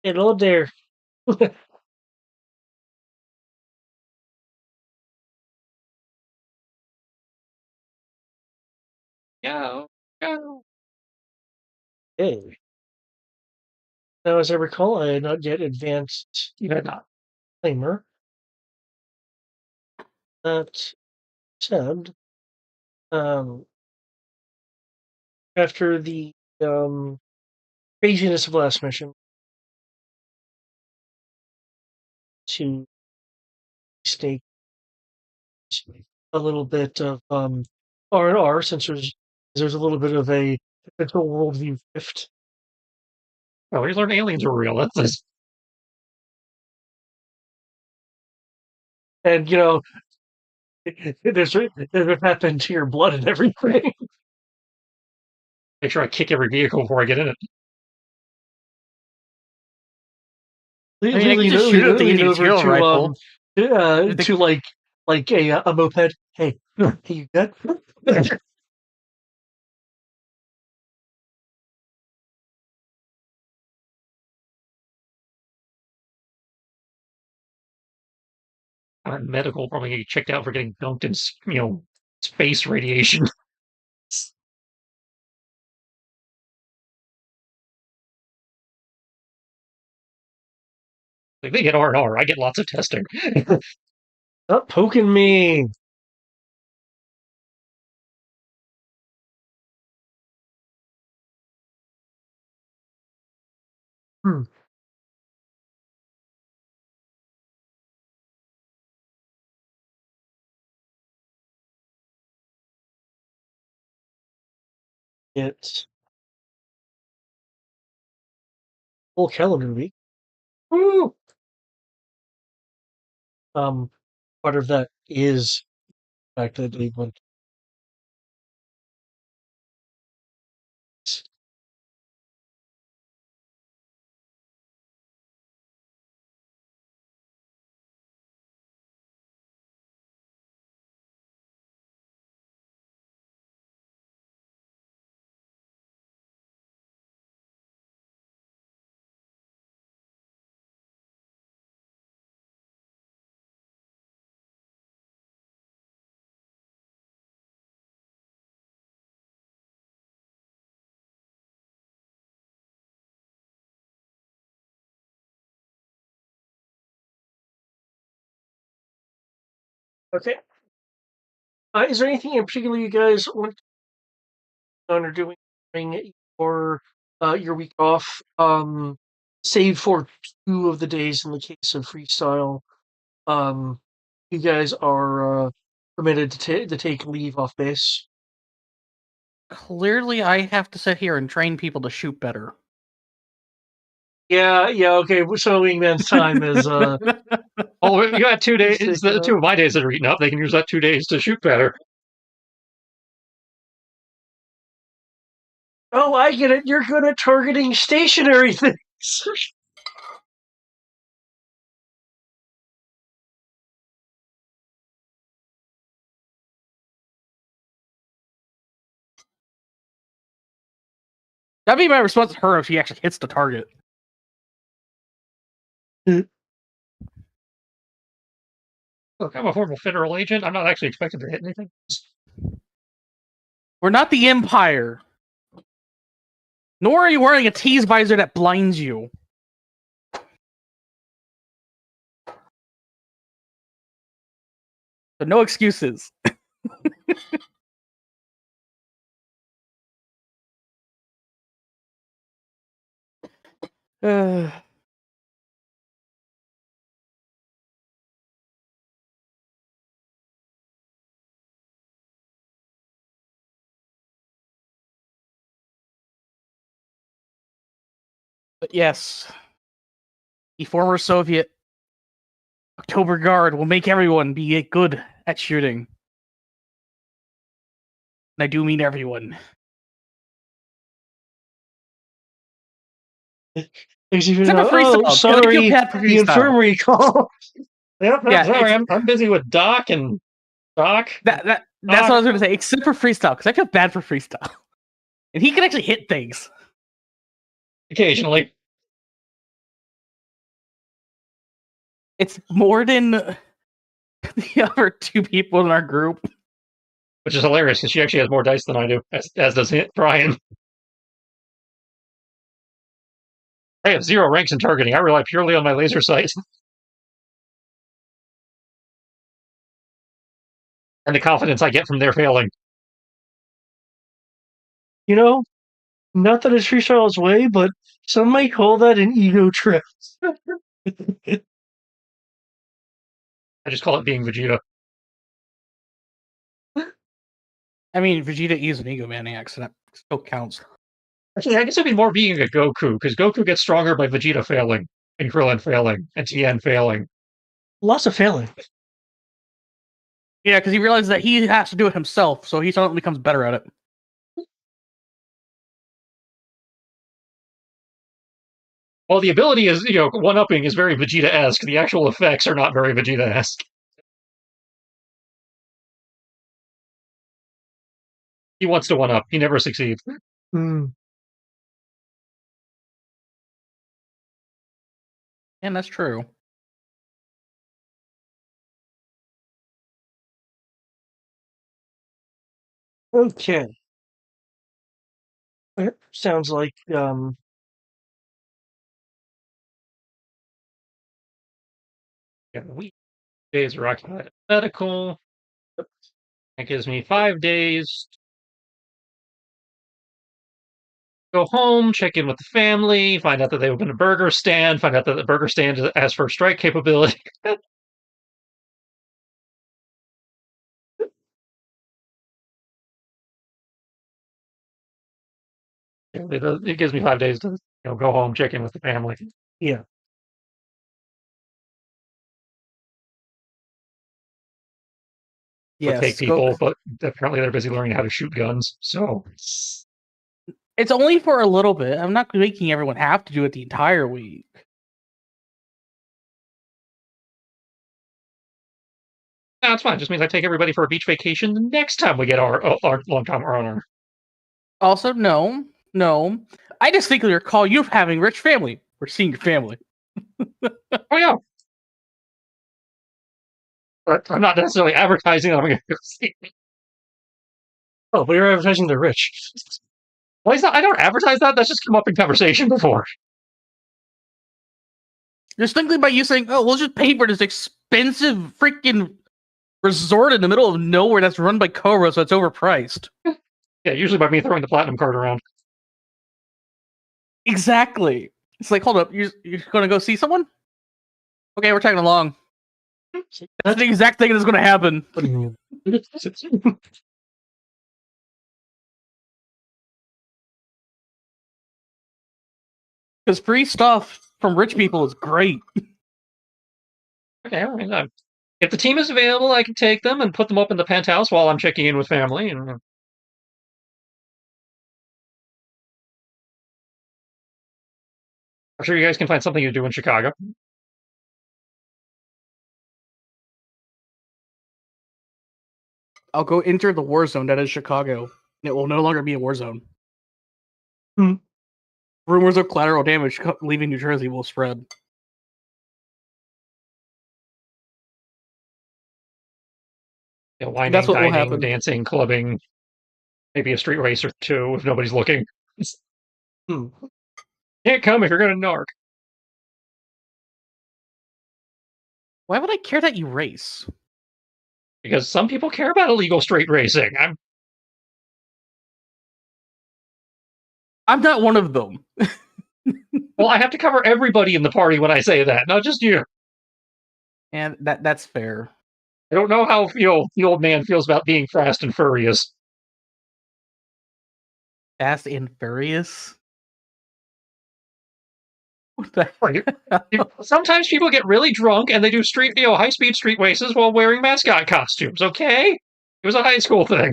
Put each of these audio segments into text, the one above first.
Hello there. Go, go. Hey. Now, as I recall, I had not yet advanced Not. timer. That said, um, after the craziness of last mission to stake a little bit of R&R, since there's a little bit of a potential worldview shift. Oh, we learned aliens are real. That's this. And, there's what happened to your blood and everything. Make sure I kick every vehicle before I get in it. Le- I mean, I can lean, just shoot lean, at the lean EV over drill rifle. to like a moped. Hey, hey, you good? Medical probably get checked out for getting dunked in, space radiation. Like they get R&R, I get lots of testing. Stop poking me. Hmm. It's full calendar week. Woo! Um, Part of that is the fact that they went. Okay. Is there anything in particular you guys want on or doing during your week off? Save for 2 of the days in the case of freestyle. Um, you guys are permitted to take leave off base. Clearly, I have to sit here and train people to shoot better. Yeah, okay. So Wingman's time is Oh, you got 2 days. It's The taken 2 of my days that are eaten up. They can use that 2 days to shoot better. Oh, I get it. You're good at targeting stationary things. That'd be my response to her if she actually hits the target. Look, I'm a former federal agent. I'm not actually expected to hit anything. We're not the Empire. Nor are you wearing a tease visor that blinds you. So no excuses. But yes, the former Soviet October Guard will make everyone be good at shooting. And I do mean everyone. Except for freestyle. Sorry, for the infirmary call. Yep, Yeah, sorry, I'm busy with Doc and Doc. That's what I was going to say, except for freestyle, because I feel bad for freestyle. And he can actually hit things. Occasionally. It's more than the other two people in our group. Which is hilarious because she actually has more dice than I do, as does Brian. I have 0 ranks in targeting. I rely purely on my laser sight. And the confidence I get from their failing. You know, not that it's Freestyle's way, but some might call that an ego trip. I just call it being Vegeta. I mean, Vegeta is an egomaniac, so that still counts. Actually, I guess it'd be more being a Goku, because Goku gets stronger by Vegeta failing, and Krillin failing, and Tien failing. Lots of failing. Yeah, because he realizes that he has to do it himself, so he suddenly becomes better at it. Well, the ability is, one-upping is very Vegeta-esque. The actual effects are not very Vegeta-esque. He wants to one-up. He never succeeds. Mm. And that's true. Okay. Sounds like Week days are occupied at medical. That gives me 5 days. Go home, check in with the family, find out that they opened a burger stand, find out that the burger stand has first strike capability. It gives me 5 days to go home, check in with the family. yeah. Yeah, Take people, but apparently they're busy learning how to shoot guns. So it's only for a little bit. I'm not making everyone have to do it the entire week. that's fine. Just means I take everybody for a beach vacation the next time we get our long time honor. Also, no. I distinctly recall you having rich family. We're seeing your family. Oh yeah. But I'm not necessarily advertising that I'm going to go see. Oh, but you're advertising they're rich. Well, I don't advertise that. That's just come up in conversation before. Distinctly by you saying, "Oh, we'll just pay for this expensive freaking resort in the middle of nowhere that's run by COBRA, so it's overpriced." Yeah, usually by me throwing the platinum card around. Exactly. It's like, hold up, you're going to go see someone? Okay, we're tagging along. That's the exact thing that's going to happen. What do you mean? Because free stuff from rich people is great. Okay, I mean, if the team is available, I can take them and put them up in the penthouse while I'm checking in with family. And I'm sure you guys can find something to do in Chicago. I'll go enter the war zone that is Chicago. And it will no longer be a war zone. Hmm. Rumors of collateral damage leaving New Jersey will spread. Whining, That's what will dining, happen. dancing, clubbing, maybe a street race or two if nobody's looking. Hmm. Can't come if you're going to narc. Why would I care that you race? Because some people care about illegal straight racing. I'm not one of them. Well, I have to cover everybody in the party when I say that, not just you. And that's fair. I don't know how the old man feels about being fast and furious. Fast and Furious? What the Sometimes people get really drunk and they do high-speed street races while wearing mascot costumes, okay? It was a high school thing.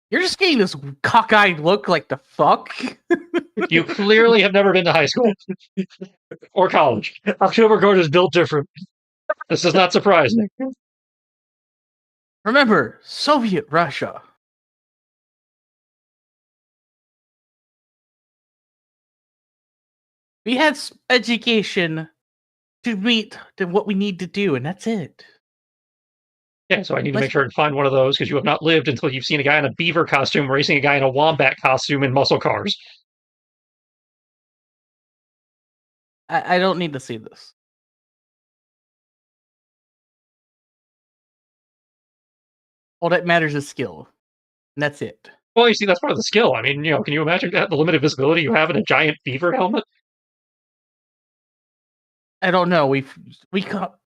You're just getting this cockeyed look like the fuck? You clearly have never been to high school. Or college. October Guard is built different. This does not surprise me. Remember, Soviet Russia. We had education to meet to what we need to do, and that's it. Yeah, so I need to make sure and find one of those because you have not lived until you've seen a guy in a beaver costume racing a guy in a wombat costume in muscle cars. I don't need to see this. All that matters is skill. And that's it. Well, you see, that's part of the skill. I mean, can you imagine that the limited visibility you have in a giant beaver helmet? I don't know. We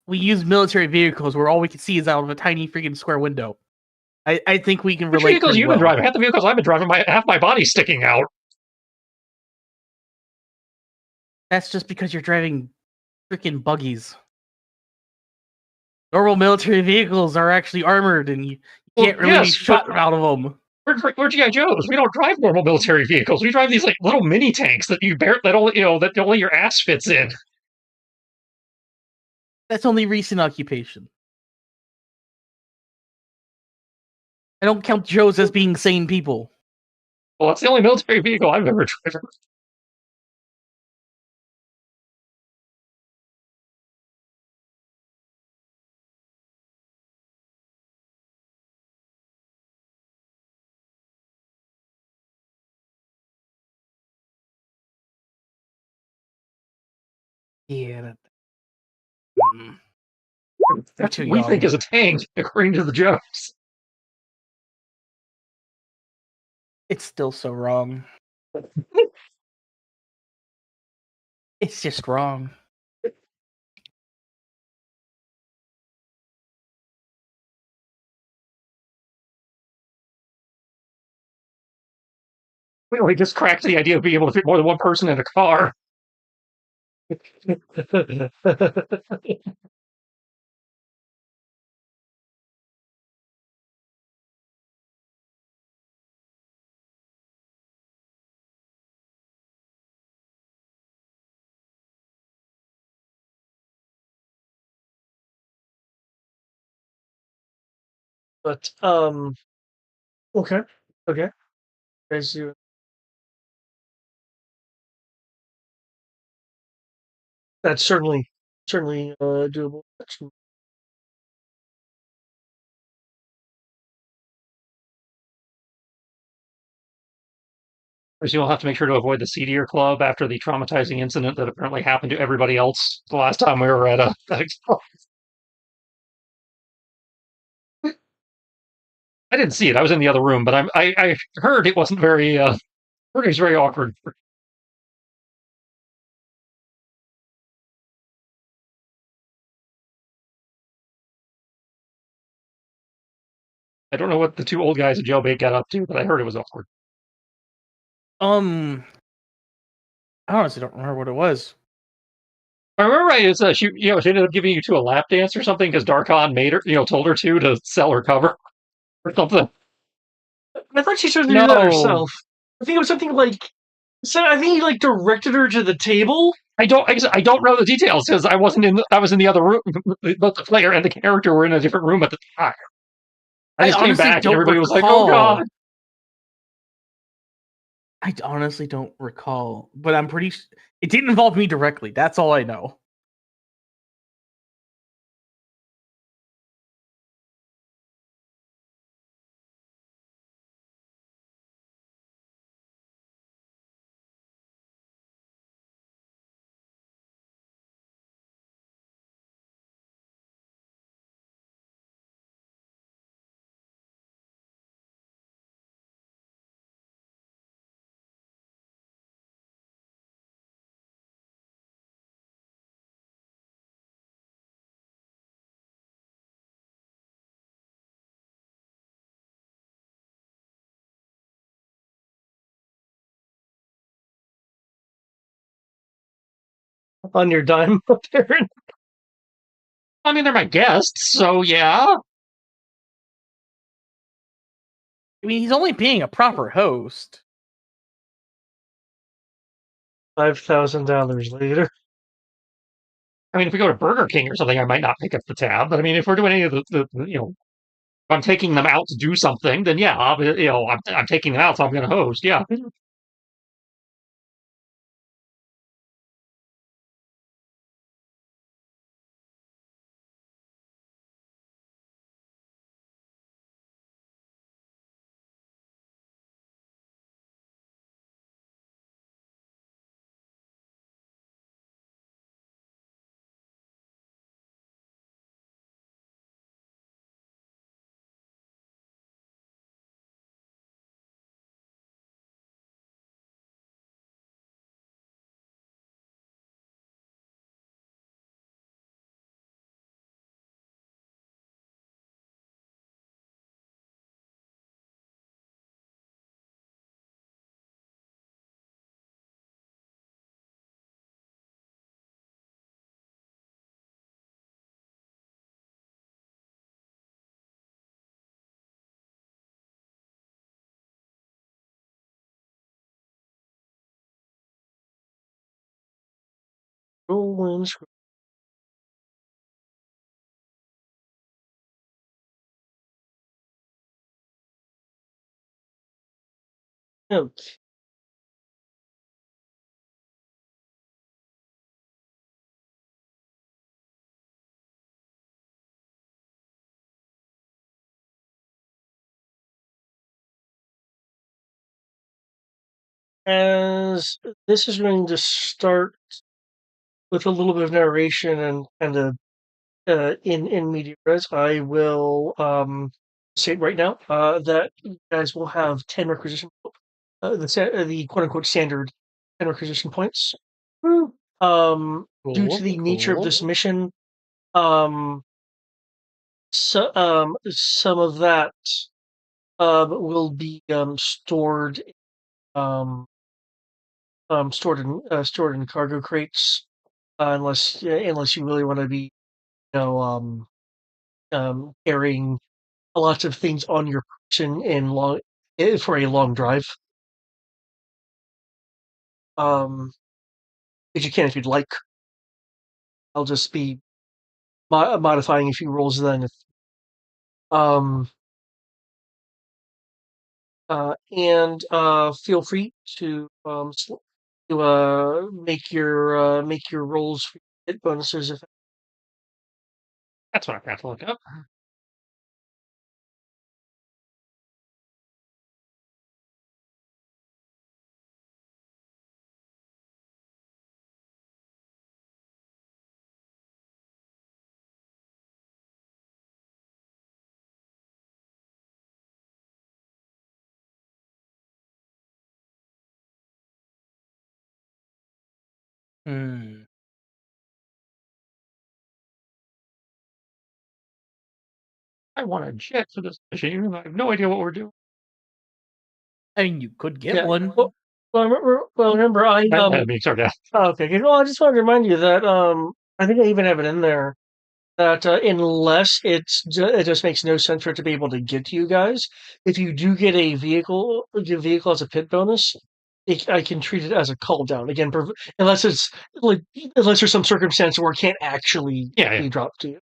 use military vehicles where all we can see is out of a tiny freaking square window. I think we can Which relate. vehicles you've been driving? Half the vehicles I've been driving, half my body's sticking out. That's just because you're driving freaking buggies. Normal military vehicles are actually armored, and you can't really be shot out of them. We're GI Joes. We don't drive normal military vehicles. We drive these like little mini tanks that that only your ass fits in. That's only recent occupation. I don't count Joes as being sane people. Well, that's the only military vehicle I've ever driven. Yeah. That's what we think is a tank, according to the Joes. It's still so wrong. It's just wrong. We just cracked the idea of being able to fit more than one person in a car. But okay. As you that's certainly doable. You'll have to make sure to avoid the seedier club after the traumatizing incident that apparently happened to everybody else the last time we were at a expo. I didn't see it. I was in the other room, but I heard it wasn't very. Heard it was very awkward. I don't know what the two old guys at Jailbait got up to, but I heard it was awkward. I honestly don't remember what it was. If I remember right, it's she ended up giving you two a lap dance or something because Darkon made her, told her to sell her cover or something. I thought she started to do that herself. I think it was something like. So I think he like directed her to the table. I don't know the details because I was in the other room. Both the player and the character were in a different room at the time. I just came back and everybody was like, "Oh god." I honestly don't recall, but I'm pretty. It didn't involve me directly. That's all I know. On your dime up there. I mean, they're my guests, so yeah. I mean, he's only being a proper host. $5,000 later. I mean, if we go to Burger King or something, I might not pick up the tab. But I mean, if we're doing any of the if I'm taking them out to do something, then yeah, I'm taking them out, so I'm going to host. Yeah. Scrolling. Okay. As this is going to start with a little bit of narration and kind of in media res, I will say right now that you guys will have 10 requisition, the quote unquote standard 10 requisition points. Woo. Due to the nature of this mission, um, some of that will be um, stored in cargo crates, unless you really want to be, you know, carrying lots of things on your person for a long drive. If you can, if you'd like, I'll just be modifying a few rules then. Um, and feel free to make your rolls for hit bonuses if That's what I got to look up. Hmm. I want a jet for this mission. I have no idea what we're doing. I mean, you could get yeah. one. Remember, I mean, sorry, yeah. okay. Well, I just wanted to remind you that I think I even have it in there that unless it just makes no sense for it to be able to get to you guys, if you do get a vehicle as a pit bonus, I can treat it as a call down again, unless it's like unless there's some circumstance where it can't actually Yeah. be dropped to you.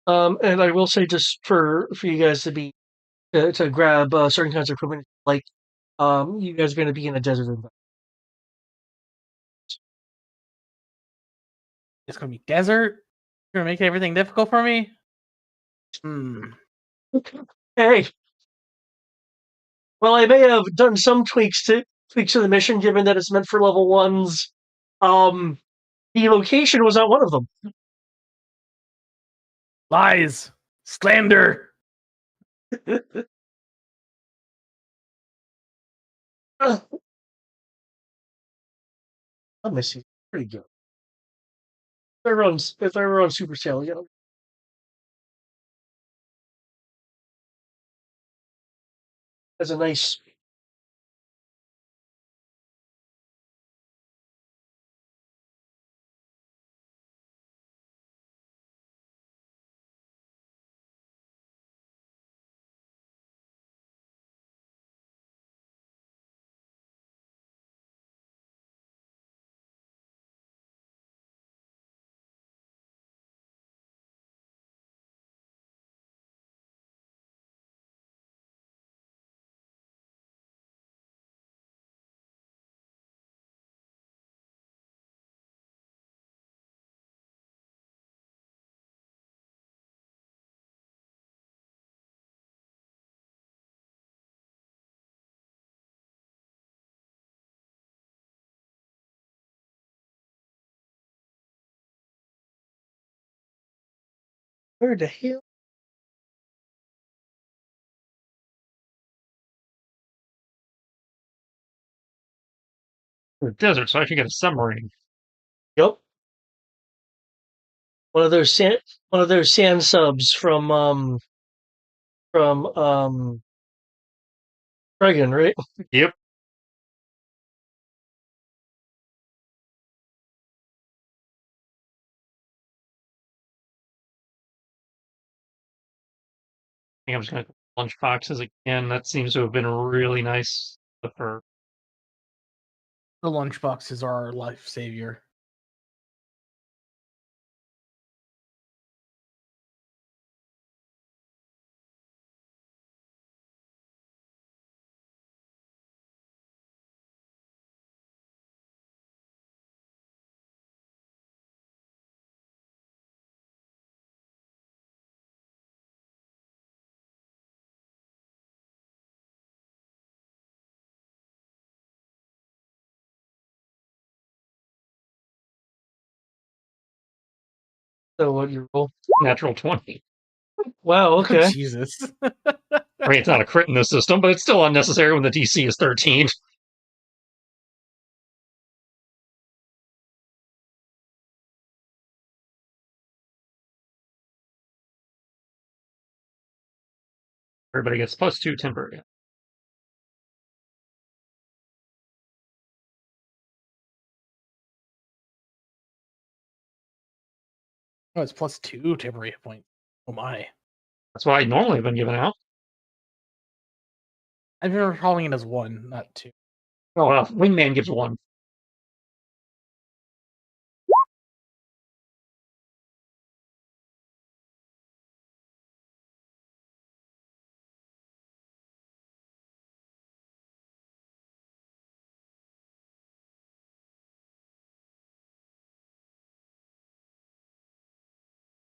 And I will say just for you guys to grab certain kinds of equipment, like you guys are going to be in a desert environment. It's gonna be desert. You're gonna make everything difficult for me. Hmm. Hey, well, I may have done some tweaks to the mission, given that it's meant for level ones. Um, the location was not one of them. Lies. Slander. I'll miss you. Pretty good. If I run Super Sale, you know, as a nice. Where the hell? The desert, so I should get a submarine. Yep. One of those sand subs from Dragon, right? Yep. think I'm just going to lunch boxes again. That seems to have been really nice for. The lunchboxes are our life savior. So what you roll? Natural 20. Wow. Okay. Jesus. I mean, it's not a crit in this system, but it's still unnecessary when the DC is 13. Everybody gets +2 temporary. Oh, it's +2 temporary hit point. Oh my. That's why I normally have been given out. I've been recalling it as 1, not 2. Oh, Wingman gives 1.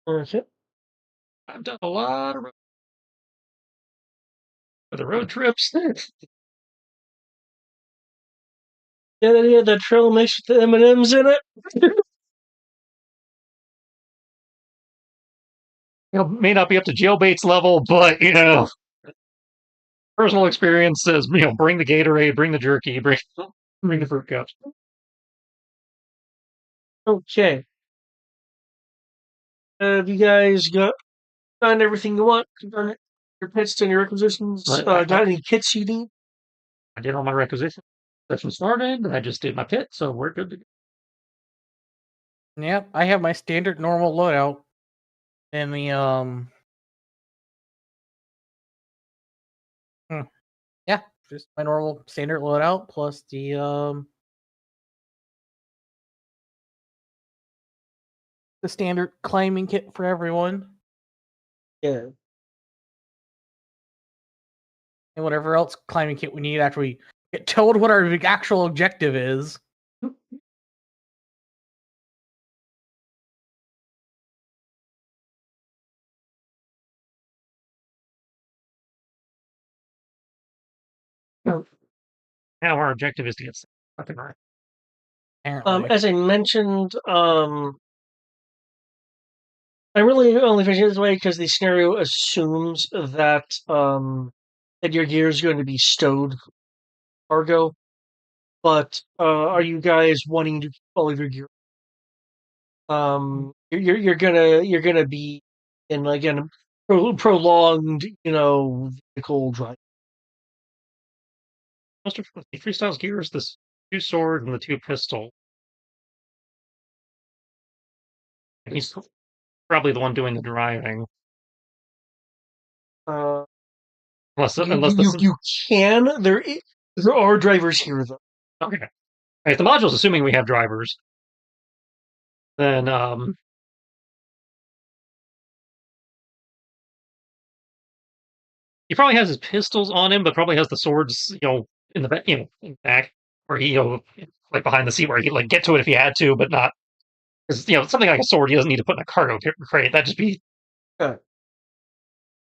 Okay. I've done a lot of for the road trips. Yeah, then he had that trail mix with the M&Ms in it. May not be up to jailbait's level, but personal experience says bring the Gatorade, bring the jerky, bring the fruit cups. Okay. Have you guys done everything you want? Done your pits, done your requisitions? Got any kits you need? I did all my requisitions. Session started. I just did my pit, so we're good to go. Yep, I have my standard normal loadout. And the yeah, just my normal standard loadout plus the standard climbing kit for everyone. Yeah. And whatever else climbing kit we need after we get told what our actual objective is. Now our objective is to get nothing right. Apparently. As I mentioned, I really only finish it this way because the scenario assumes that that your gear is going to be stowed cargo. But are you guys wanting to keep all of your gear? You're gonna be in like a prolonged, vehicle drive. Most of the freestyle's gear is this 2 sword and the 2 pistol. And he's probably the one doing the driving. Uh, Unless you can. There are drivers here though. okay. If the module's assuming we have drivers, then he probably has his pistols on him, but probably has the swords, in the back, in the back, where he, like behind the seat, where he could like get to it if he had to, but not because something like a sword he doesn't need to put in a cargo crate. That'd just be. Okay.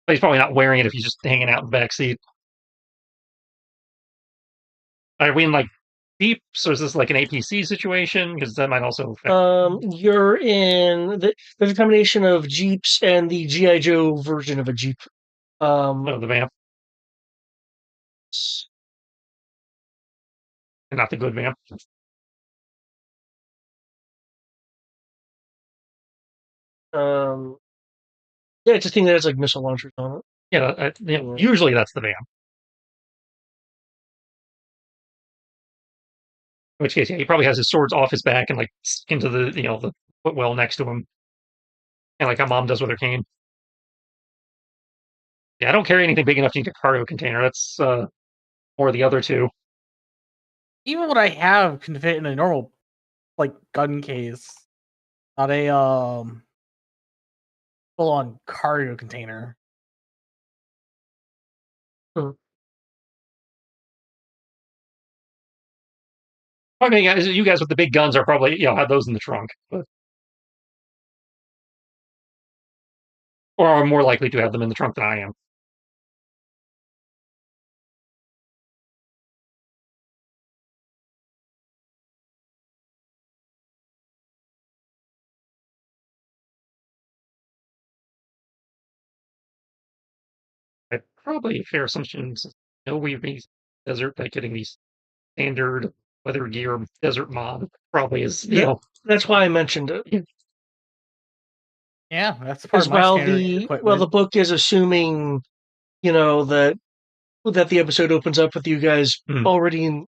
But he's probably not wearing it if he's just hanging out in the back seat. Are we in like Jeeps, or is this like an APC situation? Because that might also affect. You're in there's a combination of Jeeps and the GI Joe version of a Jeep. The vamp, and not the good vamp. Um, yeah, it's a thing that has like missile launchers on it. Yeah, usually that's the vamp. In which case, yeah, he probably has his swords off his back and like into the footwell next to him, and like how mom does with her cane. Yeah, I don't carry anything big enough to need a cargo container. That's more the other two. Even what I have can fit in a normal, like, gun case, not a full on cargo container. I mean, you guys with the big guns are probably have those in the trunk, but or are more likely to have them in the trunk than I am. I probably a fair assumption. We've been desert by getting these standard weather gear desert mod probably is That's why I mentioned it. Yeah, that's part Because of my while standard the equipment. book is assuming, that the episode opens up with you guys already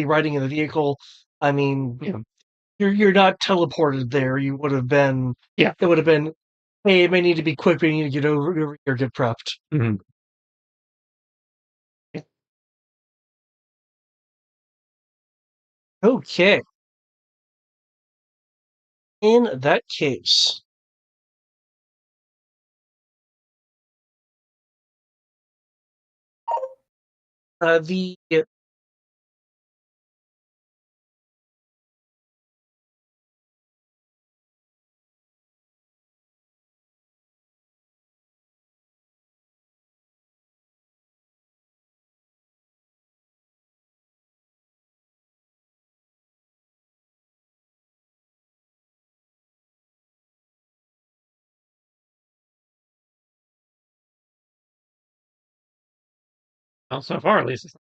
riding in the vehicle. I mean, you're not teleported there. You would have been. Yeah. It would have been. Hey, it may need to be quick, but you need to get over here, get prepped. Mm-hmm. Okay. In that case, the Well, so far at least.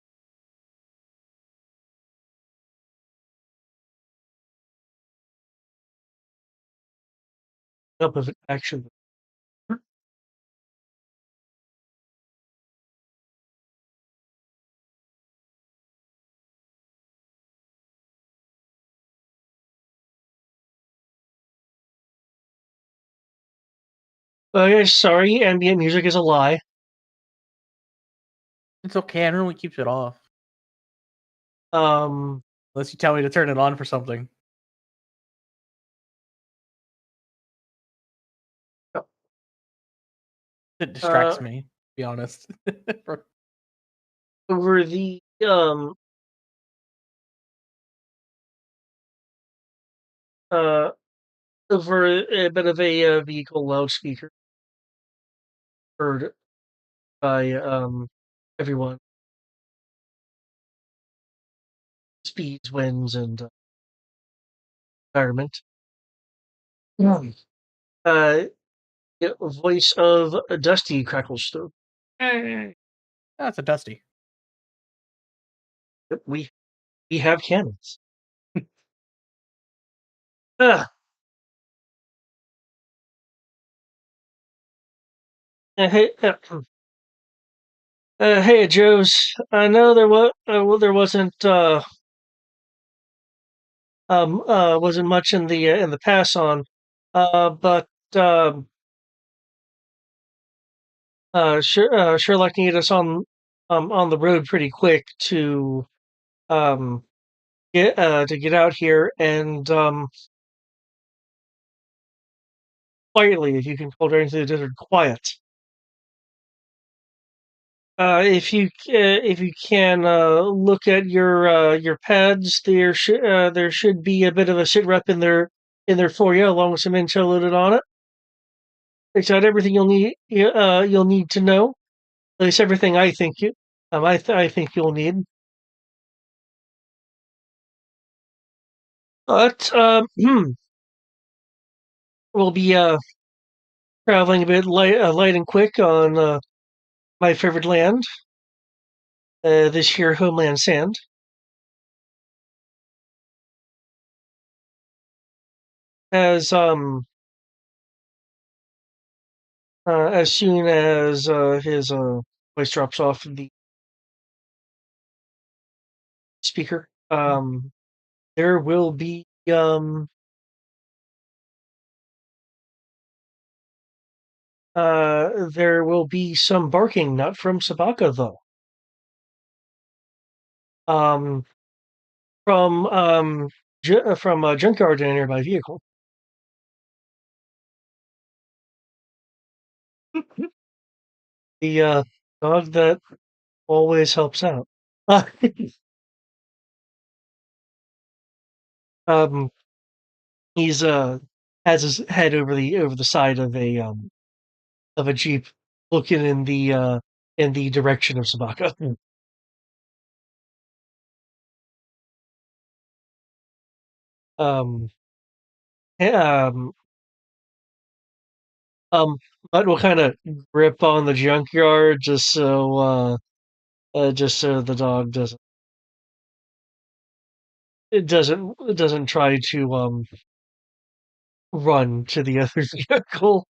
up of action. Okay, sorry, ambient music is a lie. It's okay. I normally keep it off. Um, Unless you tell me to turn it on for something. It distracts me, to be honest. over the over a bit of a vehicle loudspeaker heard by everyone. Speeds, winds, and environment. Uh, voice of Dusty crackles through. Hey. That's a Dusty. We have cannons. Ah, hey, hey, Joe's. I know there wasn't much in the pass on, but Sherlock needed us on the road pretty quick to um get out here and quietly, if you can call during the desert quiet. If you can look at your pads, there should be a bit of a sit rep in there for you, along with some intel loaded on it. It's got everything you'll need to know. At least everything I think you'll need. But we'll be traveling a bit light and quick on my favorite land, this here homeland sand. As soon as his voice drops off the speaker, there will be There will be some barking, not from Sabaka though. Um, from a junkyard in a nearby vehicle. The dog that always helps out. um, he's has his head over the side of a jeep, looking in the direction of Sabaka. Um, eh, um, um, but we'll kind of grip on the junkyard just so the dog doesn't try to run to the other vehicle.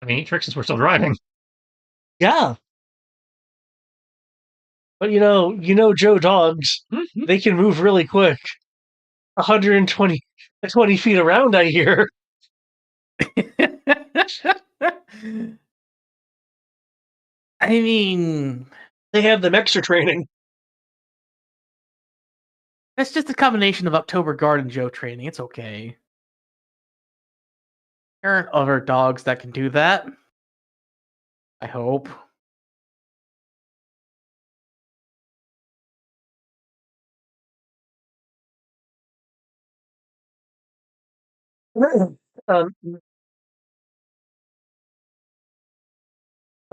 I mean, tricks since we're still driving. Yeah, but Joe dogs, they can move really quick. 120 20 feet around, I hear. I mean, They have them extra training. that's just a combination of October Guard and Joe training. It's okay. There aren't other dogs that can do that. I hope. um,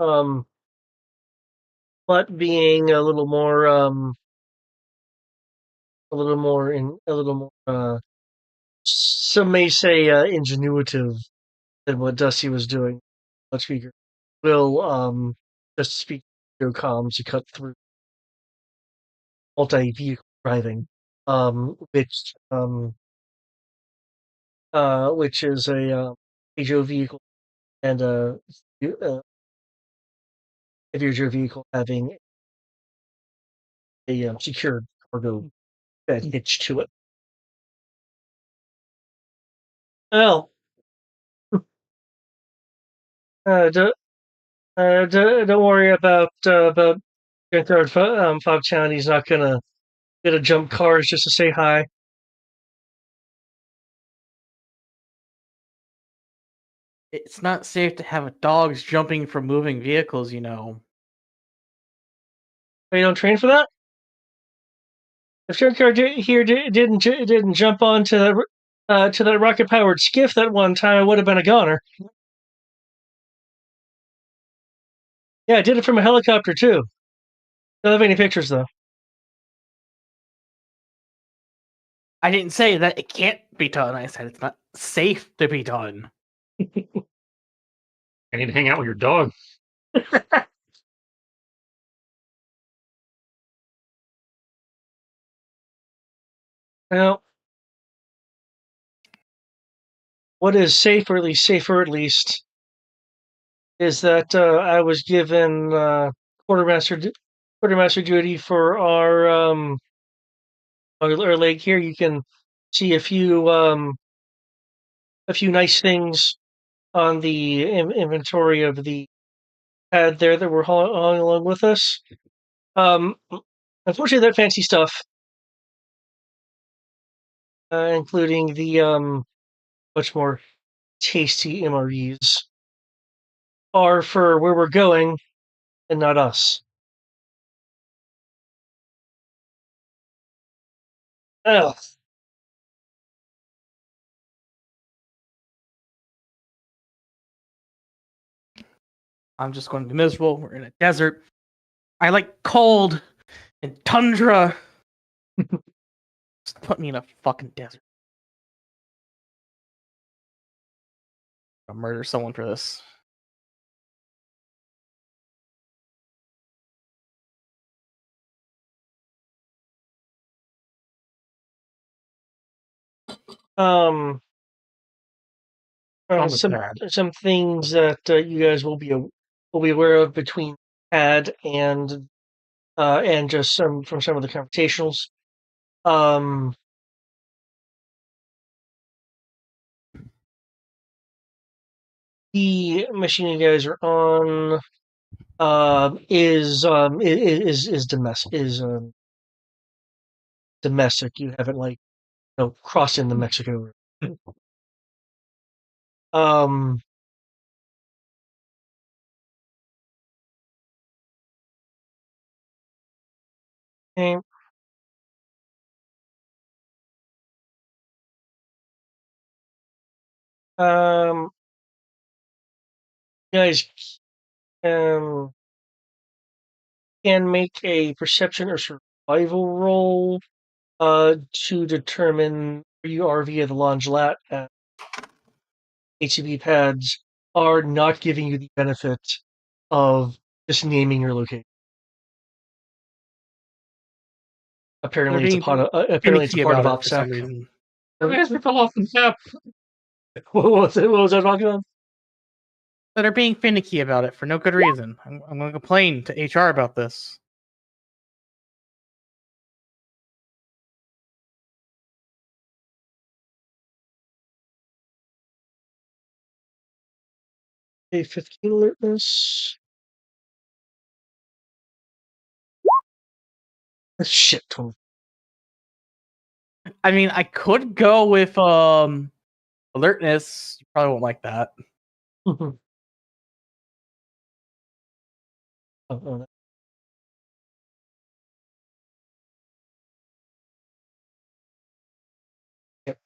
um, but being a little more some may say ingenuitive than what Dusty was doing. Loudspeaker will just speak to comms to cut through multi-vehicle driving, which is a Peugeot vehicle and a Peugeot vehicle having a secured cargo bed hitched to it. Well, do, don't worry about Junkyard Fogtown. He's not gonna jump cars just to say hi. It's not safe to have dogs jumping from moving vehicles, you know. You don't train for that. If Junkyard didn't jump onto to that rocket powered skiff that one time, I would have been a goner. Yeah, I did it from a helicopter too. Don't have any pictures though. I didn't say that it can't be done. I said it's not safe to be done. I need to hang out with your dog. Well, what is safer at least, is that I was given quartermaster duty for our leg here. You can see a few nice things on the inventory of the pad there that were hauling along with us. Um, Unfortunately, that fancy stuff, including the much more tasty MREs, are for where we're going and not us. Ugh. I'm just going to be miserable. We're in a desert. I like cold and tundra. Just put me in a fucking desert. I'll murder someone for this. Um, On the pad. some things that you guys will be aware of between pad and just some of the computationals. Um, the machine you guys are on is domestic. You haven't crossed into Mexico. Um, okay. Um, you guys can make a perception or survival roll to determine where you are via the launch lat. HCV pads are not giving you the benefit of just naming your location. Apparently, it's a part of finicky about it for OPSEC. some reason. I guess we fell off the map. What was it? What was I talking about? That are being finicky about it for no good reason. I'm going to complain to HR about this. A 15 alertness. Shit. I mean, I could go with alertness. You probably won't like that. Oh, no. Yep.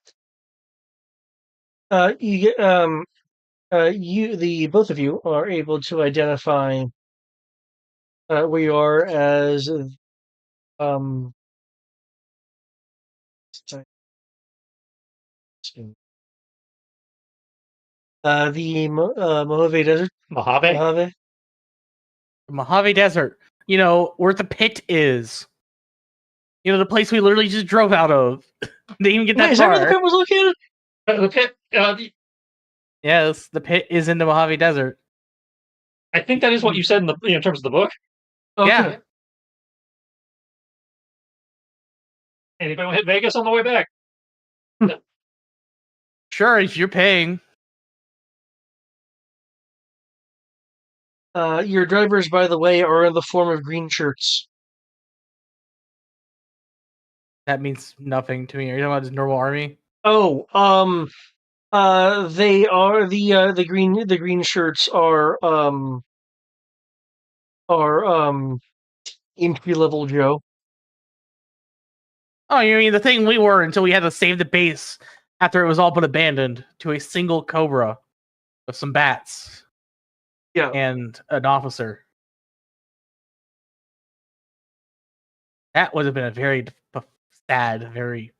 You get both of you are able to identify where you are as sorry. The Mojave Desert. Mojave? Mojave Desert. You know, where the pit is. You know, the place we literally just drove out of. Didn't even get that Wait, is that far. where the pit was located? The pit. Yes, the pit is in the Mojave Desert. I think that is what you said in terms of the book. Okay. Yeah. Anybody want to hit Vegas on the way back? Sure, if you're paying. Your drivers, by the way, are in the form of green shirts. That means nothing to me. Are you talking about just normal army? Oh, they are the green shirts are entry level Joe. Oh, you mean the thing we were until we had to save the base after it was all but abandoned to a single Cobra with some bats. Yeah. And an officer. That would have been a very sad, very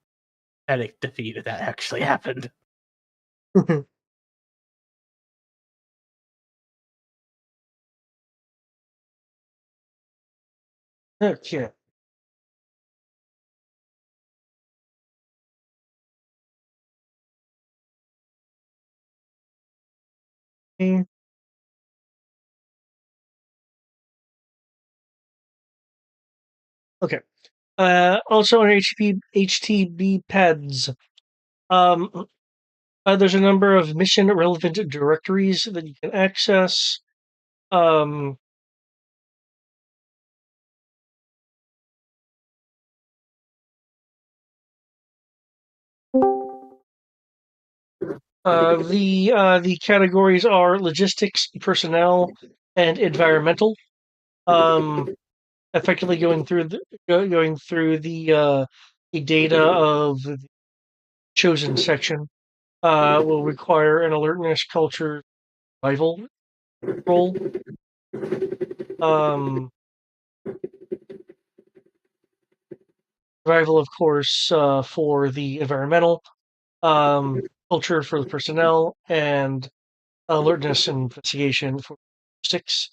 pathetic defeat if that actually happened. Okay. Okay. Also on HTB pads, there's a number of mission relevant directories that you can access. The categories are logistics, personnel, and environmental. Effectively going through the data of the chosen section will require an alertness culture survival roll. Survival, of course, for the environmental, culture for the personnel, and alertness and investigation for logistics,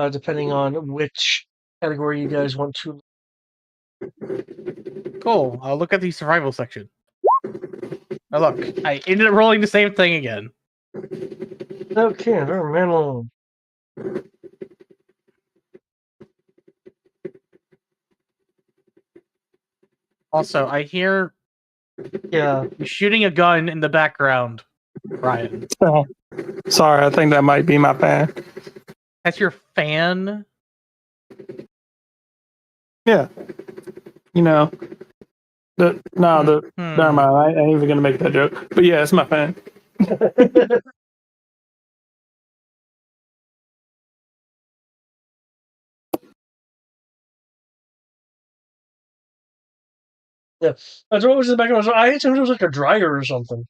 depending on which category you guys want to. Cool. I'll look at the survival section. Oh, look, I ended up rolling the same thing again. Okay, environmental. Also, I hear Yeah. you shooting a gun in the background, Brian. Sorry, I think that might be my fan. That's your fan? Yeah. You know. Never mind. I ain't even gonna make that joke. But yeah, it's my fan. Yeah. That's what was in the background. I assumed it was like a dryer or something.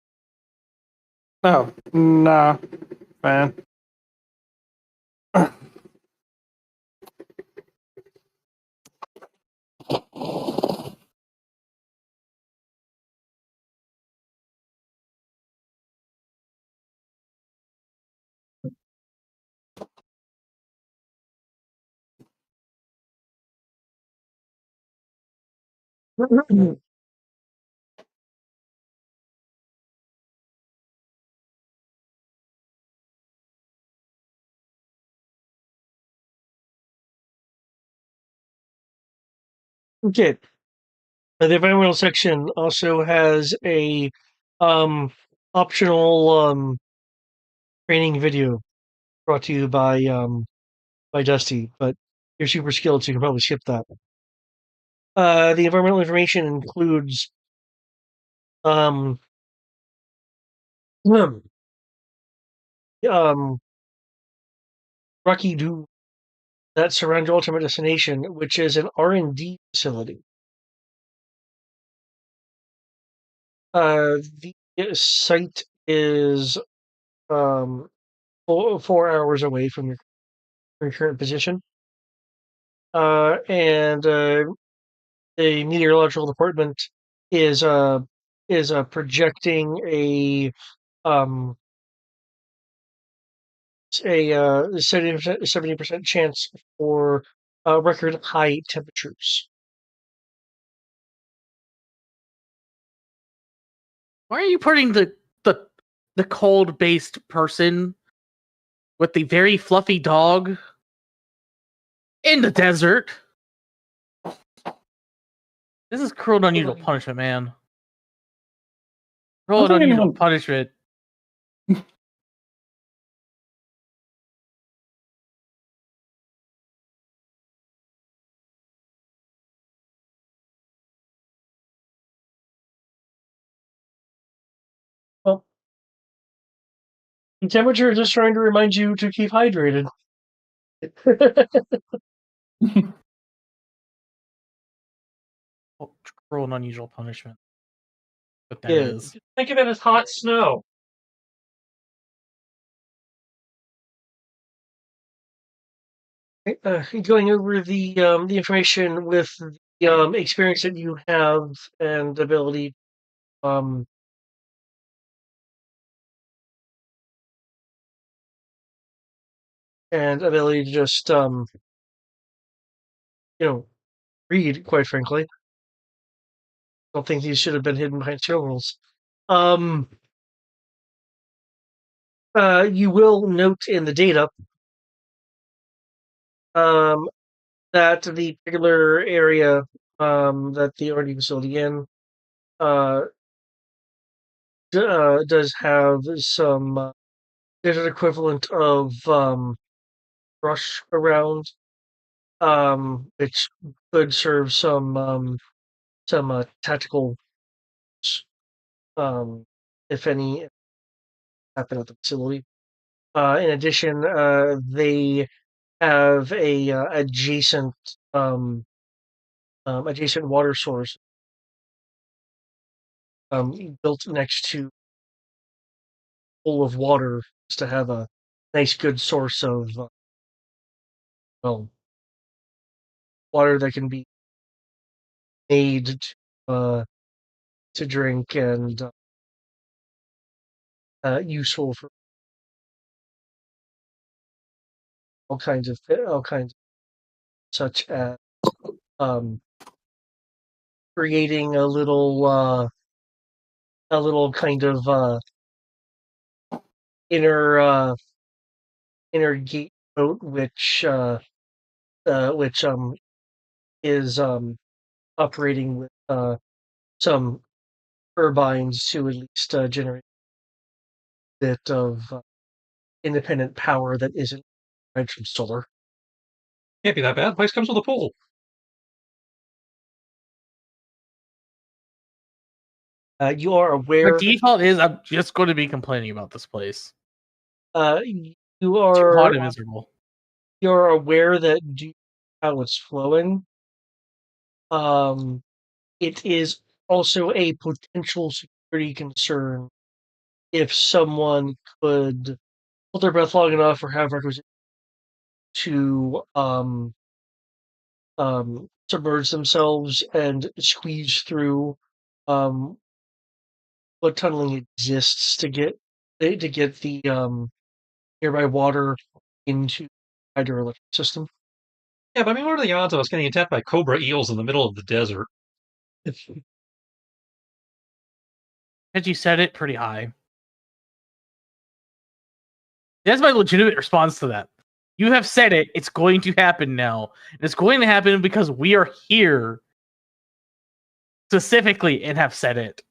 No, nah, fan. Okay. The environmental section also has a um, optional training video brought to you by Dusty, but you're super skilled, so you can probably skip that. The environmental information includes um, um, um, Rocky Doo that surround your ultimate destination, which is an R&D facility. The site is um, 4 hours away from your current position, and the meteorological department is projecting um, a 70% chance for record high temperatures. Why are you putting the the cold based person with the very fluffy dog in the desert? This is cruel and unusual punishment, man. Cruel and think unusual anyone- punishment. Well, the temperature is just trying to remind you to keep hydrated. Oh, cruel and unusual punishment. What that Yeah. is. Think of it as hot snow. Going over the information with the experience that you have and ability um, to just read. Quite frankly, I don't think these should have been hidden behind serial rules. You will note in the data that the particular area that the R&D facility in uh, does have some. There's an equivalent of brush around, which could serve some tactical, if any, happen at the facility. In addition, they have a adjacent water source built next to full of water, just to have a nice, good source of well water that can be made to drink and useful for all kinds, such as um, creating a little kind of inner inner gate boat, which is operating with some turbines to at least generate a bit of independent power that isn't derived from solar. Can't be that bad. The place comes with a pool. You are My aware. default is I'm just going to be complaining about this place. You Too are hot and miserable. you're aware that due to how it's flowing, it is also a potential security concern if someone could hold their breath long enough or have requisite to submerge themselves and squeeze through what tunneling exists to get the nearby water into the hydroelectric system. Yeah, but I mean, what are the odds of us getting attacked by COBRA eels in the middle of the desert? As you said it, pretty high. That's my legitimate response to that. You have said it. It's going to happen now. And it's going to happen because we are here specifically and have said it.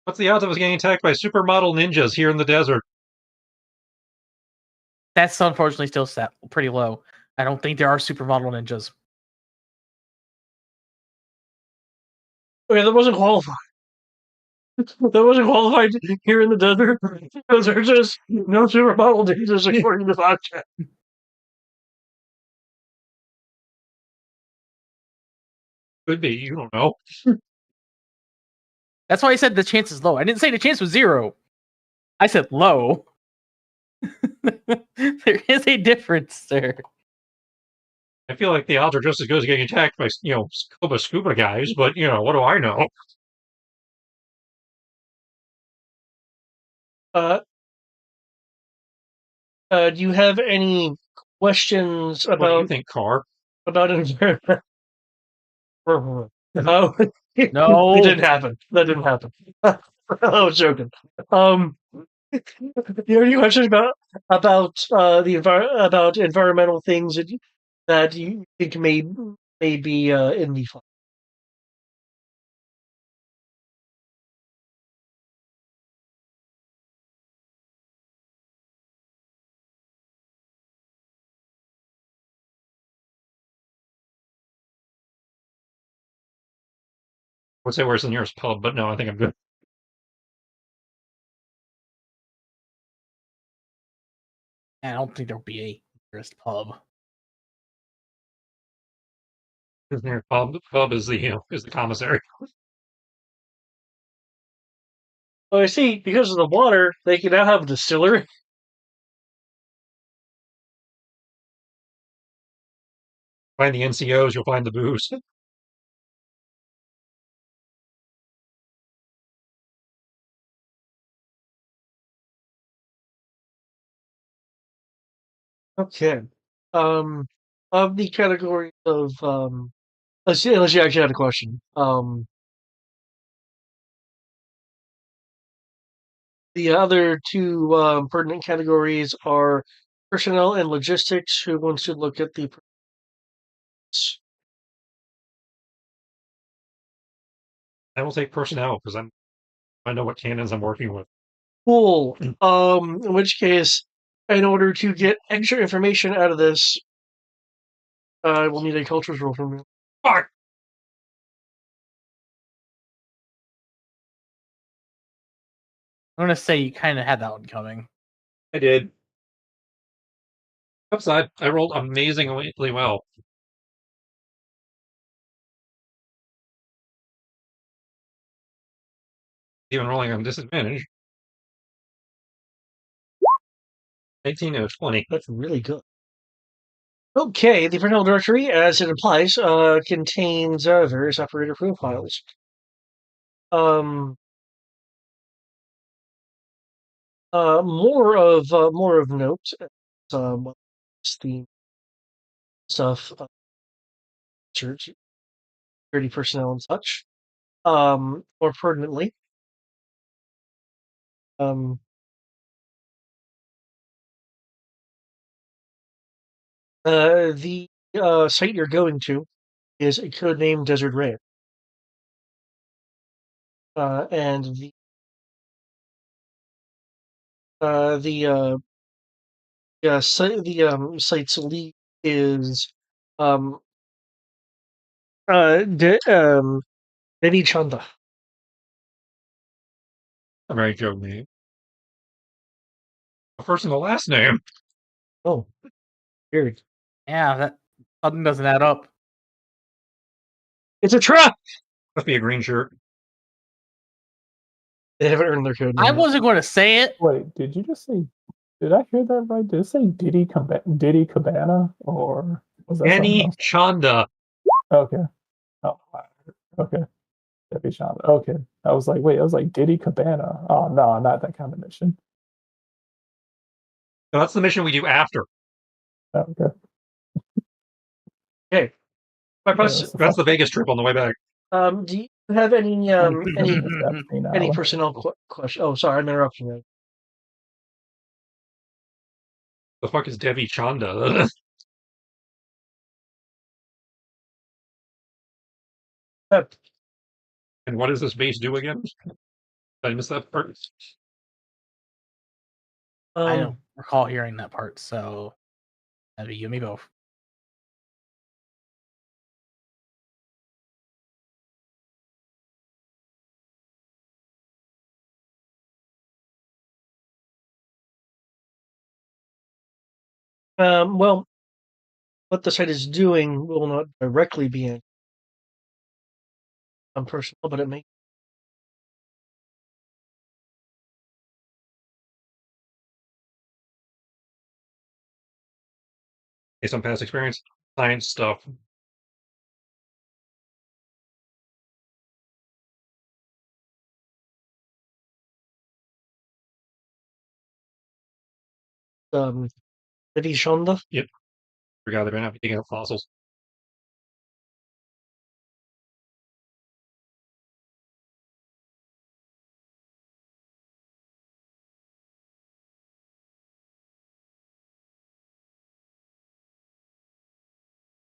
What's the odds of us getting attacked by supermodel ninjas here in the desert? That's unfortunately still set pretty low. I don't think there are supermodel ninjas. Okay, that wasn't qualified. That wasn't qualified here in the desert because there's just no supermodel ninjas according to Vodka. Could be. You don't know. That's why I said the chance is low. I didn't say the chance was 0. I said low. There is a difference, sir. I feel like the odds are just as good as getting attacked by, scuba guys, but, what do I know? Do you have any questions What do you about think, Carr? environment? Oh, No. it didn't happen. That didn't happen. I was joking. You have any questions about environmental things that you think may be in the file? I would say where's the nearest pub, but no, I think I'm good. I don't think there'll be a nearest pub. The nearest pub is the commissary. Oh, I see. Because of the water, they can now have a distillery. Find the NCOs, you'll find the booze. Okay. Of the categories of unless you actually had a question. The other two pertinent categories are personnel and logistics. Who wants to look at the I will take personnel because I know what cannons I'm working with. pool? In which case, in order to get extra information out of this, I will need a cultures roll from you. Fuck! I'm gonna say you kind of had that one coming. I did. Upside, I rolled amazingly well. Even rolling on disadvantage. 19 out of 20. That's really good. Okay, the personnel directory, as it implies, contains various operator profiles. Um, more of note. It's the stuff, church, security personnel and such. More pertinently, um, the site you're going to is a codename Desert Rain. And site's lead is Devi Chanda. A very joke name. The first and the last name. Oh, weird. Yeah, that something doesn't add up. It's a trap. Must be a green shirt. They haven't earned their code. I wasn't going to say it. Wait, did you just say? Did I hear that right? Did it say Diddy Cabana, or was that something Annie else? Chanda. Okay. Oh, okay. Debbie Shonda. Okay. I was like, wait. I was like Diddy Cabana. Oh no, not that kind of mission. No, that's the mission we do after. Okay. Okay. That's the Vegas trip on the way back. Do you have any any personnel question? Oh, sorry, I'm interrupting you. The fuck is Devi Chanda? And what does this base do again? Did I miss that part? I don't recall hearing that part, so that'd be you and me both. Well, what the site is doing will not directly be on personnel, but it may. Based on past experience, science stuff. Devi Chanda. Forgot they're gonna be digging up fossils.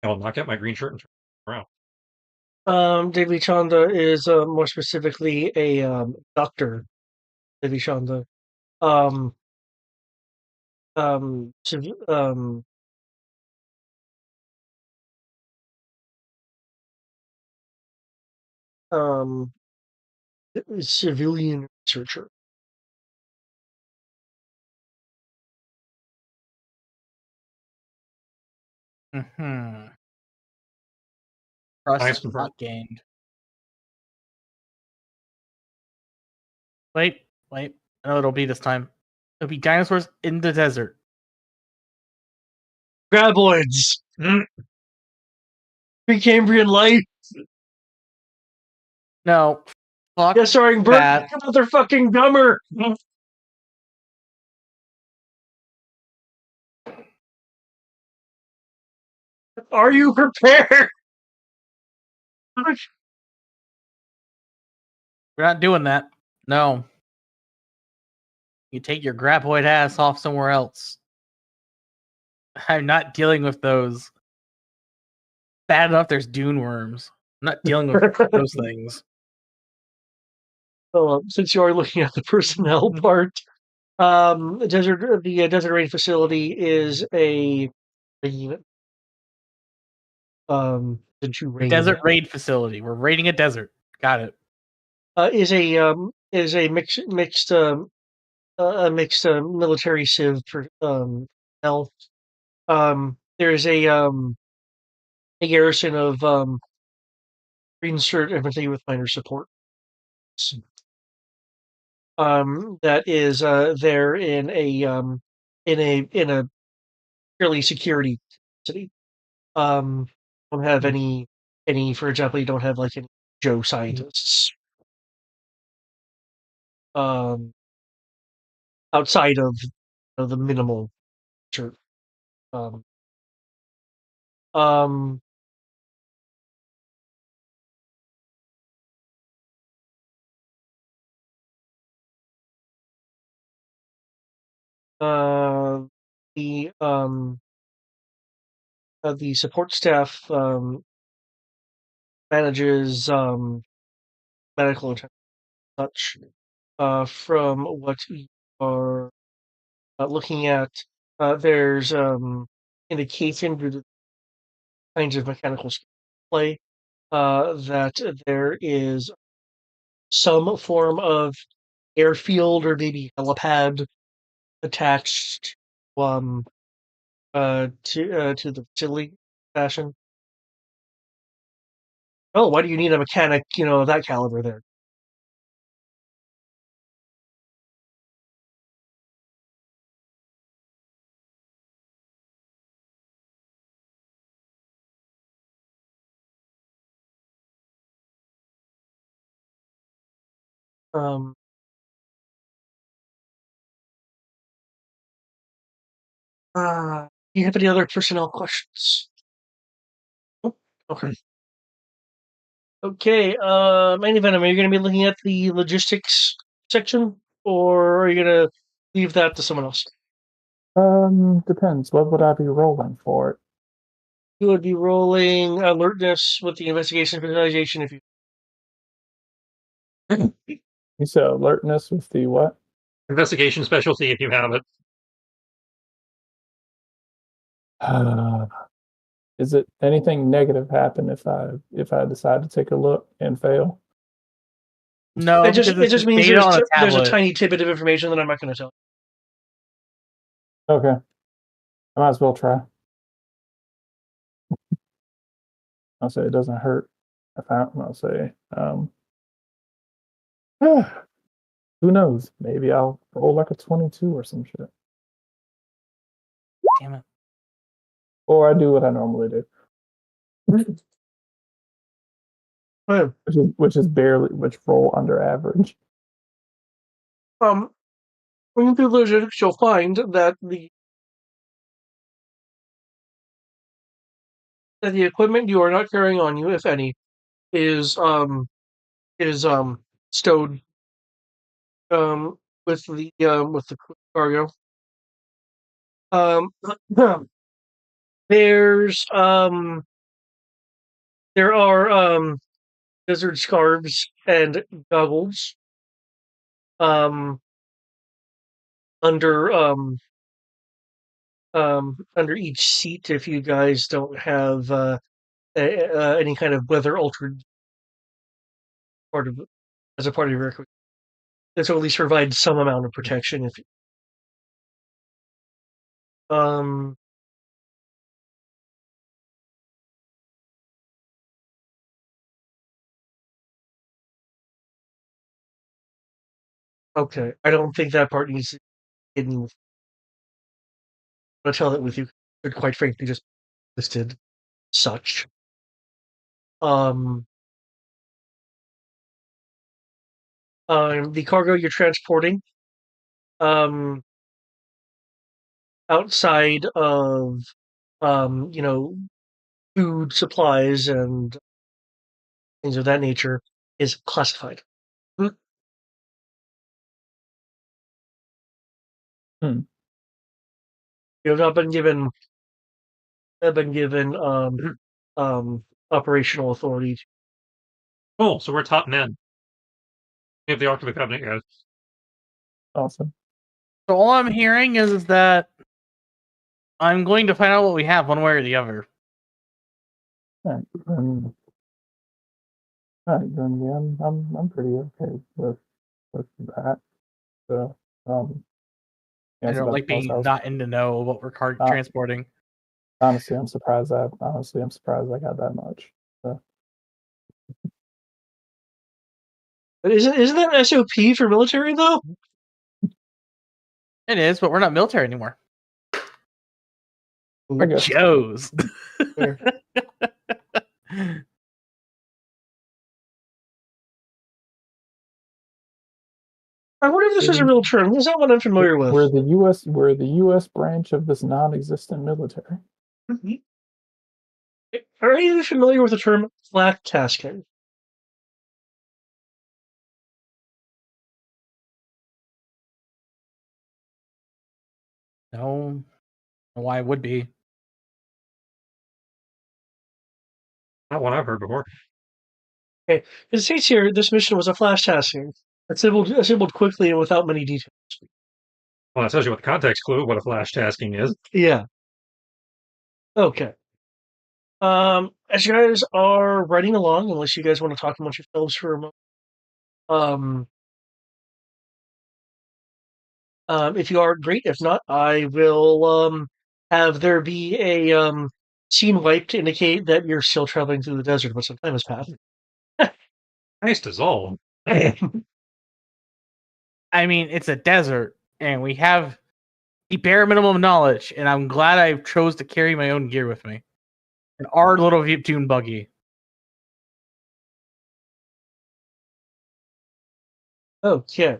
I'll knock out my green shirt and turn around. Devi Chanda is more specifically a doctor. Devi Chanda. Um, um, civ- um, um, civilian researcher. Mm-hmm. Science Trust confirmed. not gained. Wait. I know it'll be this time. It'll be dinosaurs in the desert. Graboids. Precambrian life. No. Fuck Yeah, starring that. Bert motherfucking Gummer. Are you prepared? We're not doing that. No. You take your graboid ass off somewhere else. I'm not dealing with those. Bad enough there's dune worms. I'm not dealing with those things. Well, since you are looking at the personnel part, the Desert Rain facility is a unit. Did you raid? Desert raid facility. We're raiding a desert. Got it. Is a mixed military civ for hell. There's a garrison of green shirt infantry with minor support. That is there in a fairly security city. Don't have any for example, you don't have like any Joe scientists. Outside of the minimal church. Um, um, uh, the the support staff manages medical and such. From what we are looking at there's indication due to kinds of mechanical play that there is some form of airfield or maybe helipad attached to the facility fashion. Oh, why do you need a mechanic, of that caliber there? Um, do you have any other personnel questions? Nope. Okay. Okay, Main Event, are you going to be looking at the logistics section, or are you going to leave that to someone else? Depends. What would I be rolling for it? You would be rolling alertness with the investigation specialization if you. You said alertness with the what? Investigation specialty if you have it. Is it anything negative happen if I decide to take a look and fail? No, It just because it's just means data on a there's a tablet. tiny tidbit of information that I'm not going to tell. Okay, I might as well try. I'll say it doesn't hurt. I'll say, who knows? Maybe I'll roll like a 22 or some shit. Damn it. Or I do what I normally do. Oh. which roll under average. When through logistics, you'll find that the equipment you are not carrying on you, if any, is stowed with the cargo. There's there are desert scarves and goggles under under each seat if you guys don't have any kind of weather altered part of as a part of your equipment. This will at least provide some amount of protection if okay. I don't think that part needs to be hidden. I'll tell that with you. But quite frankly, just listed such. The cargo you're transporting, outside of, food supplies and things of that nature, is classified. Hmm. You have not been given operational authority. Oh, so we're top men. We have the Ark of the Covenant, guys. Awesome. So all I'm hearing is that I'm going to find out what we have one way or the other. All right, yeah, I'm pretty okay with that. So, yeah, I don't like being not in the know what we're transporting. Honestly, I'm surprised I got that much. So. But isn't that an SOP for military though? It is, but we're not military anymore. We're Joes. I wonder if this is a real term. This is not what I'm familiar with. We're the U.S. branch of this non-existent military. Mm-hmm. Are you familiar with the term flak tasking? No. Why it would be? Not one I've heard before. Okay. It states here this mission was a flash tasking, assembled quickly and without many details. Well, that tells you what the context clue, what a flash tasking is. Yeah. Okay. As you guys are riding along, unless you guys want to talk amongst yourselves for a moment, if you are, great. If not, I will have there be a scene wipe to indicate that you're still traveling through the desert, but some time has passed. Nice dissolve. I mean, it's a desert, and we have the bare minimum of knowledge, and I'm glad I chose to carry my own gear with me. And our little dune buggy. Okay.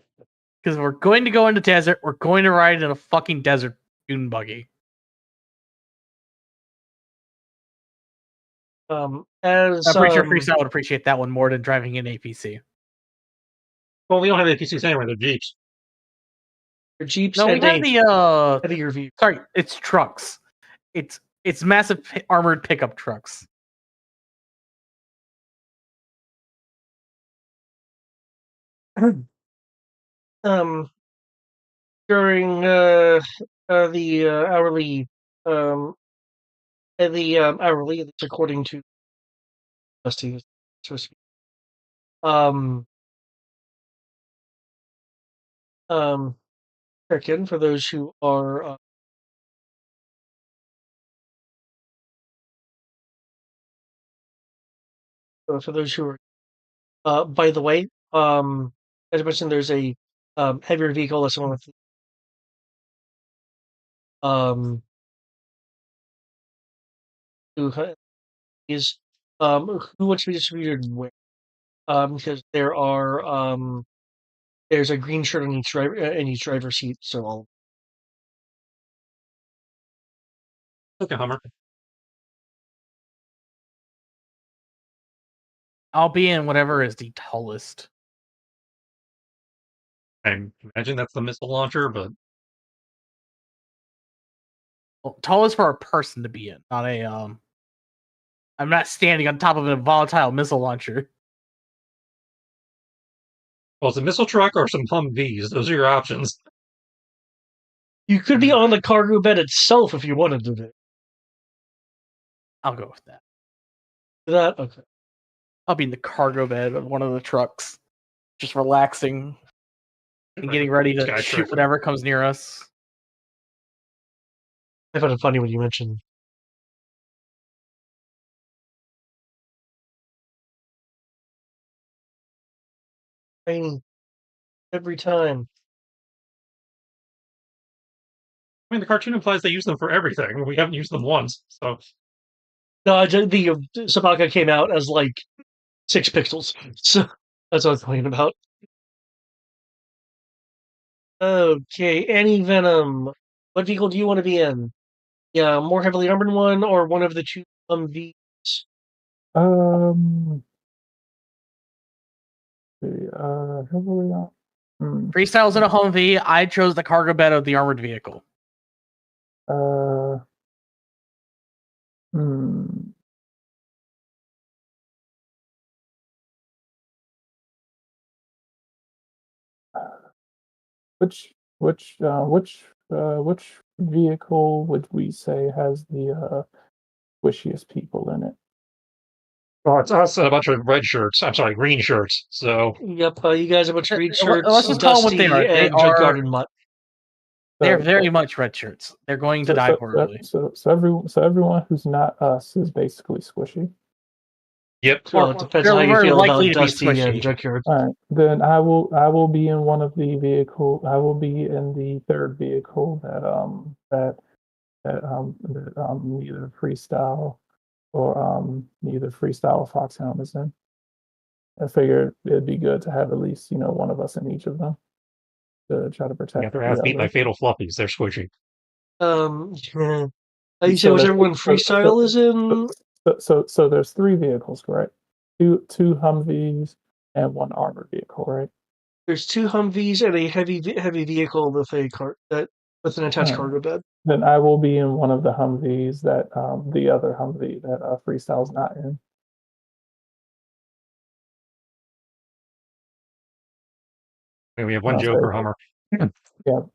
Because we're going to go into desert, we're going to ride in a fucking desert dune buggy. As I'm pretty sure Freestyle would appreciate that one more than driving an APC. Well, we don't have APCs anyway, they're Jeeps. your Jeeps No, we and have a the heavier vehicle. sorry, it's trucks. It's massive armored pickup trucks. During the hourly hourly, it's according to Dusty, so to speak. Check in for those who are for those who are by the way, as I mentioned, there's a heavier vehicle that's one with um who is who wants to be distributed where because there are there's a green shirt on each driver in each driver's seat, so I'll Look a Hummer. I'll be in whatever is the tallest. I imagine that's the missile launcher, but Well, tallest for a person to be in, not a I'm not standing on top of a volatile missile launcher. well, it's a missile truck or some Humvees. Those are your options. You could be on the cargo bed itself if you wanted to do I'll go with that. that. Okay. I'll be in the cargo bed of one of the trucks, just relaxing and getting ready to Sky shoot Trek. whatever comes near us. I found it funny when you mentioned training every time. I mean, the cartoon implies they use them for everything. We haven't used them once, so No, the Sabaka came out as like 6 pixels, so that's what I was talking about. Okay, Annie Venom. What vehicle do you want to be in? Yeah, more heavily armored one or one of the two Humvees? Um, heavily on. Freestyle's in a Humvee. I chose the cargo bed of the armored vehicle. Uh, hmm. Which vehicle would we say has the squishiest people in it? well, it's us and a bunch of red shirts. I'm sorry, green shirts. So Yep, you guys have a bunch of red shirts, Let's just call them what they Dusty, are. They and Junkyard are. and Mutt. They're So, very much red shirts. They're going to die horribly. so everyone who's not us is basically squishy. yep. Well, it depends They're on how you more feel likely about to be Dusty squishy. and Junkyard. All right, then I will be in one of the vehicle. I will be in the third vehicle that neither freestyle or Foxhound is in. I figured it'd be good to have at least one of us in each of them to try to protect Yeah, they're the ass beat by other. fatal fluffies. They're squishy. You say whichever one freestyle is in? So there's 3 vehicles, correct? Two Humvees and 1 armored vehicle, right? There's 2 Humvees and a heavy vehicle with a with an attached cargo bed. Then I will be in one of the Humvees that the other Humvee that freestyle's not in. I mean, we have one Sounds Joker favorable. Hummer. Yeah,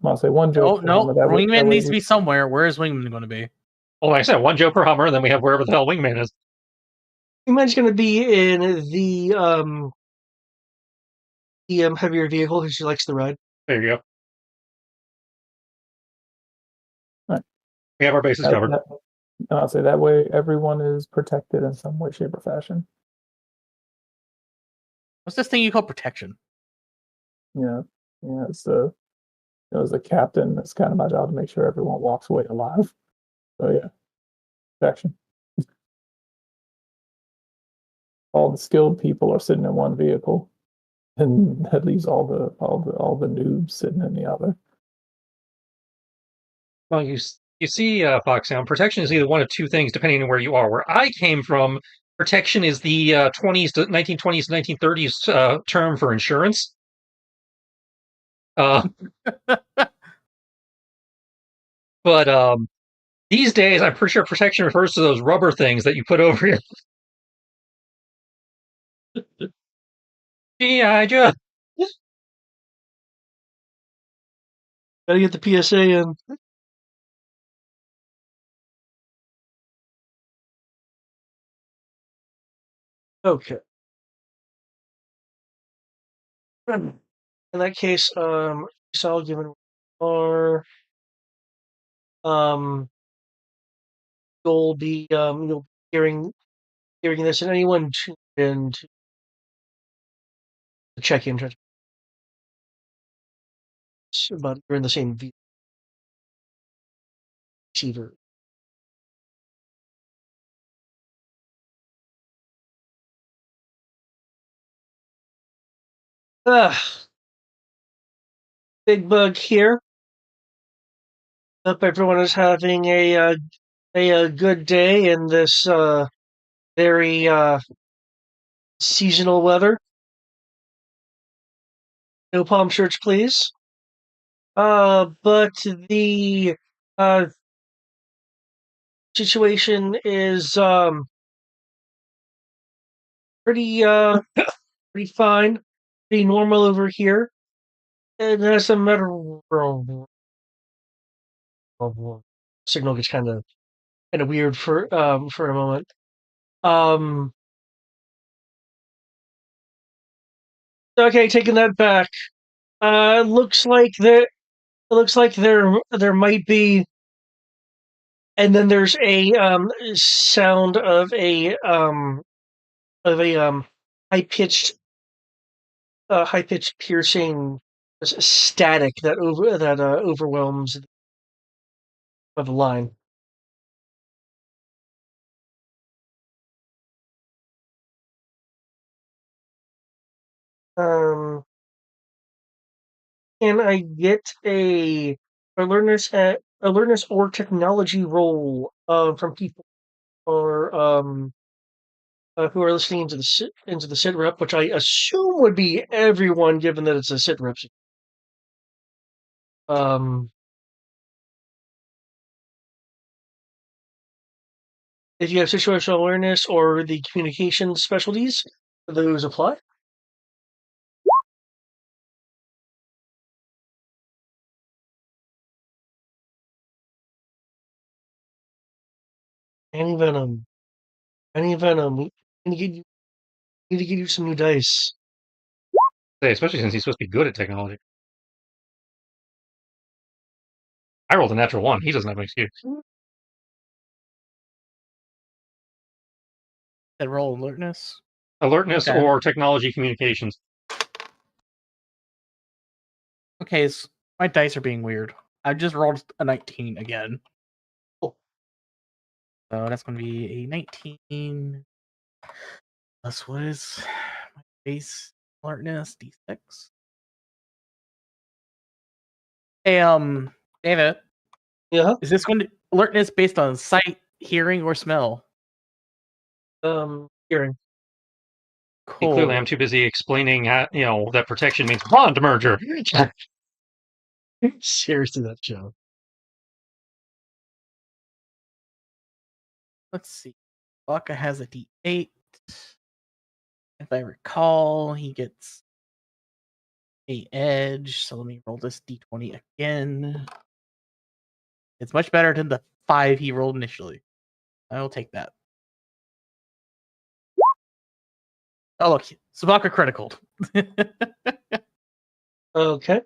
I'll say one Joe. Oh no, that way Wingman needs to we- be somewhere. Where is Wingman going to be? Well, like I said, one Joe per Hummer, and then we have wherever the hell Wingman is. Wingman's going to be in the heavier vehicle because she likes the ride. There you go. Right. We have our bases covered. And I'll say that way everyone is protected in some way, shape, or fashion. What's this thing you call protection? Yeah, it's as a captain, it's kind of my job to make sure everyone walks away alive. So yeah, protection. All the skilled people are sitting in one vehicle, and that leaves all the noobs sitting in the other. Well, you see, Foxhound, protection is either one of two things, depending on where you are. Where I came from, protection is the 1920s to 1930s term for insurance. But these days, I'm pretty sure protection refers to those rubber things that you put over your G.I. Joe. Gotta get the PSA in. Okay. In that case, so given our you'll be hearing this, and anyone tuned in to the check-in about you're in the same receiver. Big bug here. Hope everyone is having a good day in this very seasonal weather. No palm shirts, please. But the uh, situation is pretty pretty fine, pretty normal over here. And as a matter of signal gets kind of weird for a moment. Okay, taking that back. Looks like there might be, and then there's a sound of a high pitched piercing static that overwhelms the line. Um, can I get a alertness or technology roll from people or who are listening into the sit rep, which I assume would be everyone, given that it's a sit rep. Um, if you have situational awareness or the communication specialties, those apply. Any venom, any venom. We need to give you some new dice. Especially since he's supposed to be good at technology. I rolled a natural 1. He doesn't have an excuse. That roll alertness. Alertness Okay. or technology communications. Okay, my dice are being weird. I just rolled a 19 again. Cool. So that's going to be a 19. Plus, what is my base alertness? D6. Hey, David. Yeah. Is this going to alertness based on sight, hearing, or smell? Hearing. Cool. Clearly, I'm too busy explaining how, that protection means bond merger. Seriously, that joke. Let's see. Baka has a D8. If I recall, he gets a edge. So let me roll this d20 again. It's much better than the 5 he rolled initially. I will take that. Oh look, Sabaka critical. Okay.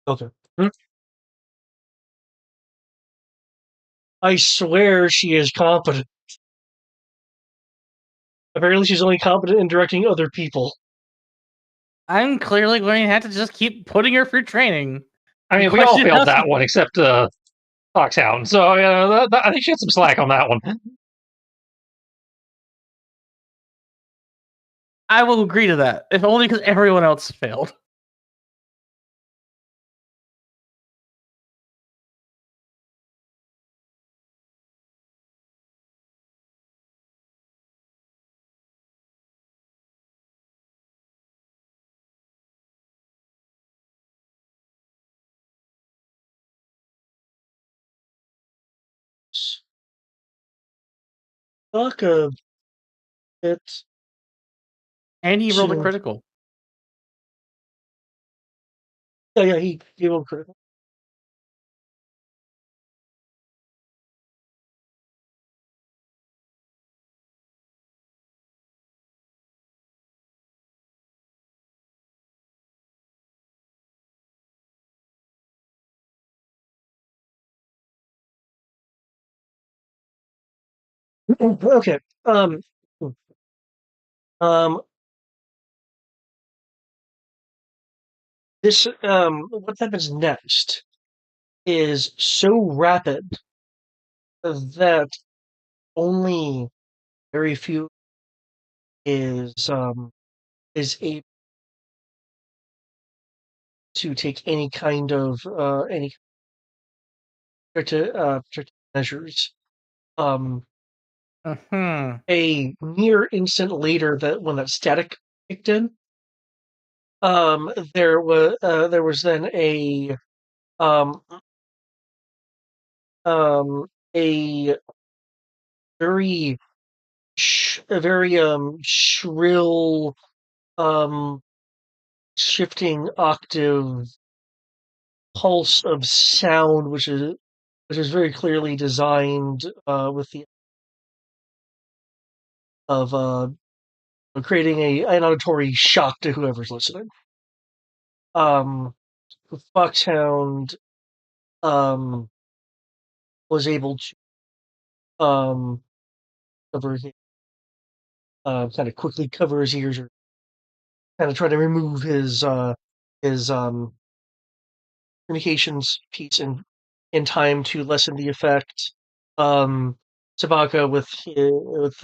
Okay. I swear she is competent. Apparently, she's only competent in directing other people. I'm clearly going to have to just keep putting her through training. I mean, we all failed that one except Foxhound. So I think she had some slack on that one. I will agree to that, if only because everyone else failed. Fuck a bit. And he rolled a Soon. critical. Yeah, he rolled critical. Okay. Um. This what happens next is so rapid that only very few is able to take any kind of any protective measures. A near instant later, that when that static kicked in, there was then um a very shrill um shifting octave pulse of sound, which is very clearly designed with the of creating an auditory shock to whoever's listening. Foxhound was able to cover his, kind of quickly cover his ears, or kind of try to remove his communications piece in time to lessen the effect. Tabaka with his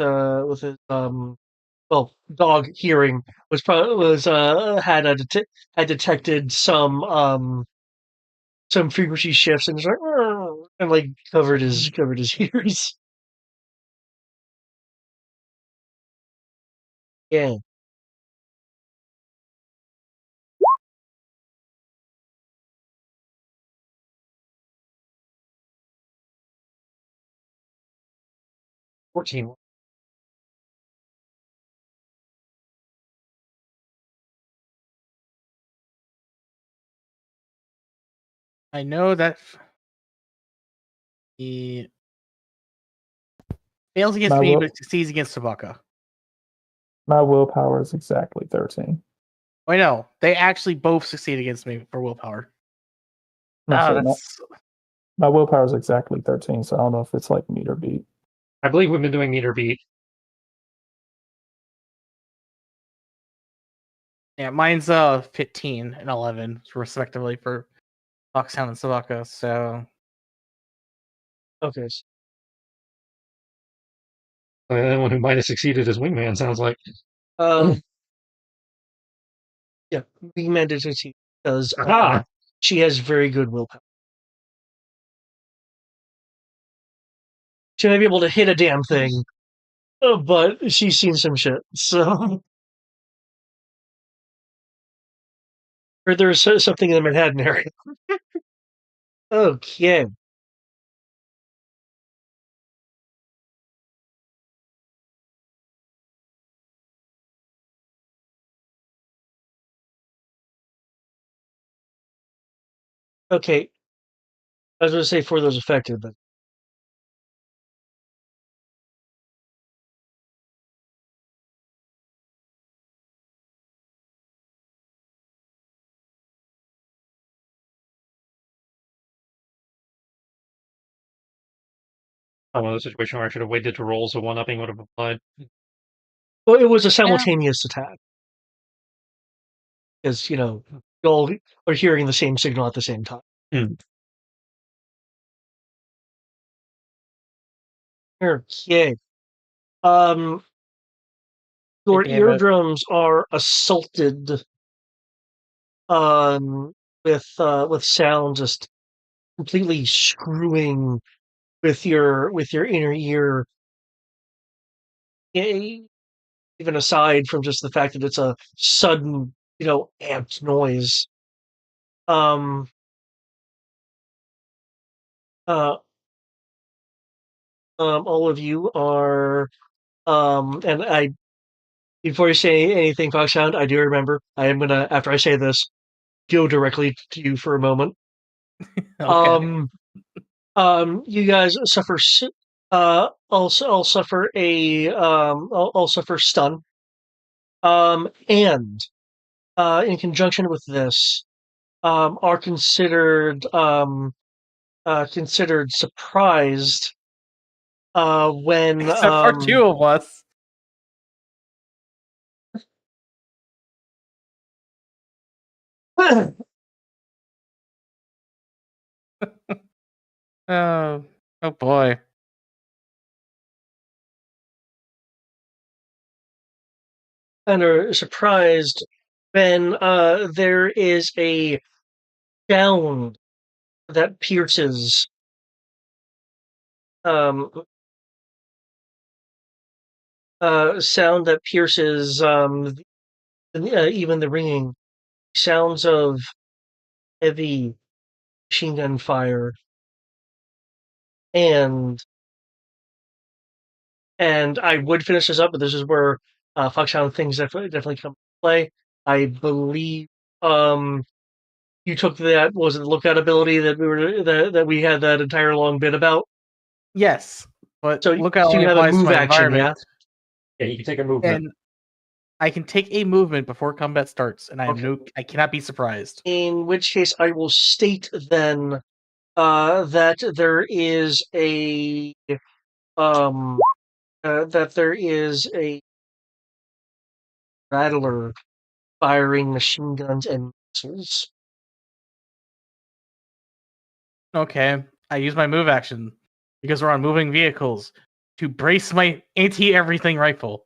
dog hearing had detected some frequency shifts, and was like, "Arr," and like covered his ears. Yeah. $14. I know that he fails against me, but succeeds against Sabaka. My willpower is exactly 13. I know. They actually both succeed against me for willpower. No, Oh, so that's My willpower is exactly 13, so I don't know if it's like meet or beat. I believe we've been doing meter beat. Yeah, mine's 15 and 11 respectively for Foxhound and Savaka. So Okay. The only one who might have succeeded is Wingman, sounds like. Yeah, we mandated to because Ah! she has very good willpower. She may be able to hit a damn thing, but she's seen some shit. So, or there's something in the Manhattan area. Okay. Okay. I was going to say for those affected, but I want a situation where I should have waited to roll, so one-upping would have applied. well, it was a simultaneous attack. Because, you all are hearing the same signal at the same time. Okay. Your damn it. eardrums are assaulted with sound just completely screwing with your inner ear. Even aside from just the fact that it's a sudden, amped noise. Um uh all of you are and I before you say anything, Foxhound, I do remember I am gonna, after I say this, go directly to you for a moment. Okay. You guys suffer I'll suffer I'll suffer stun. And in conjunction with this, are considered surprised when Except for two of us. Oh boy. and are surprised when there is a sound that pierces um sound that pierces even the ringing sounds of heavy machine gun fire, and I would finish this up, but this is where Foxhound things definitely come into play. I believe you took that, was it the lookout ability that we had that entire long bit about? Yes, but So lookout so only you have a applies to move my action, environment, yeah? Yeah, you can take a movement. and I can take a movement before combat starts, and Okay. I cannot be surprised. In which case, I will state then that there is a rattler firing machine guns and missiles. Okay, I use my move action because we're on moving vehicles to brace my anti-everything rifle.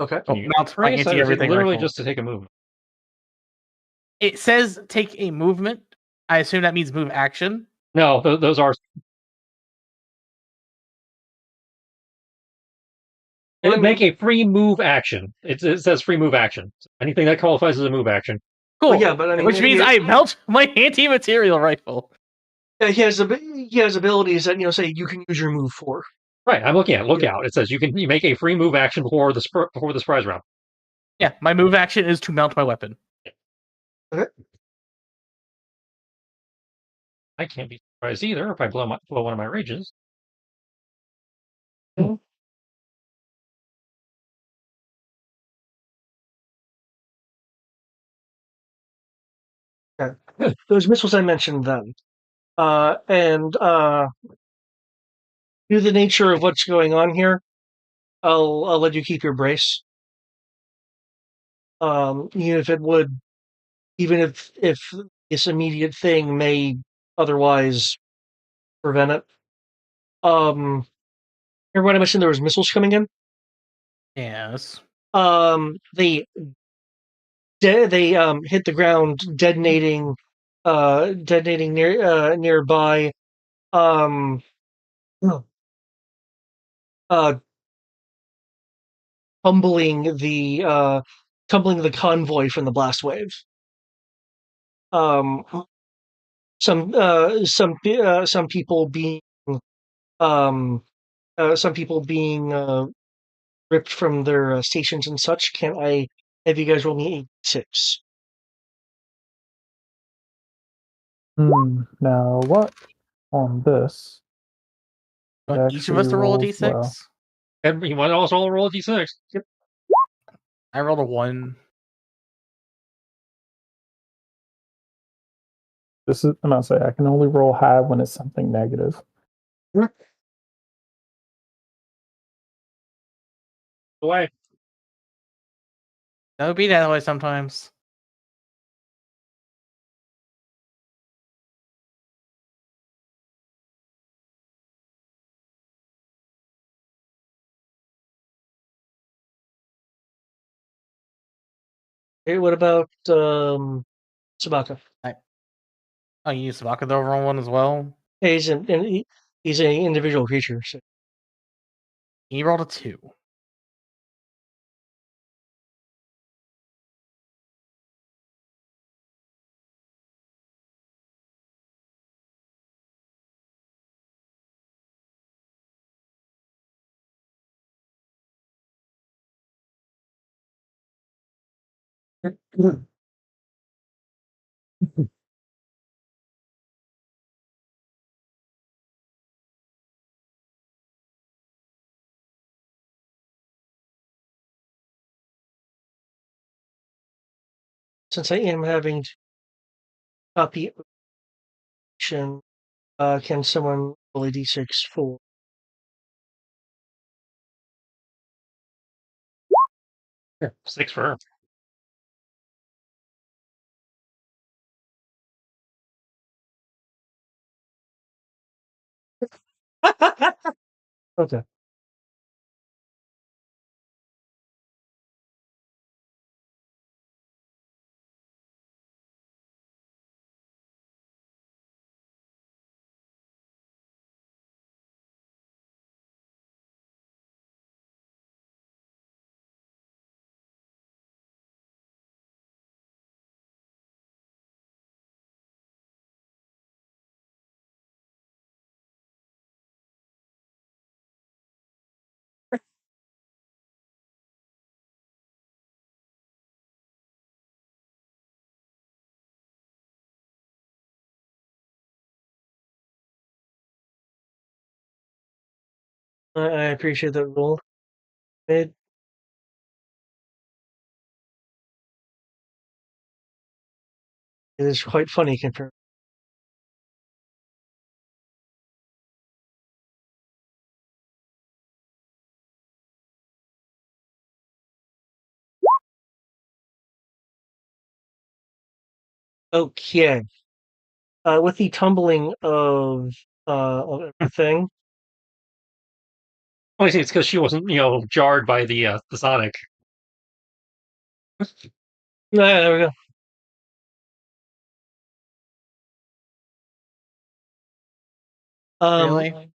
Okay. Oh, Can you mount my brace that, or is it anti-everything literally rifle. just to take a movement? It says take a movement. I assume that means move action. No, those are. Well, I Make mean, a free move action. It says free move action. Anything that qualifies as a move action. Cool. well, yeah, but I mean, Which means I mount my anti-material rifle. he has abilities that say you can use your move for. Right, I'm looking at lookout. It says you make a free move action before the surprise round. Yeah, my move action is to mount my weapon. Okay. I can't be surprised either if I blow one of my rages. Okay. Those missiles I mentioned then. And due to the nature of what's going on here, I'll let you keep your brace. Even if it would, even if this immediate thing may otherwise prevent it. Everyone, I mentioned there was missiles coming in. Yes. They hit the ground, detonating nearby. Um, uh, tumbling the convoy from the blast wave. Um, some people being um, ripped from their stations and such. Can I have you guys roll me a 6? Now what on this? It Want each of us actually to roll a rolls d6? well. And you might also roll a d6. Yep. I rolled a 1. This is I'm gonna say I can only roll high when it's something negative. Away. That would be that way sometimes. Okay, what about Sabaka? Oh, you use Sabaka the overall one as well? Yeah, he's an individual creature. So. He rolled a 2. Since I am having to copy action, can someone roll a d6 for? Yeah, 6 for her. Okay. I appreciate that roll. It is quite funny compared. Okay. With the tumbling of everything. I think it's because she wasn't, jarred by the Sonic. Yeah, there we go. Really?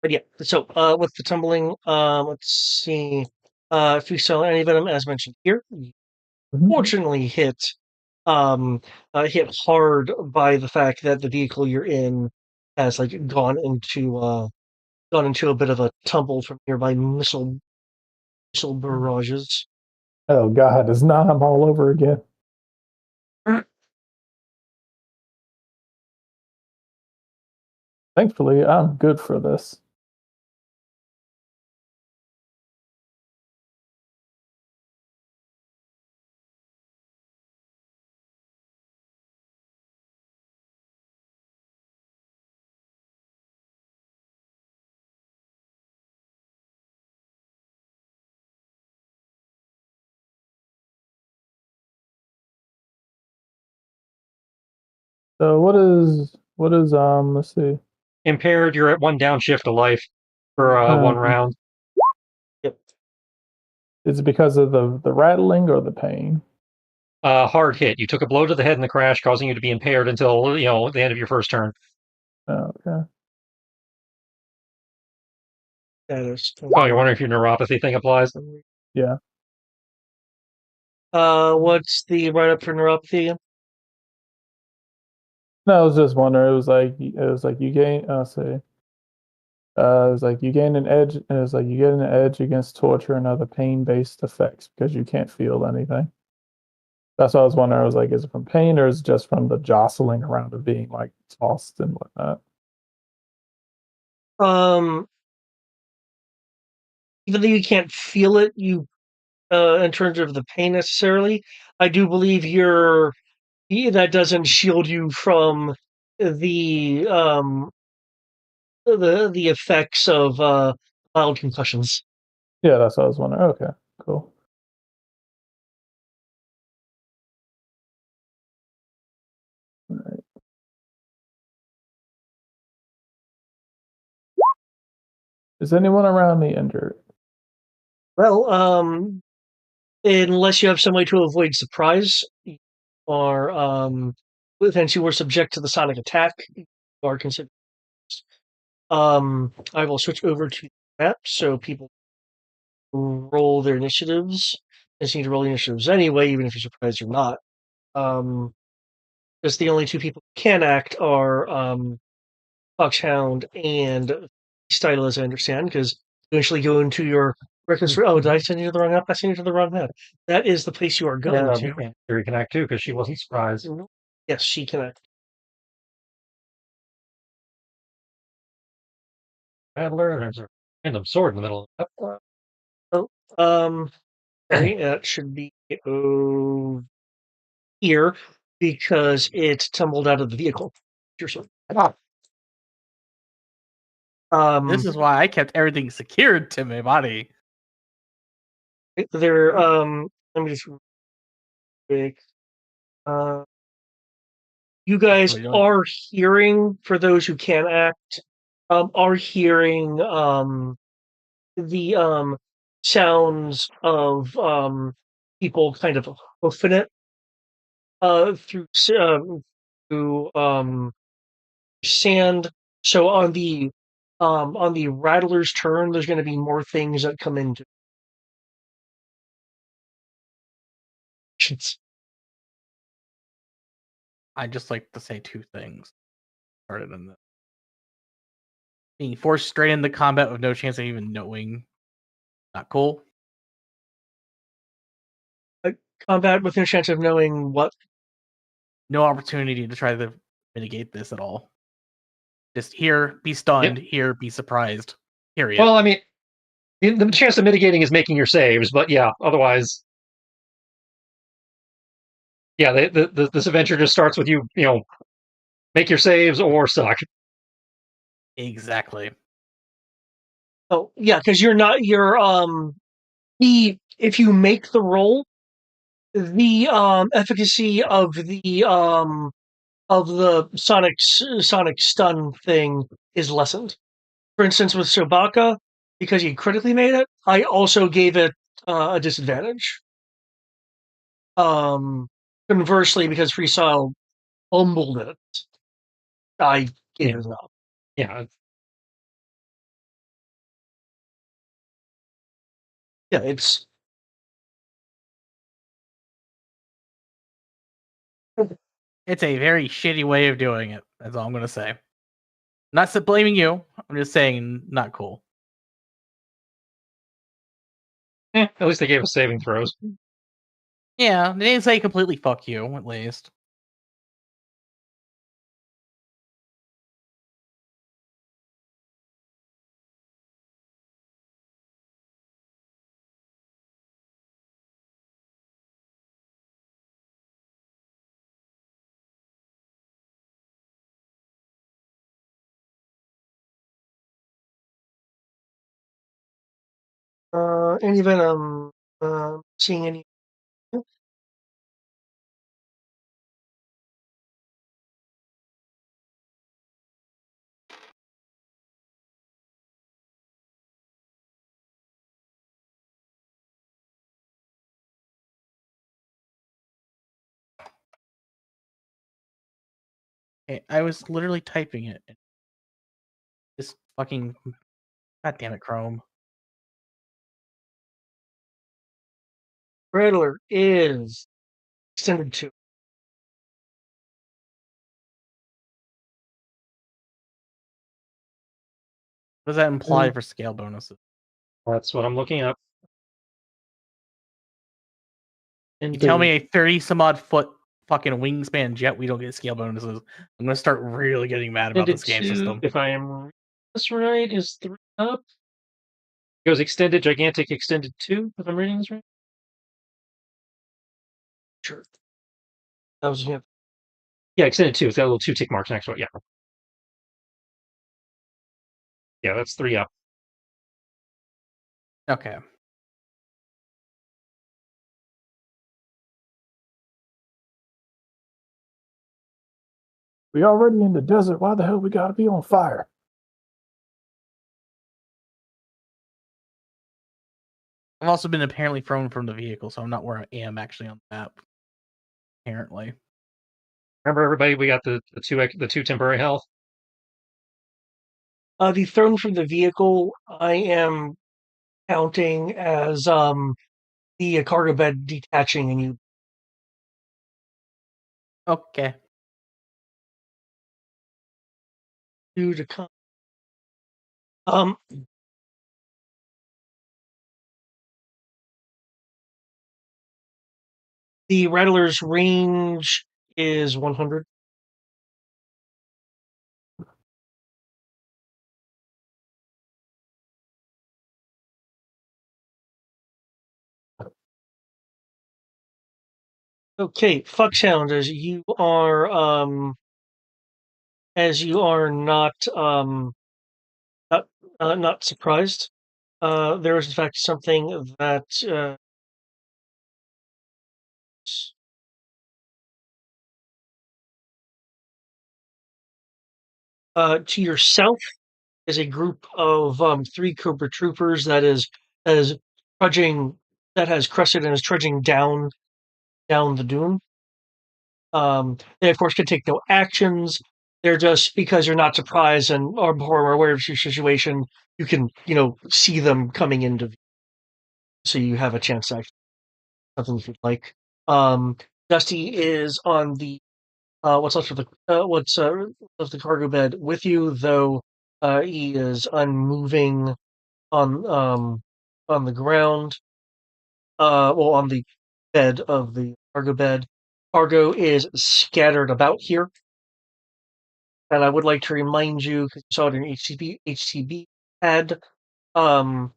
But yeah, so with the tumbling, let's see. If you sell any venom, as mentioned here, you fortunately um, hit hard by the fact that the vehicle you're in has like gone into a bit of a tumble from nearby missile barrages. Oh God, it's not I'm all over again. Thankfully, I'm good for this. So what is let's see. Impaired, you're at 1 downshift of life for 1 round. Yep. Is it because of the rattling or the pain? Hard hit. You took a blow to the head in the crash, causing you to be impaired until the end of your first turn. Oh, okay. That is. Oh, you're wondering if your neuropathy thing applies? Yeah. What's the write up for neuropathy again? No, I was just wondering. It was like you gain. Let's see. It was like you gain an edge. It was like you get an edge against torture and other pain-based effects because you can't feel anything. That's what I was wondering. I was like, is it from pain or is it just from the jostling around of being like tossed and whatnot? Even though you can't feel it, you in terms of the pain necessarily, I do believe that doesn't shield you from the the effects of mild concussions. Yeah, that's what I was wondering. Okay, cool. All right. Is anyone around me injured? Well, unless you have some way to avoid surprise, or since you were subject to the sonic attack, you are considered. I will switch over to the map so people roll their initiatives. They just need to roll the initiatives anyway, even if you're surprised or not. Just the only 2 people who can act are Foxhound and Style, as I understand, because you eventually go into your reckless. Oh, did I send you to the wrong map? I sent you to the wrong map. That is the place you are going to. Yeah, Theory can act too, because she wasn't surprised. Yes, she can act. Battler, there's a random sword in the middle of it. Oh, that should be over here because it tumbled out of the vehicle. Your sword. This is why I kept everything secured to my body. There. Let me just quick. You guys What are you doing? are hearing, for those who can act, are hearing the sounds of people kind of hoofing it through sand. So on the rattler's turn, there's going to be more things that come into. I just like to say 2 things. Started in the being forced straight into combat with no chance of even knowing. Not cool. Combat with no chance of knowing what. No opportunity to try to mitigate this at all. Just here, be stunned. Here, be surprised. Period. Well, I mean, the chance of mitigating is making your saves, but yeah, otherwise, yeah, this adventure just starts with you, make your saves or suck. Exactly. Oh yeah, because if you make the roll, the efficacy of the sonic stun thing is lessened. For instance, with Sobaka, because he critically made it, I also gave it a disadvantage. Conversely, because Freestyle fumbled it, I gave it up. Yeah. Yeah, it's It's a very shitty way of doing it. That's all I'm going to say. Not blaming you. I'm just saying, not cool. At least they gave us saving throws. Yeah, they didn't say completely fuck you, at least. Any venom? Seeing any? Okay, I was literally typing it. This fucking. God damn it, Chrome. Rattler is extended 2. What does that imply for scale bonuses? That's what I'm looking up. You tell me a 30 some odd foot fucking wingspan jet, we don't get scale bonuses. I'm gonna start really getting mad about Extended this game 2, system. if I am reading this right, is 3 up. It goes extended, gigantic, extended 2, if I'm reading this right. Sure. That was him. Yeah, extended 2. It's got little 2 tick marks next to it. Yeah. Yeah, that's 3 up. Okay. We already in the desert. Why the hell we gotta be on fire? I've also been apparently thrown from the vehicle, so I'm not where I am actually on the map. Apparently. Remember, everybody, we got the 2 temporary health. The thrown from the vehicle, I am counting as the cargo bed detaching and you Okay. do to come. The Rattler's range is 100. Okay, Fuckhound, as you are not surprised. There is in fact something that to your south is a group of 3 Cobra troopers that is trudging that has crested and is trudging down the dune. They of course can take no actions. They're just because you're not surprised and or aware of your situation, you can see them coming into view, so you have a chance to actually something if you'd like. Dusty is on the what's left of the cargo bed with you, though he is unmoving on the ground. Well, on the bed of the cargo bed. Cargo is scattered about here. And I would like to remind you, because you saw it in HTB had are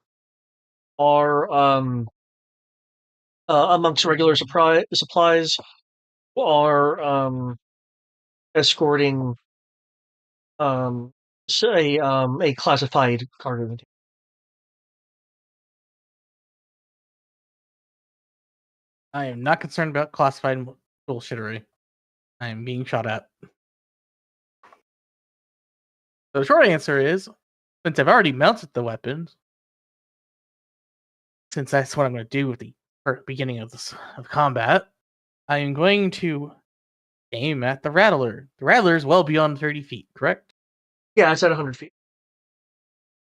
amongst regular supplies are escorting a classified cargo container. I am not concerned about classified bullshittery. I am being shot at. So the short answer is, since I've already mounted the weapons, since that's what I'm going to do with the beginning of combat, I am going to aim at the Rattler. The Rattler is well beyond 30 feet, correct? Yeah, it's at 100 feet.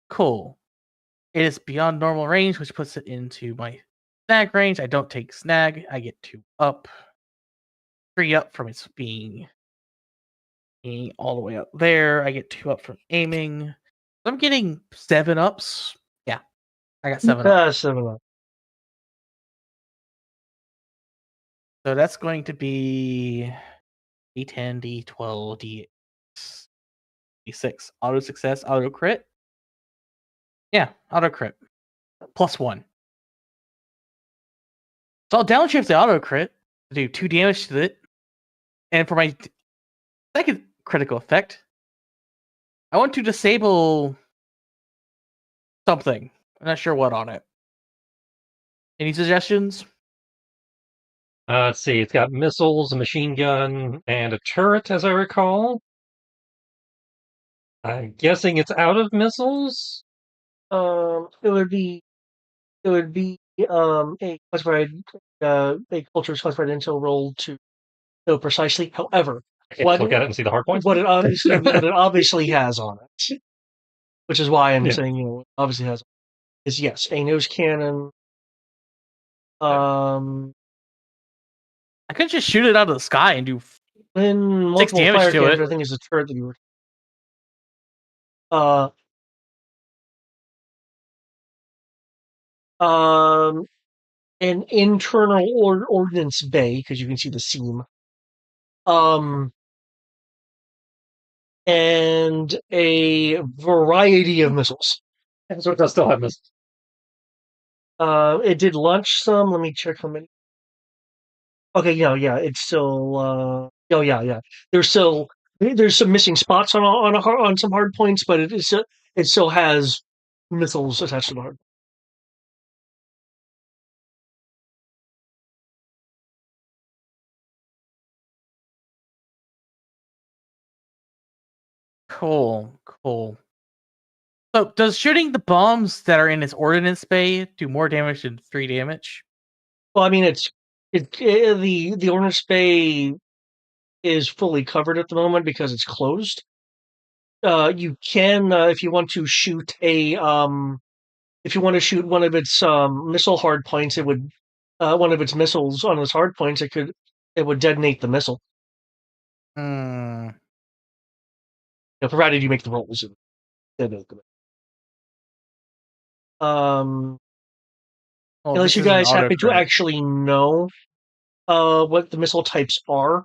Cool. It is beyond normal range, which puts it into my snag range. I don't take snag. I get 2 up. 3 up from its being all the way up there. I get 2 up from aiming. I'm getting 7 ups. Yeah, I got 7 ups. 7 up. So that's going to be D10, D12, D6. Auto success, auto crit. Yeah, auto crit. +1. So I'll downshift the auto crit to do 2 damage to it. And for my second critical effect, I want to disable something. I'm not sure what on it. Any suggestions? Let's see. It's got missiles, a machine gun, and a turret, as I recall. I'm guessing it's out of missiles. It would be a classified a culture's classified intel role to know precisely. However, I can't what look at it and see the hard points. what it obviously has on it, which is why I'm Yeah. saying it obviously has, is yes, a nose cannon. I could just shoot it out of the sky and do Then multiple damage fire to cannons, it. I think, is the turret that you were. An internal ordnance bay, because you can see the seam. And a variety of missiles. So it does still have missiles. It did launch some. Let me check how many. Okay, yeah, it's still. Oh, yeah. There's some missing spots on some hard points, but it still has missiles attached to the hard. Cool. So, does shooting the bombs that are in its ordnance bay do more damage than 3 damage? Well, I mean, the ordnance bay is fully covered at the moment because it's closed. You can, if you want to shoot if you want to shoot one of its missile hard points, it would one of its missiles on its hard points. It would detonate the missile. Hmm. Provided you make the rolls. Well, Unless this you is an guys happen to autocrit. actually know what the missile types are.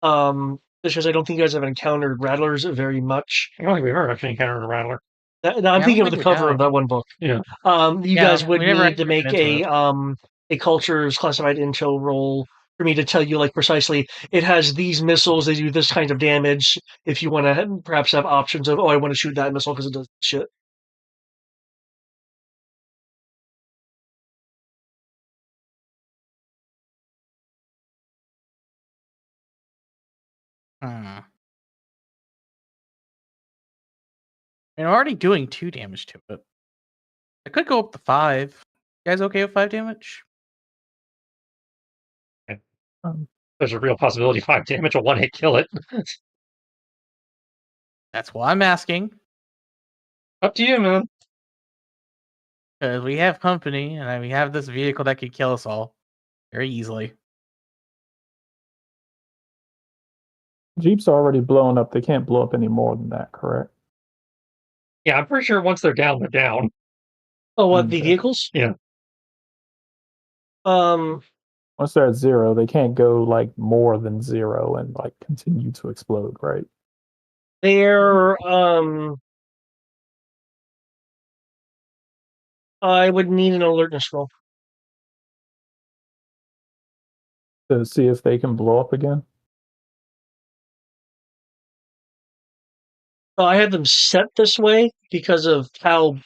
Because I don't think you guys have encountered rattlers very much. I don't think we've ever actually encountered a rattler. I'm thinking of the cover of that one book. Yeah. You guys would we never need to actually make got into a culture's classified intel roll for me to tell you, like, precisely, it has these missiles, they do this kind of damage. If you want to perhaps have options of, oh, I want to shoot that missile because it does shit. Hmm. I'm already doing 2 damage to it. I could go up to 5. You guys okay with 5 damage? There's a real possibility 5 damage will one hit kill it. That's why I'm asking. Up to you, man. Because we have company, and we have this vehicle that could kill us all very easily. Jeeps are already blown up. They can't blow up any more than that, correct? Yeah, I'm pretty sure once they're down, they're down. Oh, what, the vehicles? Yeah. Once they're at 0, they can't go like more than 0 and like continue to explode, right? They're I would need an alertness roll To see if they can blow up again. I had them set this way because of how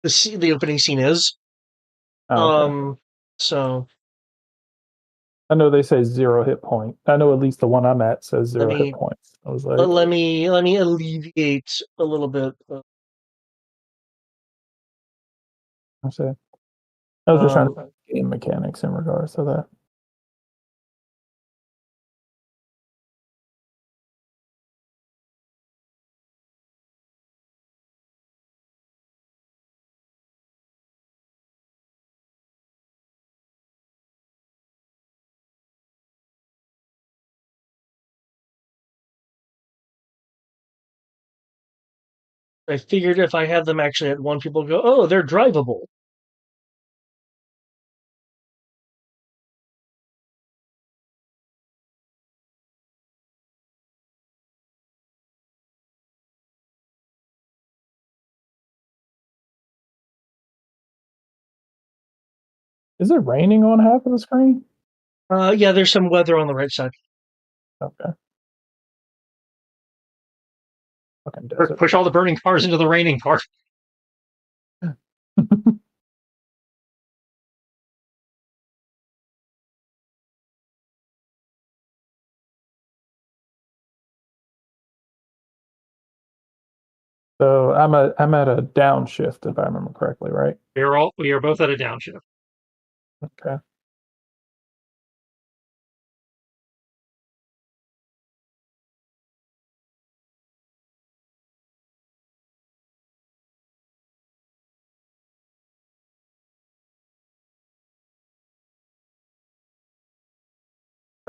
the opening scene is. Oh, okay. So I know they say 0 hit point. I know at least the one I'm at says 0 hit points. I was like, let me alleviate a little bit. I say, I was just trying to find game mechanics in regards to that. I figured if I had them actually at one, people go, oh, they're drivable. Is it raining on half of the screen? Yeah, there's some weather on the right side. Okay. Fucking desert. Push all the burning cars into the raining part. So I'm at a downshift if I remember correctly, right? We are both at a downshift. Okay.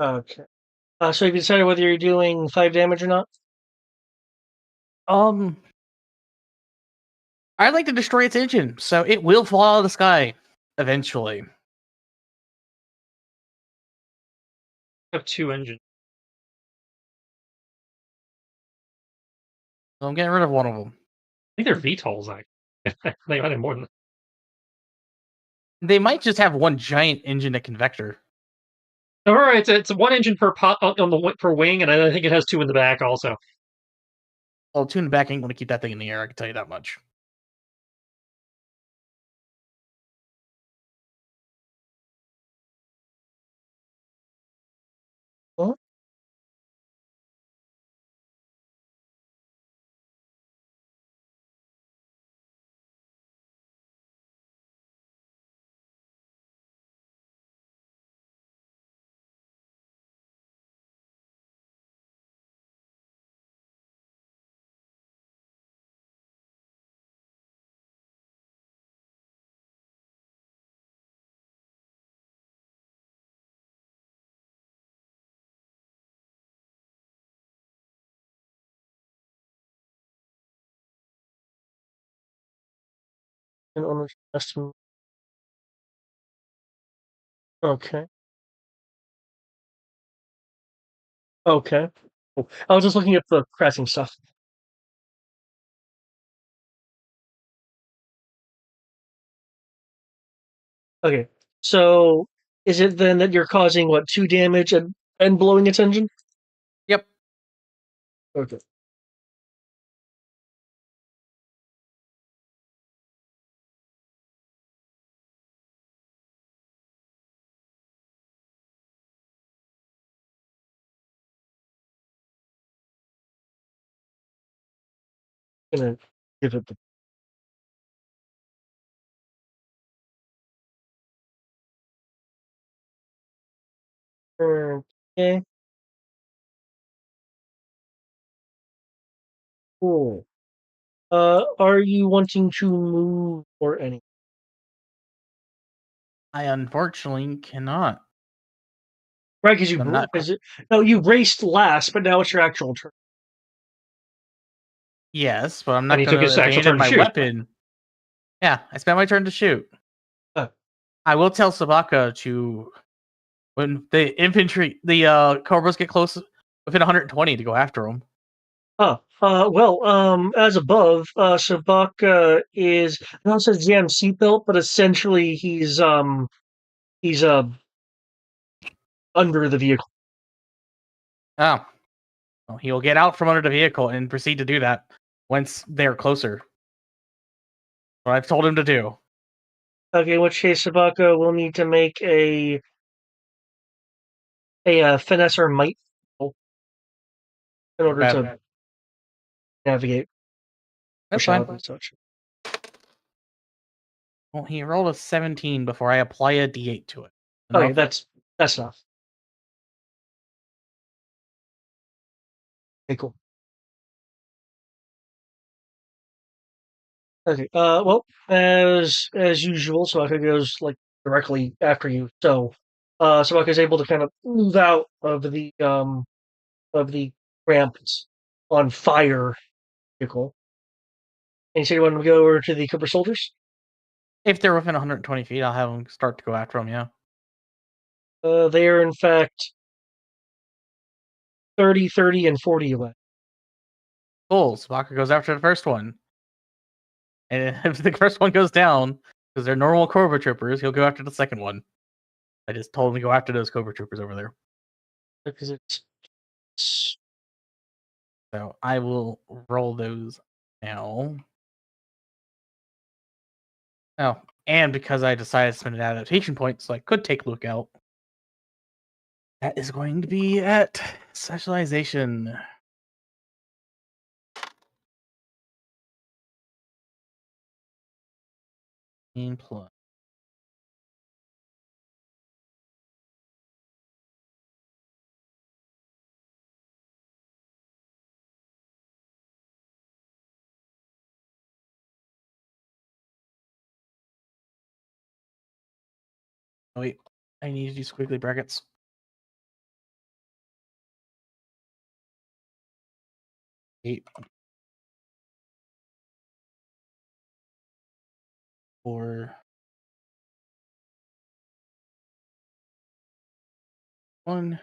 Okay. So have you decided whether you're doing 5 damage or not? I'd like to destroy its engine, so it will fall out of the sky eventually. I have 2 engines. So I'm getting rid of one of them. I think they're VTOLs. They might have more than. They might just have one giant engine that can vector. All right, it's 1 engine per on the per wing, and I think it has 2 in the back also. Oh, 2 in the back ain't going to keep that thing in the air. I can tell you that much. Huh? An owner's estimate. Okay. Okay. Cool. I was just looking at the crafting stuff. Okay. So is it then that you're causing what 2 damage and blowing its engine? Yep. Okay. Gonna give it the okay. Cool. Are you wanting to move or any? I unfortunately cannot. Right, because I'm not. no, you raced last, but now it's your actual turn. Yes, but I'm And not he going took his to actual turn abandon to my shoot. weapon. Yeah, I spent my turn to shoot. Oh. I will tell Sabaka to, when the Cobras get close within 120, to go after them. As above, Sabaka is, I don't know if it says jam seatbelt, but essentially he's under the vehicle. Oh. Well, he will get out from under the vehicle and proceed to do that once they're closer. What I've told him to do. Okay, in which case Sabaka will need to make a finesse or might roll in order Okay. to navigate, That's push out fine. and such. Well, he rolled a 17 before I apply a D8 to it. Okay, Enough? that's enough. Okay, cool. Okay. Well, as usual, Sabaka goes like directly after you. So, Sabaka is able to kind of move out of the ramped on fire vehicle. And you said you wanted to go over to the Cobra soldiers? If they're within 120 feet, I'll have them start to go after him, yeah. They are, in fact, 30, 30, and 40 away. Cool. Sabaka goes after the first one. And if the first one goes down, because they're normal Cobra Troopers, he'll go after the second one. I just told him to go after those Cobra Troopers over there. Because it's. So I will roll those now. Oh, and because I decided to spend an adaptation point, so I could take Luke out. That is going to be at specialization. plus. Oh, wait, I need to do squiggly brackets. Eight. 4. 1.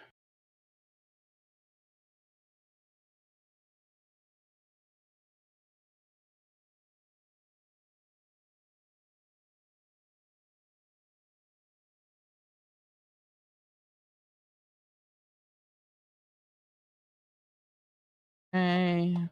Okay.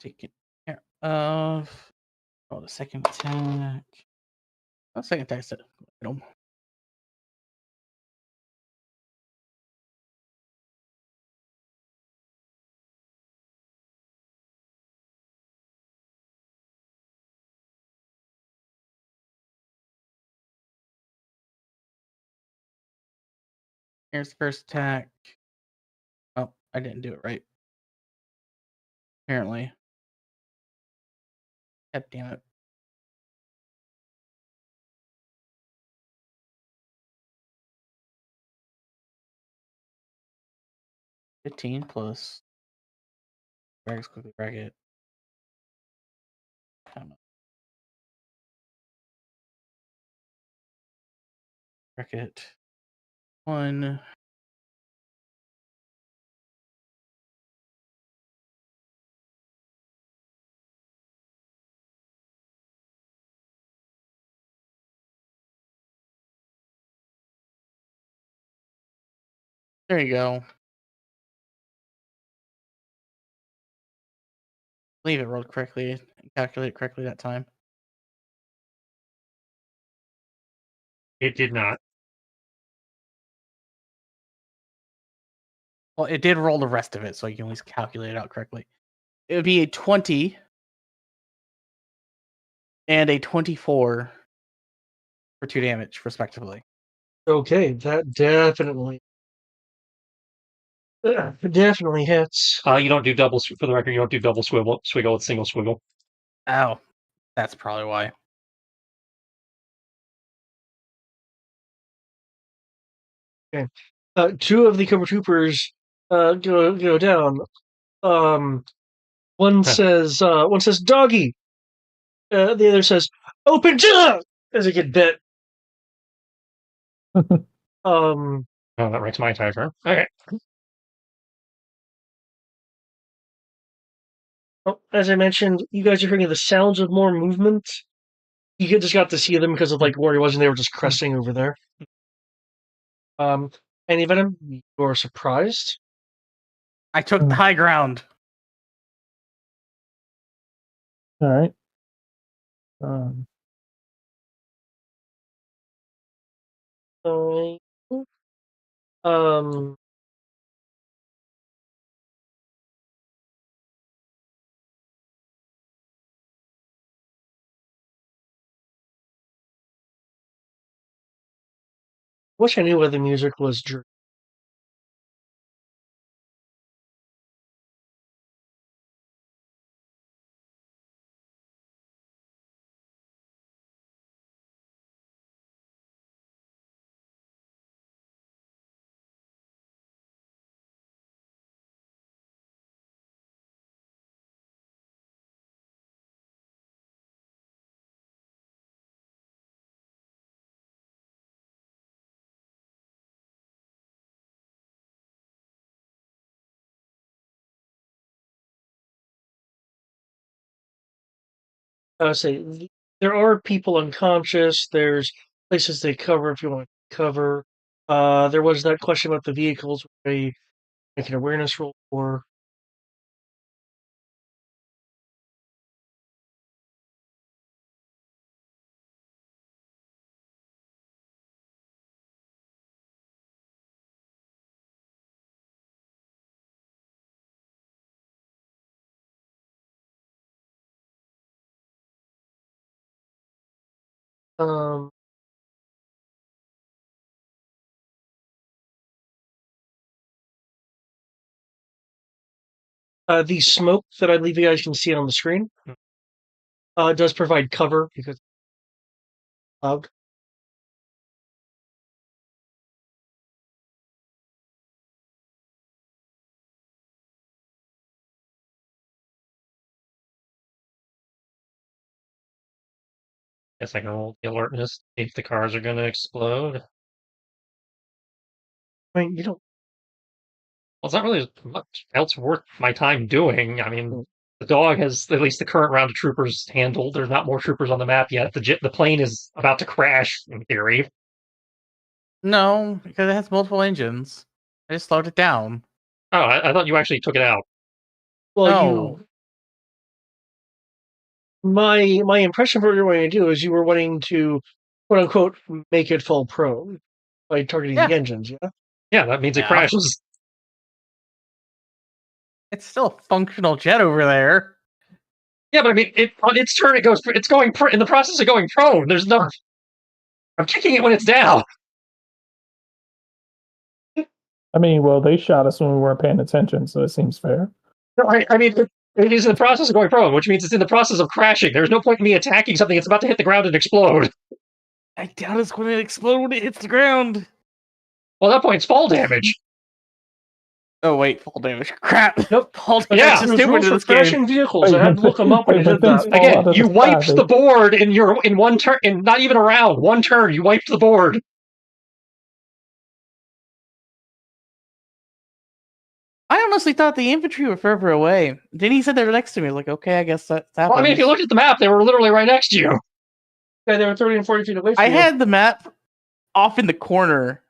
Take it care of. Oh, the second attack. Oh, second attack set. Here's the first attack. Oh, I didn't do it right. Apparently. God damn it. $15 plus. Brackets quickly bracket. Bracket. 1. There you go. Believe it rolled correctly and calculated correctly that time. It did not. Well, it did roll the rest of it, so you can at least calculate it out correctly. It would be a 20 and a 24 for 2 damage, respectively. Okay, that definitely hits. You don't do double, for the record, you don't do double swiggle, it's single swiggle. Oh, that's probably why. Okay. Two of the Cobra Troopers go down. One says doggy. The other says open jaw as they get bit. Oh, that ranks my entire turn. Okay. As I mentioned, you guys are hearing the sounds of more movement. You just got to see them because of like where he was, and they were just cresting over there. Any venom? You're surprised. I took the high ground. All right. Um. Wish I knew where the music was. say there are people unconscious. There's places they cover if you want to cover. There was that question about the vehicles where they make an awareness roll for. Um, the smoke that I believe you guys can see on the screen does provide cover because it's loud. Guess I can roll the alertness if the cars are going to explode. I mean, you don't. Well, it's not really much else worth my time doing. I mean, the dog has at least the current round of troopers handled. There's not more troopers on the map yet. The plane is about to crash, in theory. No, because it has multiple engines. I just slowed it down. Oh, I thought you actually took it out. Well, No. my impression for what you're wanting to do is you were wanting to, quote unquote, make it full pro by targeting Yeah. the engines. Yeah. Yeah, that means it Yeah. crashes. It's still a functional jet over there. Yeah, but I mean, on its turn, it's going in the process of going prone. There's no. I'm kicking it when it's down. I mean, well, they shot us when we weren't paying attention, so it seems fair. No, I mean, it is in the process of going prone, which means it's in the process of crashing. There's no point in me attacking something that's about to hit the ground and explode. I doubt it's going to explode when it hits the ground. Well, at that point, it's fall damage. Oh wait, fall damage. Crap. Nope. Fall damage Yeah. is There's stupid rules in for this game. crashing vehicles. I had to look them up when I Wait, but did that. things fall out Again, of you the wiped sky. the board in one turn, in not even a round. One turn, you wiped the board. I honestly thought the infantry were further away. Then he said they were next to me. Like, okay, I guess that's happening. Well, I mean, if you looked at the map, they were literally right next to you. Yeah, they were 30 and 40 feet away from I you. had the map off in the corner.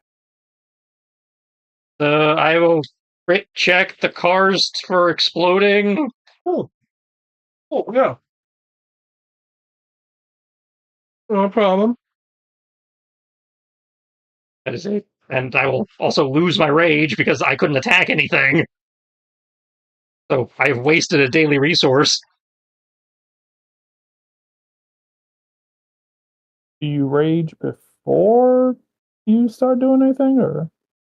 I will crit check the cars for exploding. Oh, yeah. No problem. That is it. And I will also lose my rage because I couldn't attack anything. So I've wasted a daily resource. Do you rage before you start doing anything, or?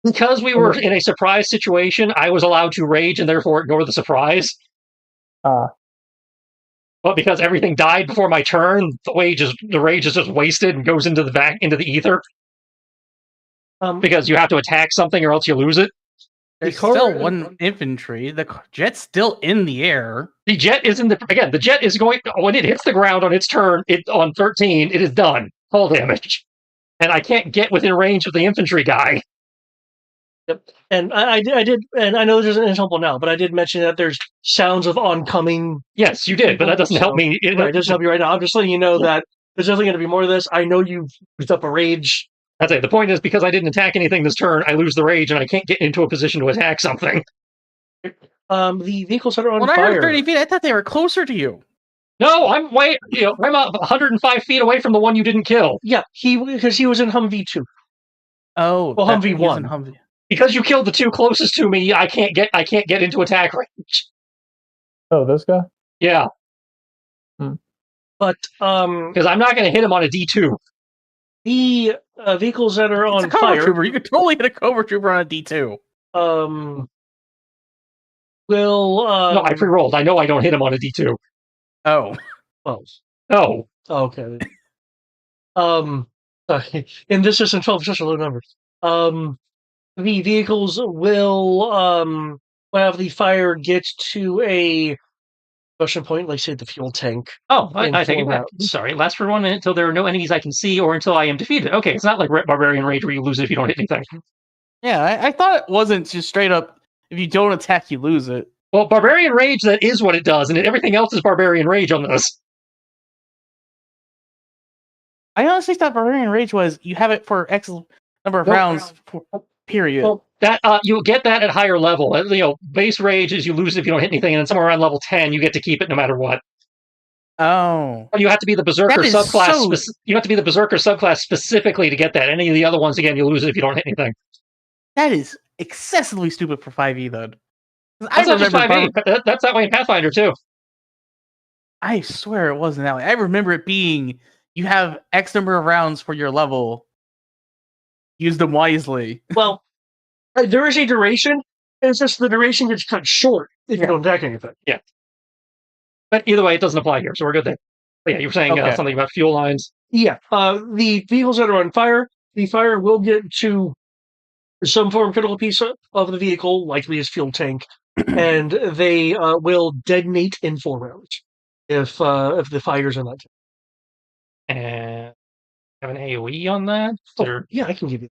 Because we were in a surprise situation, I was allowed to rage and therefore ignore the surprise. Ah. But because everything died before my turn, the rage is just wasted and goes into the ether. Because you have to attack something or else you lose it. There's still one infantry. The jet's still in the air. The jet is the jet is going, when it hits the ground on its turn, on 13, it is done. Fall damage. And I can't get within range of the infantry guy. Yep. And I did, and I know there's an example now, but I did mention that there's sounds of oncoming. Yes, you did, but that doesn't help me. It doesn't help you right now. I'm just letting you know that there's definitely going to be more of this. I know you've used up a rage. That's it. The point is, because I didn't attack anything this turn, I lose the rage and I can't get into a position to attack something. The vehicles that are on when fire. I heard 30 feet, I thought they were closer to you. No, I'm 105 feet away from the one you didn't kill. Yeah, because he was in Humvee 2. Oh, well, Humvee 1. Humvee. Because you killed the two closest to me, I can't get into attack range. Oh, this guy? Yeah. But because I'm not going to hit him on a D2. The vehicles that are on Cobra fire. Trooper. You could totally hit a Cobra Trooper on a D2. Will no, I pre-rolled. I know I don't hit him on a D2. Oh. No. Okay. In this system, 12 is such a low number. The vehicles will have the fire get to a combustion point, like say the fuel tank. Oh, I take it back. Sorry, it lasts for 1 minute until there are no enemies I can see or until I am defeated. Okay, it's not like Barbarian Rage where you lose it if you don't hit anything. Yeah, I thought it wasn't just straight up, if you don't attack, you lose it. Well, Barbarian Rage, that is what it does, and everything else is Barbarian Rage on this. I honestly thought Barbarian Rage was you have it for X number of rounds, period. Well, that you get that at higher level. Base rage is you lose it if you don't hit anything, and then somewhere around level 10, you get to keep it no matter what. Oh, But you have to be the Berserker That is subclass. so- You have to be the Berserker subclass specifically to get that. Any of the other ones, again, you lose it if you don't hit anything. that is excessively stupid for 5e though. 'Cause That's not just 5e. That's that way in Pathfinder too. I swear it wasn't that way. I remember it being you have X number of rounds for your level. Use them wisely. Well, there is a duration. It's just the duration gets cut short if you don't attack anything. Yeah. But either way, it doesn't apply here, so we're good there. But yeah, you were saying Okay. something about fuel lines. Yeah. The vehicles that are on fire, the fire will get to some form of critical piece of the vehicle, likely as fuel tank, and they will detonate in 4 rounds if the fires are not. And have an AoE on that? Oh, yeah, I can give you.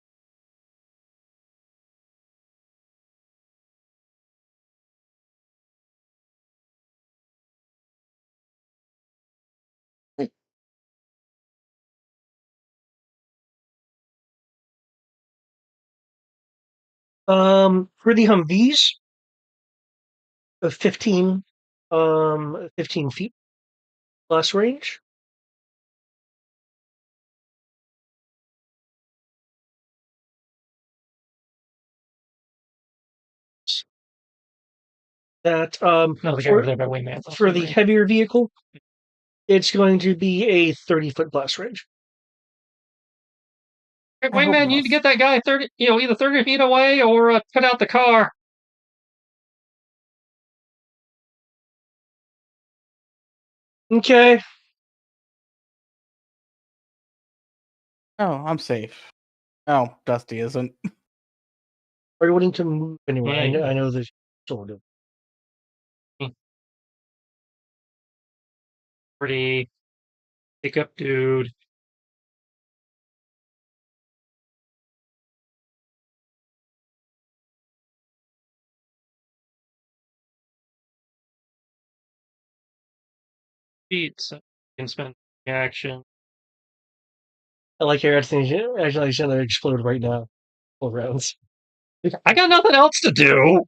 For the Humvees, 15 feet less range. That No, the guy over there by Wingman. for the heavier vehicle, it's going to be a 30-foot blast range. Wingman, you need to get that guy 30, either 30 feet away or cut out the car. Okay. Oh, I'm safe. Oh, Dusty isn't. Are you wanting to move anyway? Yeah. I know there's sort of. Pretty pickup dude. So you can spend action. I like your actually going to explode right now. 4 rounds. I got nothing else to do.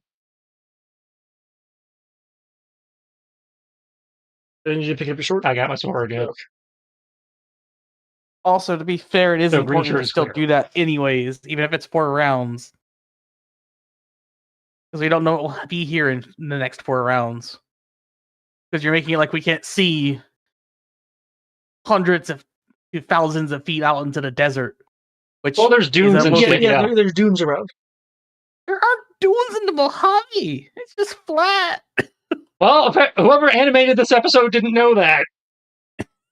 I need you to pick up your sword. I got my sword. Yeah. Also, to be fair, it is So green important shirt to is still clear. do that anyways, even if it's 4 rounds. Because we don't know what will be here in the next 4 rounds. Because you're making it like we can't see hundreds of thousands of feet out into the desert. Which Well, there's dunes is and almost shit. Yeah, there's dunes around. There aren't dunes in the Mojave. It's just flat. Well, whoever animated this episode didn't know that.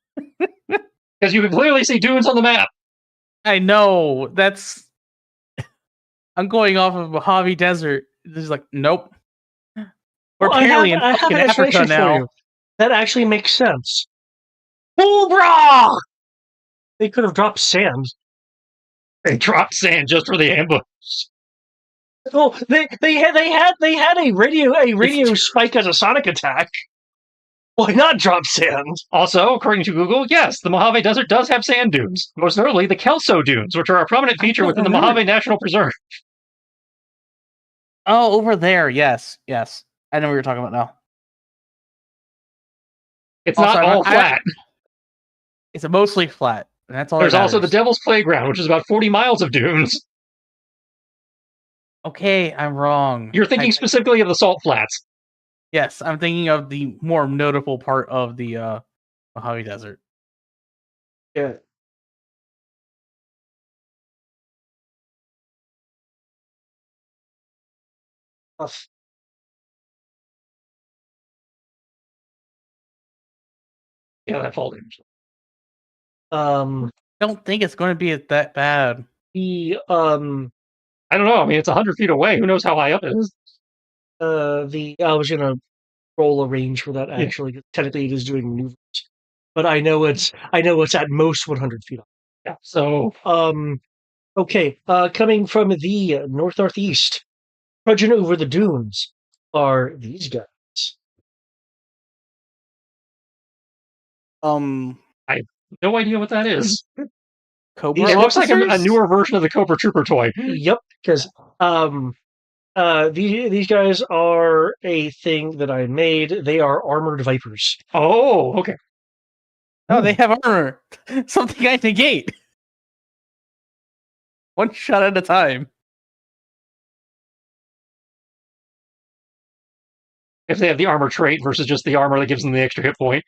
Because you can clearly see dunes on the map. I know. That's. I'm going off of Mojave Desert. This is like, nope. We're apparently in I have fucking an Africa explanation for now. you. That actually makes sense. COBRA! They could have dropped sand. They dropped sand just for the ambush. Oh, they had a radio spike as a sonic attack. Why not drop sand? Also, according to Google, yes, the Mojave Desert does have sand dunes. Most notably, the Kelso Dunes, which are a prominent feature within the Mojave National Preserve. Oh, over there. Yes. Yes. I know what you're talking about now. It's Also, not all flat. It's mostly flat. And that's all. There's that also the matters. Devil's Playground, which is about 40 miles of dunes. Okay, I'm wrong. You're thinking specifically of the Salt Flats. Yes, I'm thinking of the more notable part of the Mojave Desert. Yeah. Yeah, that fall damage. Don't think it's going to be that bad. I don't know. I mean, it's 100 feet away. Who knows how high up it is? I was gonna roll a range for that actually. Technically, it is doing maneuvers, but I know it's at most 100 feet up. Yeah. So, okay. Coming from the northeast, trudging over the dunes are these guys. No idea what that is. Cobra It looks like a officers? newer version of the Cobra Trooper toy. Yep, because these guys are a thing that I made. They are armored vipers. Oh, okay. Oh, they have armor. Something I negate. One shot at a time. If they have the armor trait versus just the armor that gives them the extra hit point.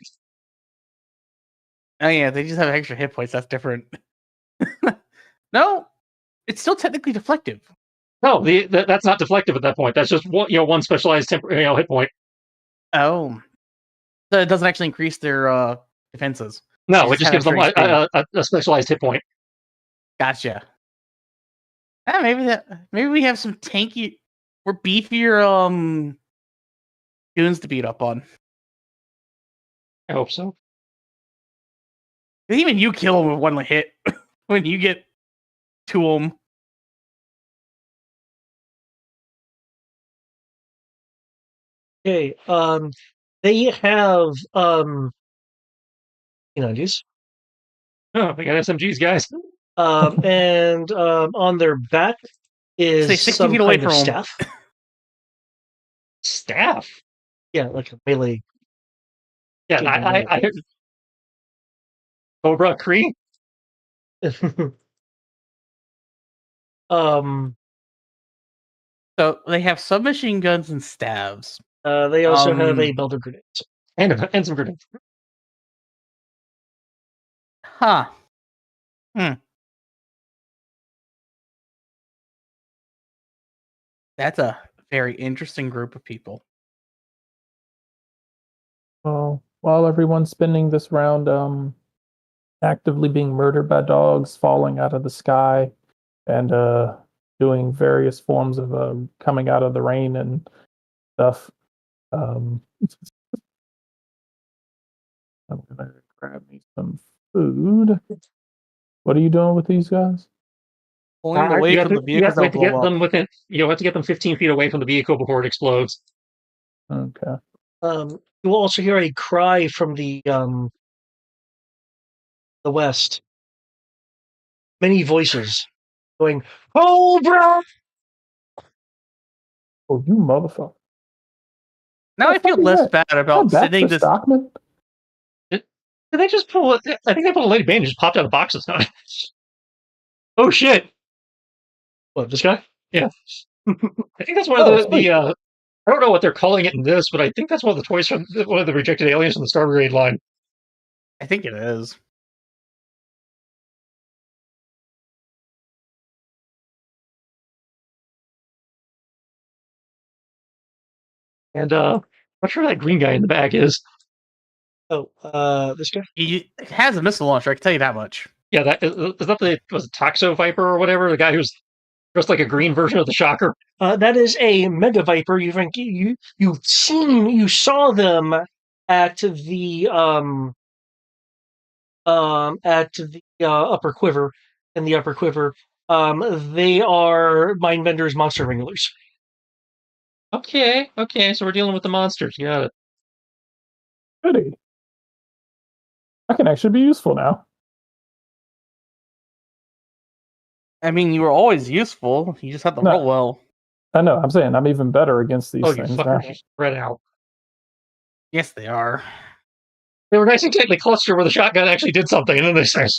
Oh yeah, they just have extra hit points. That's different. No, it's still technically deflective. No, that's not deflective at that point. That's just one specialized hit point. Oh, so it doesn't actually increase their defenses. No, They it just have gives them extra a specialized hit point. Gotcha. Maybe we have some tanky or beefier goons to beat up on. I hope so. Even you kill them with one hit when you get to them. Okay, they have P90s. Oh, they got SMGs, guys. And on their back is Stay 60 some feet away kind of from 'em. staff. Staff. Yeah, like a melee. Yeah, I heard Cobra Cree. um, So they have submachine guns and stabs. they also have a belt of grenades. And some grenades. Huh. That's a very interesting group of people. Well, while everyone's spending this round actively being murdered by dogs falling out of the sky and doing various forms of coming out of the rain and stuff, I'm gonna grab me some food. What are you doing with these guys? Pulling away You from the have vehicles to that get blow them up. within. You have to get them 15 feet away from the vehicle before it explodes. Okay. You will also hear a cry from the west. Many voices going, "Cobra!" Oh, you motherfucker! Now I feel fuck is less that? bad about That's sending the this. Stockman. Did they just pull? I think they pulled a lady band and just popped out of boxes. Oh shit! What, this guy? Yeah, I think that's one of Oh, the sweet. I don't know what they're calling it in this, but I think that's one of the toys from one of the rejected aliens from the Star Brigade line. I think it is. And I'm not sure who that green guy in the back is. Oh, this guy? He has a missile launcher, I can tell you that much. Yeah, that is that was it Toxo Viper or whatever, the guy who's dressed like a green version of the Shocker. That is a Mega Viper. You saw them at the upper quiver, in the upper quiver. They are Mindbender's monster wranglers. Okay, so we're dealing with the monsters. Got it. Goody. I can actually be useful now. I mean, you were always useful. You just have to No. roll well. I know. I'm saying I'm even better against these Oh, you things now. fuckers spread out. Yes, they are. They were nice and tightly clustered where the shotgun actually did something, and then they started.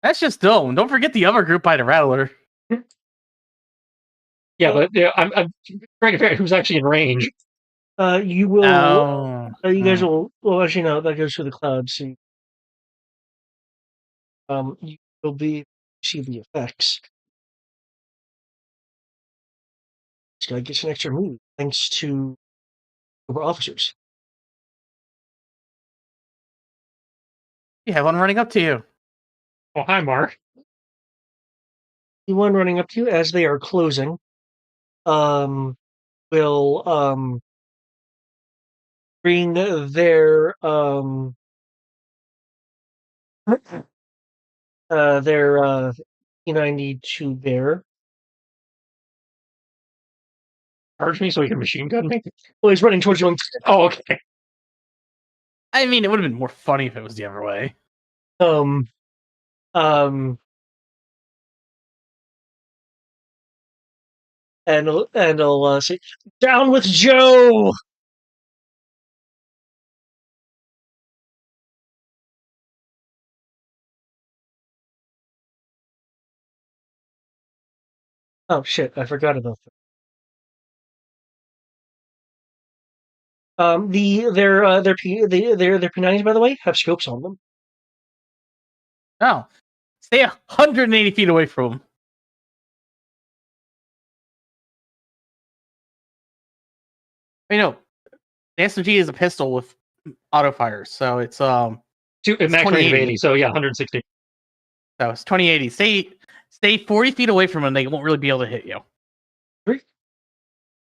That's just dumb. Don't forget the other group by the Rattler. Yeah, but I'm trying to figure out who's actually in range. You will. Oh. You guys will. Well, actually, no. That goes through the clouds. So you will be see the effects. This guy gets an extra move thanks to COBRA officers. You have one running up to you. Oh, hi, Mark. The one running up to you as they are closing will bring their P90 to bear. Charge me so he can machine gun me. Well, he's running towards you. Oh, okay. I mean, it would have been more funny if it was the other way. Um, um, and I'll say, "Down with Joe." Oh shit! I forgot about that. Their P90s, by the way, have scopes on them. Oh, stay 180 feet away from him. You know, the SMG is a pistol with auto fire, so it's Max range of 2080. 80, so yeah, 160. So it's 2080. Stay 40 feet away from them. They won't really be able to hit you.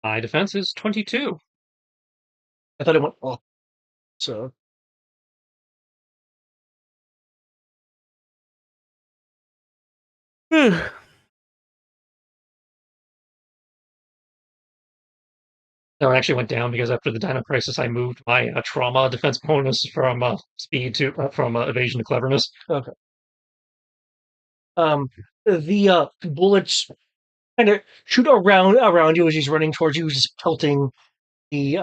My defense is 22. I thought it went off. So No, it actually went down because after the Dino Crisis, I moved my trauma defense bonus from speed to from evasion to cleverness. okay. The bullets kind of shoot around you as he's running towards you, just pelting the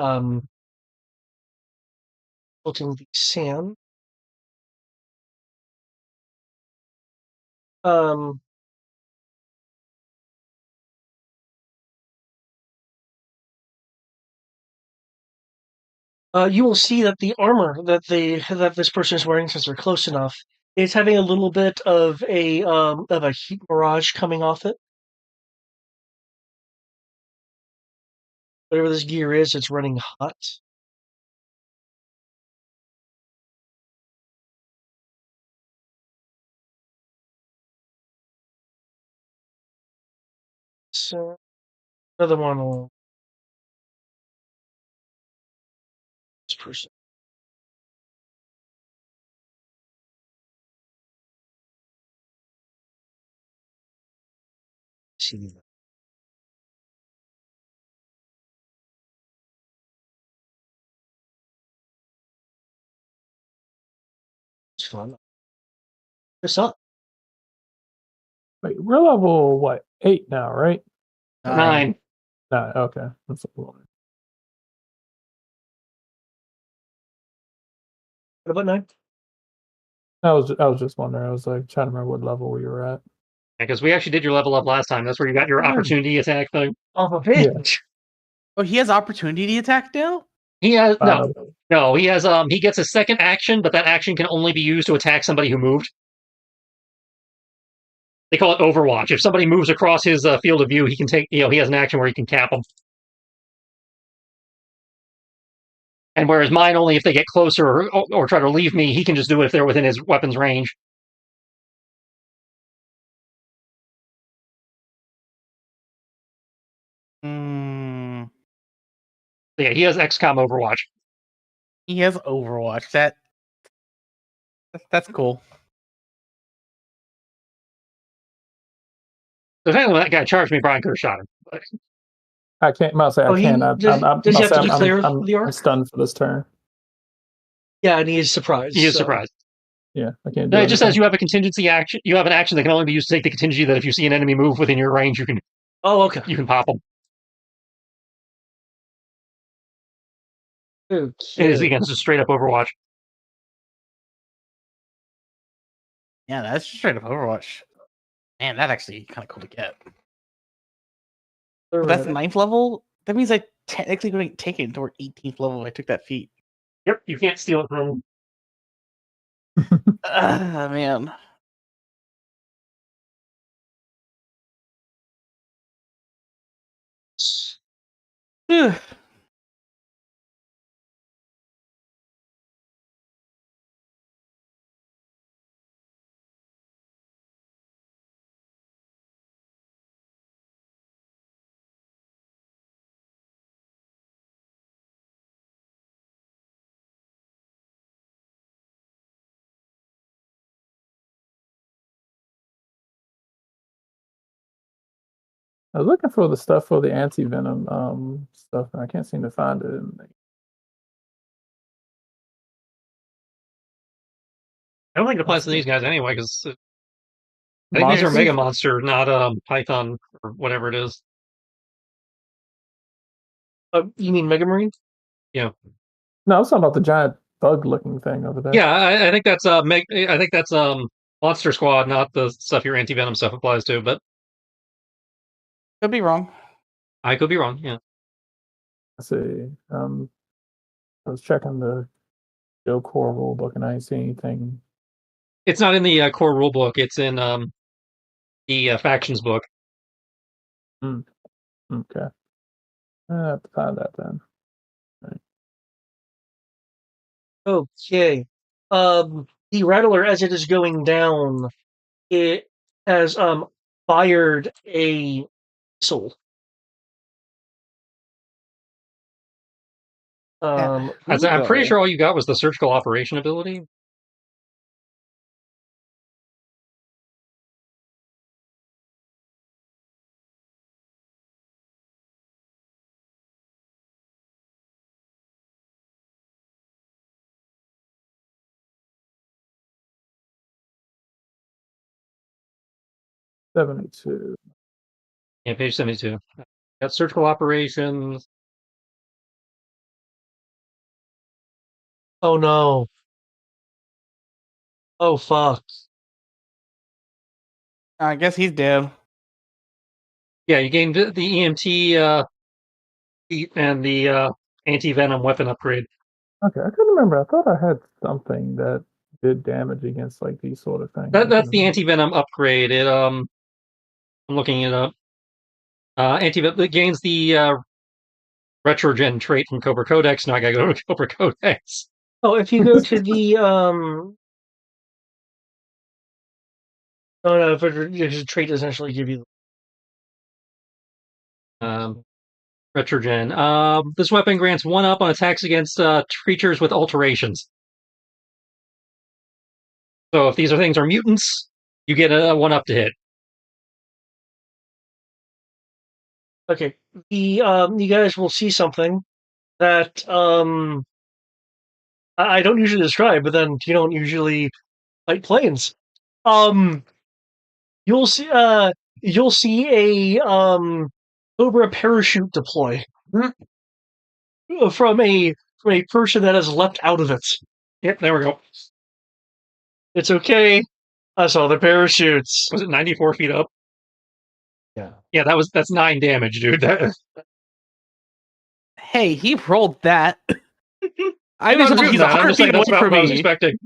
sand. You will see that the armor that this person is wearing, since they're close enough, is having a little bit of a heat mirage coming off it. Whatever this gear is, it's running hot. So another one will this person. See that. It's fun. What's up? Wait, we're level what? 8 now, right? 9. 9. Okay, that's a little. What about 9? I was just wondering. I was like trying to remember what level we were at. Because we actually did your level up last time. That's where you got your opportunity attack thing. Off of it. Oh, he has opportunity attack now? He has Finally. no. He has he gets a second action, but that action can only be used to attack somebody who moved. They call it Overwatch. If somebody moves across his field of view, he can take. He has an action where he can cap them. And whereas mine only if they get closer or try to leave me, he can just do it if they're within his weapon's range. So yeah, he has XCOM Overwatch. He has Overwatch. That's cool. So apparently when that guy charged me, Brian could have shot him. But I can't. I say Oh, I can't. does he have to declare the I'm arc? stunned for this turn. Yeah, and he is surprised. he is surprised. Yeah, I can't. No, Do it just says anything. you have a contingency action. You have an action that can only be used to take the contingency that if you see an enemy move within your range, you can Oh, okay. pop them. It is against just straight up Overwatch. Yeah, that's straight up Overwatch. Man, that actually kind of cool to get. But that's the 9th level. That means I technically couldn't take it until 18th level if I took that feat. Yep, you can't steal it from Ah, man. Ugh. I was looking for the stuff for the anti-venom stuff, and I can't seem to find it. I don't think it applies to these guys anyway, because I think these are Monsters? Mega Monster, not Python or whatever it is. You mean Mega Marine? Yeah, No, I was talking about the giant bug-looking thing over there. yeah. I think that's I think that's Monster Squad, not the stuff your Anti Venom stuff applies to. But Could be wrong. I could be wrong. Yeah, Let's see. I was checking the Go Core rulebook and I didn't see anything. it's not in the core rulebook. It's in the factions book. Okay. I have to find that then. Okay. The Rattler, as it is going down, it has fired a missile. Yeah. I'm pretty Hugo. sure all you got was the surgical operation ability. $72. Yeah, page 72. Got surgical operations. Oh no. Oh fuck. I guess he's dead. Yeah, you gained the EMT and the anti venom weapon upgrade. Okay, I couldn't remember. I thought I had something that did damage against like these sort of things. That's the anti venom upgrade. I'm looking it up. It gains the retrogen trait from Cobra Codex. Now I gotta go to Cobra Codex. Oh, if you go to the no, if a trait doesn't actually give you Retrogen. This weapon grants 1-up on attacks against creatures with alterations. So if these things are mutants, you get a 1-up to hit. Okay. You guys will see something that I don't usually describe, but then you don't usually like planes. You'll see a COBRA parachute deploy from a person that has leapt out of it. Yep, there we go. It's okay. I saw the parachutes. Was it 94 feet up? Yeah. Yeah, that's 9 damage, dude. Hey, he rolled that. I I'm not was doing he's that. I'm 100 just feet saying away that's about from what I was me. expecting.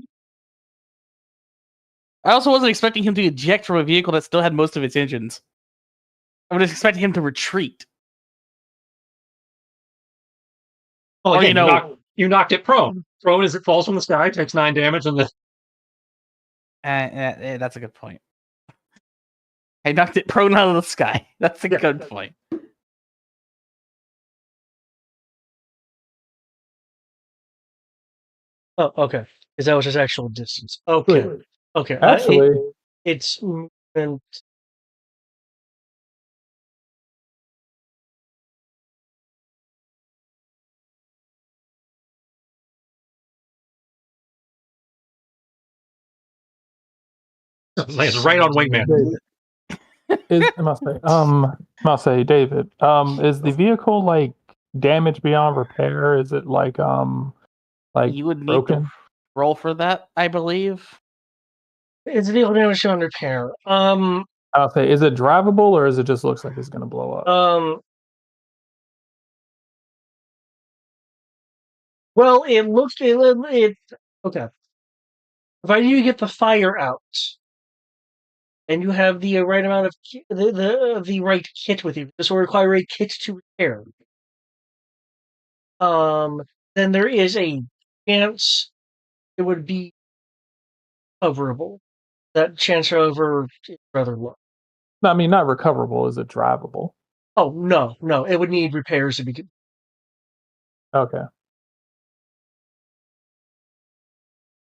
I also wasn't expecting him to eject from a vehicle that still had most of its engines. I was expecting him to retreat. Well, Or, again, you knocked it prone. Prone as it falls from the sky, takes 9 damage, and that's a good point. I knocked it prone out of the sky. That's a good point. Oh, okay. Because that was his actual distance. Okay. Wait, Okay. actually, It's movement. lands right on Wingman. David, I must say, David, is the vehicle like damaged beyond repair? Is it like You would need broken? to roll for that, I believe. It's vehicle damage on repair. I'll say, is it drivable or is it just looks like it's gonna blow up? Well, it okay. Provided you get the fire out, and you have the right amount of the right kit with you, this will require a kit to repair. Then there is a chance it would be coverable. That chance, however, is rather low. No, I mean not recoverable. Is it drivable? Oh no, it would need repairs to be. Okay.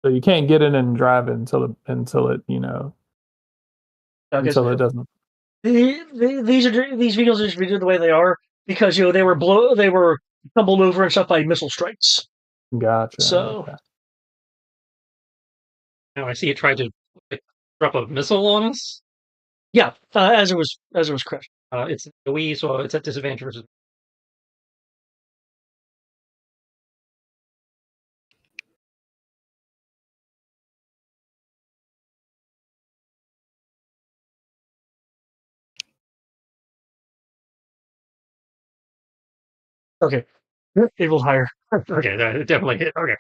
So you can't get in and drive it until it until it doesn't. These vehicles are just the way they are because they were tumbled over and stuff by missile strikes. Gotcha. So Okay. Now I see it tried to like, drop a missile on us. Yeah, as it was crashed. It's AoE, so it's at disadvantage versus. Okay, it will higher. Okay, that definitely hit. Okay.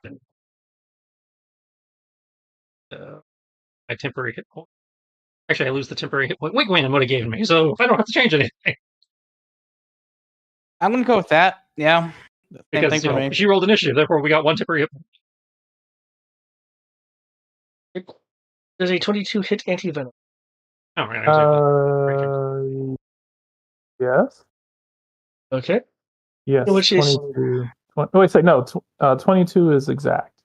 My temporary hit point. Actually, I lose the temporary hit point Wigwam would have given me, so I don't have to change anything. I'm gonna go with that. Yeah. Same Because thing for me. she rolled initiative, therefore we got one temporary hit point. Does a 22 hit anti-venom? Oh, right. Yes. Okay. Yes. Which is 22. Oh, wait, say no. 22 is exact.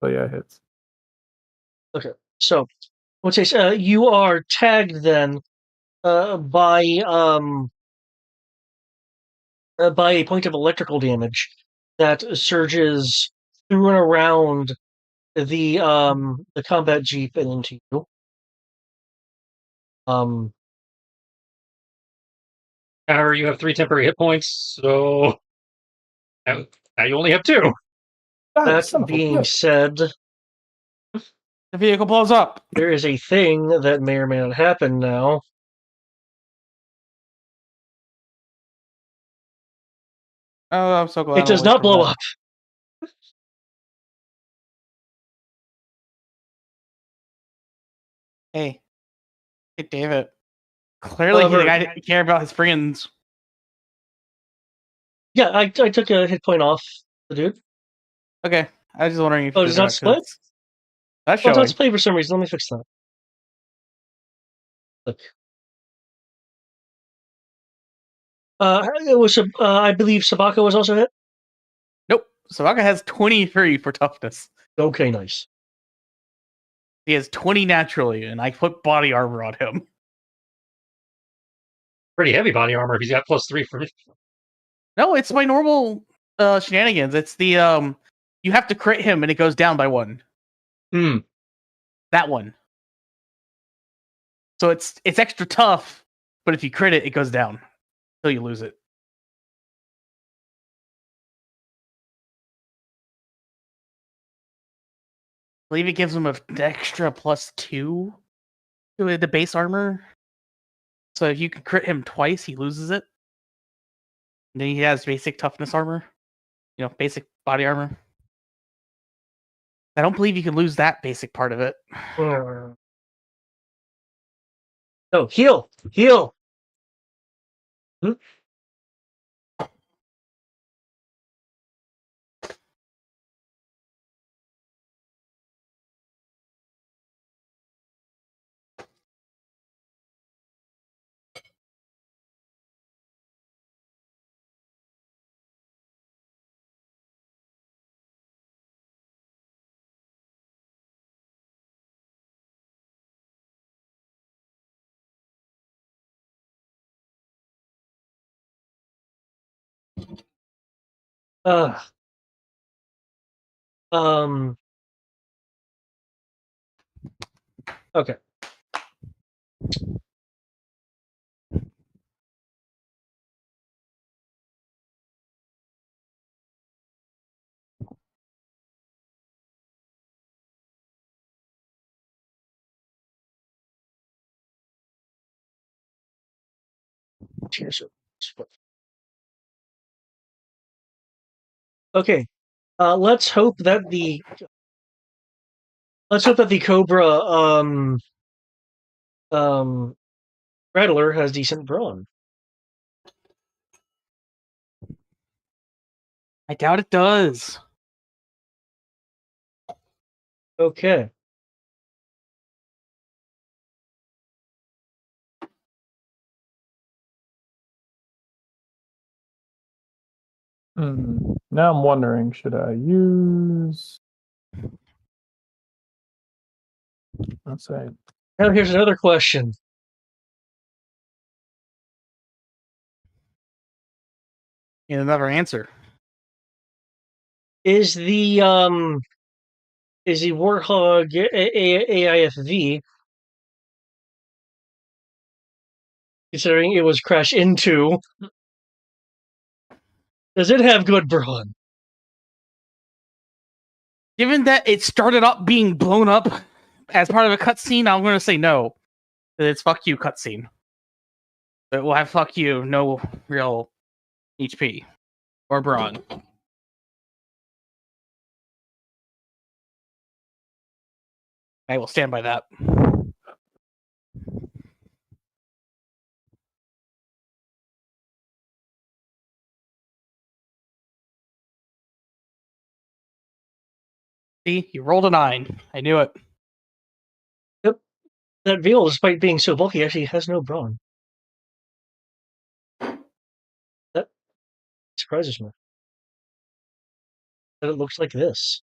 So yeah, it hits. okay. So, which is you are tagged then by a point of electrical damage that surges through and around the combat jeep and into you. However, you have 3 temporary hit points, so now you only have 2. That being said, The vehicle blows up. there is a thing that may or may not happen now. Oh, I'm so glad. It does not blow up. Hey, David. Clearly, the guy didn't care about his friends. Yeah, I took a hit point off the dude. Okay, I was just wondering if. Oh, does not split? That's Oh, showing. it's not split for some reason. Let me fix that. Look. It was. I believe Sabaka was also hit. Nope. Sabaka has 23 for toughness. Okay, nice. He has 20 naturally, and I put body armor on him. Pretty heavy body armor if he's got +3 for me. No, it's my normal shenanigans. It's the you have to crit him and it goes down by 1. That one. So it's extra tough, but if you crit it, it goes down until you lose it. I believe it gives him an extra +2 to the base armor. So if you can crit him twice, he loses it. And then he has basic toughness armor. Basic body armor. I don't believe you can lose that basic part of it. No, heal. Hmm? Uh, okay. Okay. Let's hope that the COBRA Rattler has decent brawn. I doubt it does. Okay. Now I'm wondering, should I use? Let's say. Now here's another question. And another answer. Is the is the Warthog AIFV, considering it was crashed into. Does it have good brawn? Given that it started up being blown up as part of a cutscene, I'm going to say no. It's fuck you cutscene. It will have fuck you, no real HP or brawn. I will stand by that. See, you rolled a 9. I knew it. Yep. That veal, despite being so bulky, actually has no brawn. That surprises me. That it looks like this.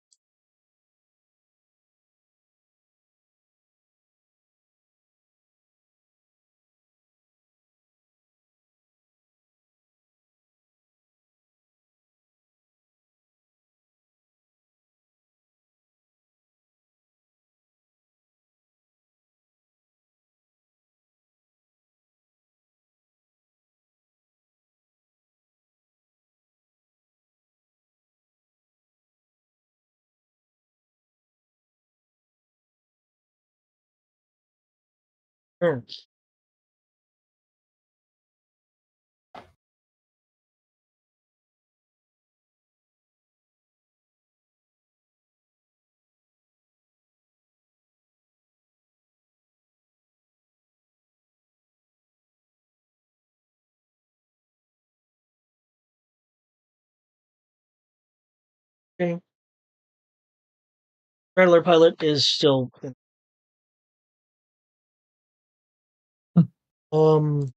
Sure. Okay. Rattler Pilot is still. Um.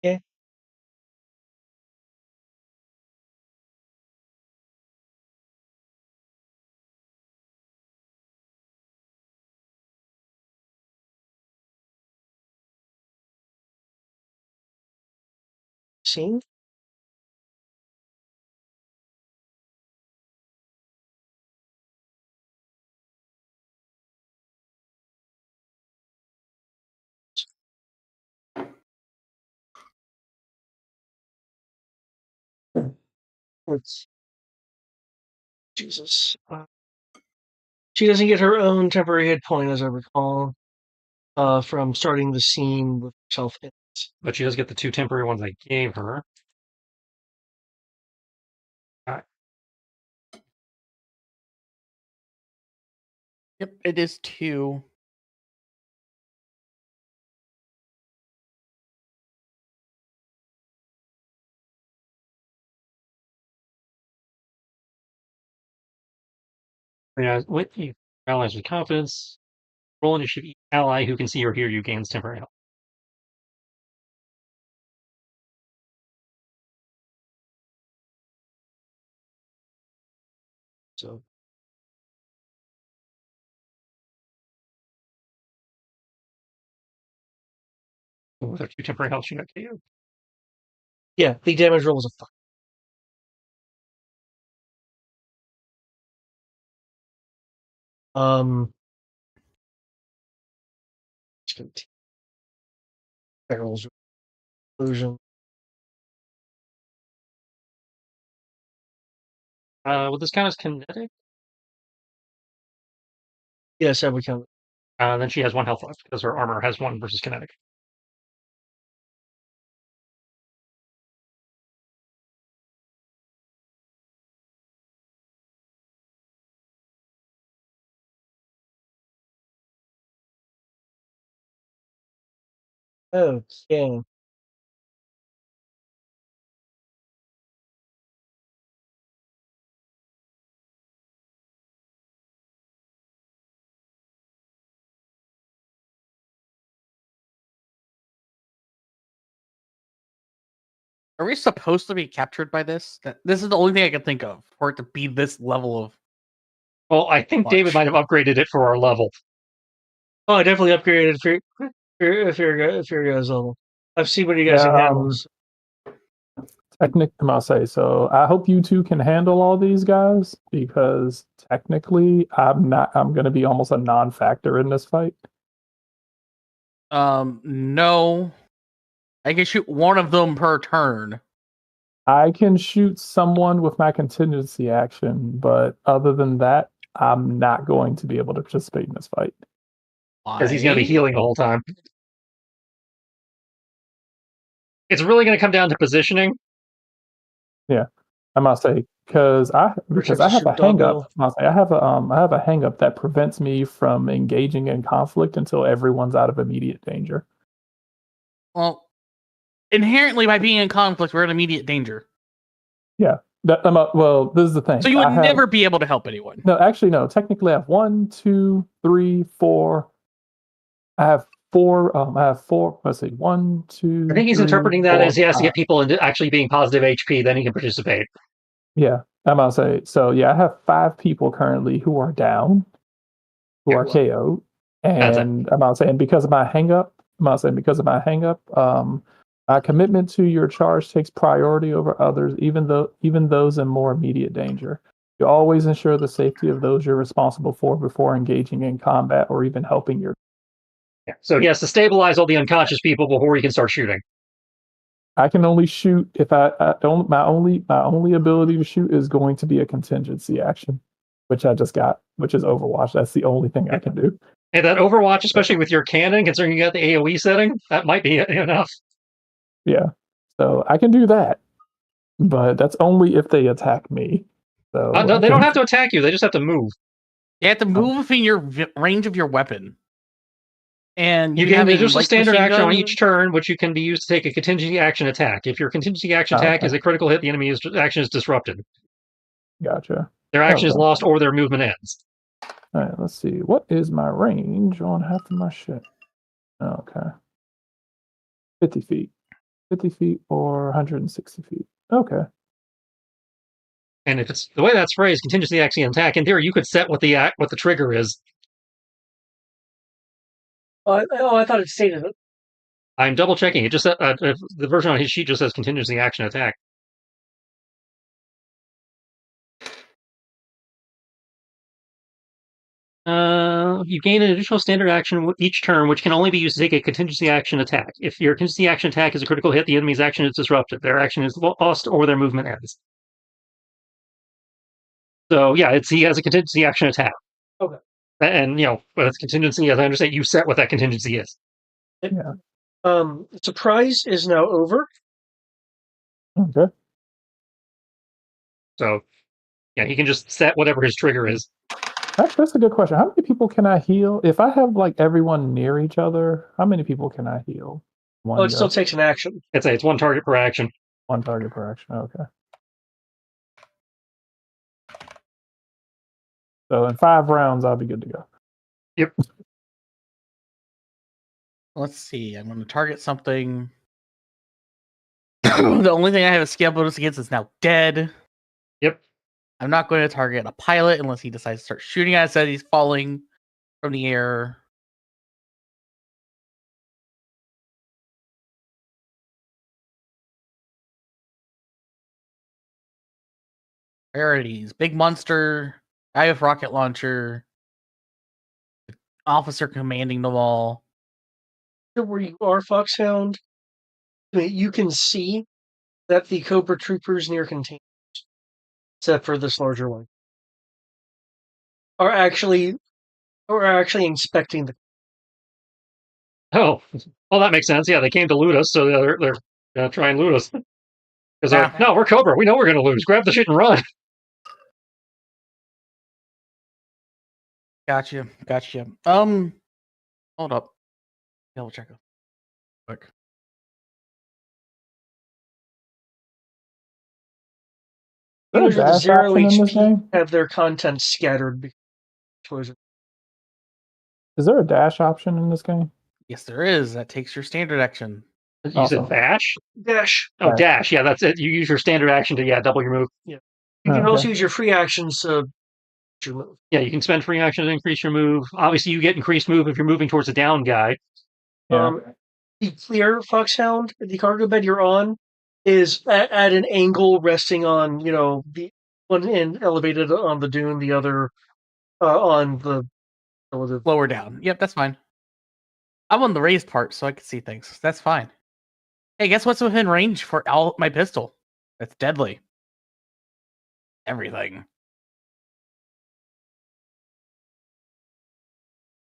Okay. Scene. Let's. Jesus. She doesn't get her own temporary hit point, as I recall, from starting the scene with herself in it. But she does get the 2 temporary ones I gave her. Yep, it is 2. Yeah, with you allies with confidence. Roll initiative. Each ally who can see or hear you gains temporary health. So. With her 2 temporary health, she got KO. Yeah, the damage roll was a fuck. Barrels explosion. Would this count as kinetic? Yes, that would count. Then she has 1 health left because her armor has 1 versus kinetic. Okay. Are we supposed to be captured by this? This is the only thing I can think of for it to be this level of. Well, I think David might have upgraded it for our level. Oh, I definitely upgraded for your guys' level. I've seen what you guys can handle. I'll say so. I hope you two can handle all these guys because technically, I'm going to be almost a non-factor in this fight. No. I can shoot one of them per turn. I can shoot someone with my contingency action, but other than that, I'm not going to be able to participate in this fight. Because he's going to be healing the whole time. It's really going to come down to positioning. Yeah, I must say because I have a hang up. I have a hang up that prevents me from engaging in conflict until everyone's out of immediate danger. Well, inherently, by being in conflict, we're in immediate danger. Yeah. Well, this is the thing. So you would never be able to help anyone. No, actually, no. Technically, I have 1, 2, 3, 4. I have 4. I have 4. Let's see. 1, 2. I think he's 3, interpreting that 4, as he has 5. to get people into actually being positive HP, then he can participate. Yeah, I'm gonna say so. Yeah, I have 5 people currently who are down, who are KO'd, and I'm not saying because of my hang up. My commitment to your charge takes priority over others, even those in more immediate danger. You always ensure the safety of those you're responsible for before engaging in combat or even helping your. Yeah. So he has to stabilize all the unconscious people before he can start shooting. I can only shoot if I don't. My only ability to shoot is going to be a contingency action, which I just got, which is Overwatch. That's the only thing I can do. And that Overwatch, especially with your cannon, considering you got the AoE setting, that might be enough. Yeah, so I can do that, but that's only if they attack me. So no, they don't have to attack you; they just have to move. You have to move within your range of your weapon. And you gain just a standard action on each turn, which you can be used to take a contingency action attack. If your contingency action attack is a critical hit, the enemy's action is disrupted. Gotcha. Their action is lost or their movement ends. All right, let's see. What is my range on half of my shit? Okay. 50 feet. 50 feet or 160 feet. Okay. And if it's the way that's phrased, contingency action attack, in theory, you could set what the trigger is. I thought it stated it. I'm double checking. It just the version on his sheet just says contingency action attack. You gain an additional standard action each turn, which can only be used to take a contingency action attack. If your contingency action attack is a critical hit, the enemy's action is disrupted. Their action is lost or their movement ends. So yeah, he has a contingency action attack. Okay. And with its contingency, as I understand, you set what that contingency is. Yeah. Surprise is now over. Okay. So yeah, he can just set whatever his trigger is. That's a good question. How many people can I heal? If I have everyone near each other, how many people can I heal? It still takes an action. It's 1 target per action. 1 target per action. Okay. So in 5 rounds, I'll be good to go. Yep. Let's see. I'm going to target something. The only thing I have a scale bonus against is now dead. Yep. I'm not going to target a pilot unless he decides to start shooting at us as he's falling from the air. Priorities. Big monster, guy with rocket launcher, officer commanding the wall. Where you are, Foxhound, you can see that the Cobra troopers near containers, except for this larger one, are actually inspecting the. Oh, well, that makes sense. Yeah, they came to loot us, so they're gonna try and loot us. Because they're like, no, we're Cobra. We know we're gonna lose. Grab the shit and run. Gotcha. Hold up. Double check it. Quick. Users with 0 HP have their content scattered. Is there a dash option in this game? Yes, there is. That takes your standard action. You said Awesome. bash? Dash. Oh, Dash. dash. Yeah, that's it. You use your standard action to double your move. You can Okay. also use your free actions to your move. Yeah, you can spend free action to increase your move. Obviously, you get increased move if you're moving towards a down guy. Yeah. The clear Foxhound, the cargo bed you're on, is at an angle resting on, the one end elevated on the dune, the other on the relative. Lower down. Yep, that's fine. I'm on the raised part, so I can see things. That's fine. Hey, guess what's within range for my pistol? That's deadly. Everything.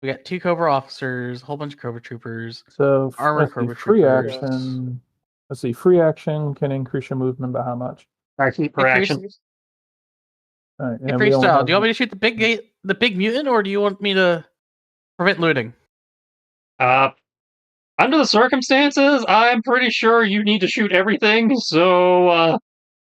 We got 2 Cobra officers, a whole bunch of Cobra troopers. So Armored let's see, Cobra free troopers. action. Let's see, free action can increase your movement by how much? 5 feet per Increase- action. All right, and we Increase only style. have- Do you want me to shoot the big mutant, or do you want me to prevent looting? Under the circumstances, I'm pretty sure you need to shoot everything. So,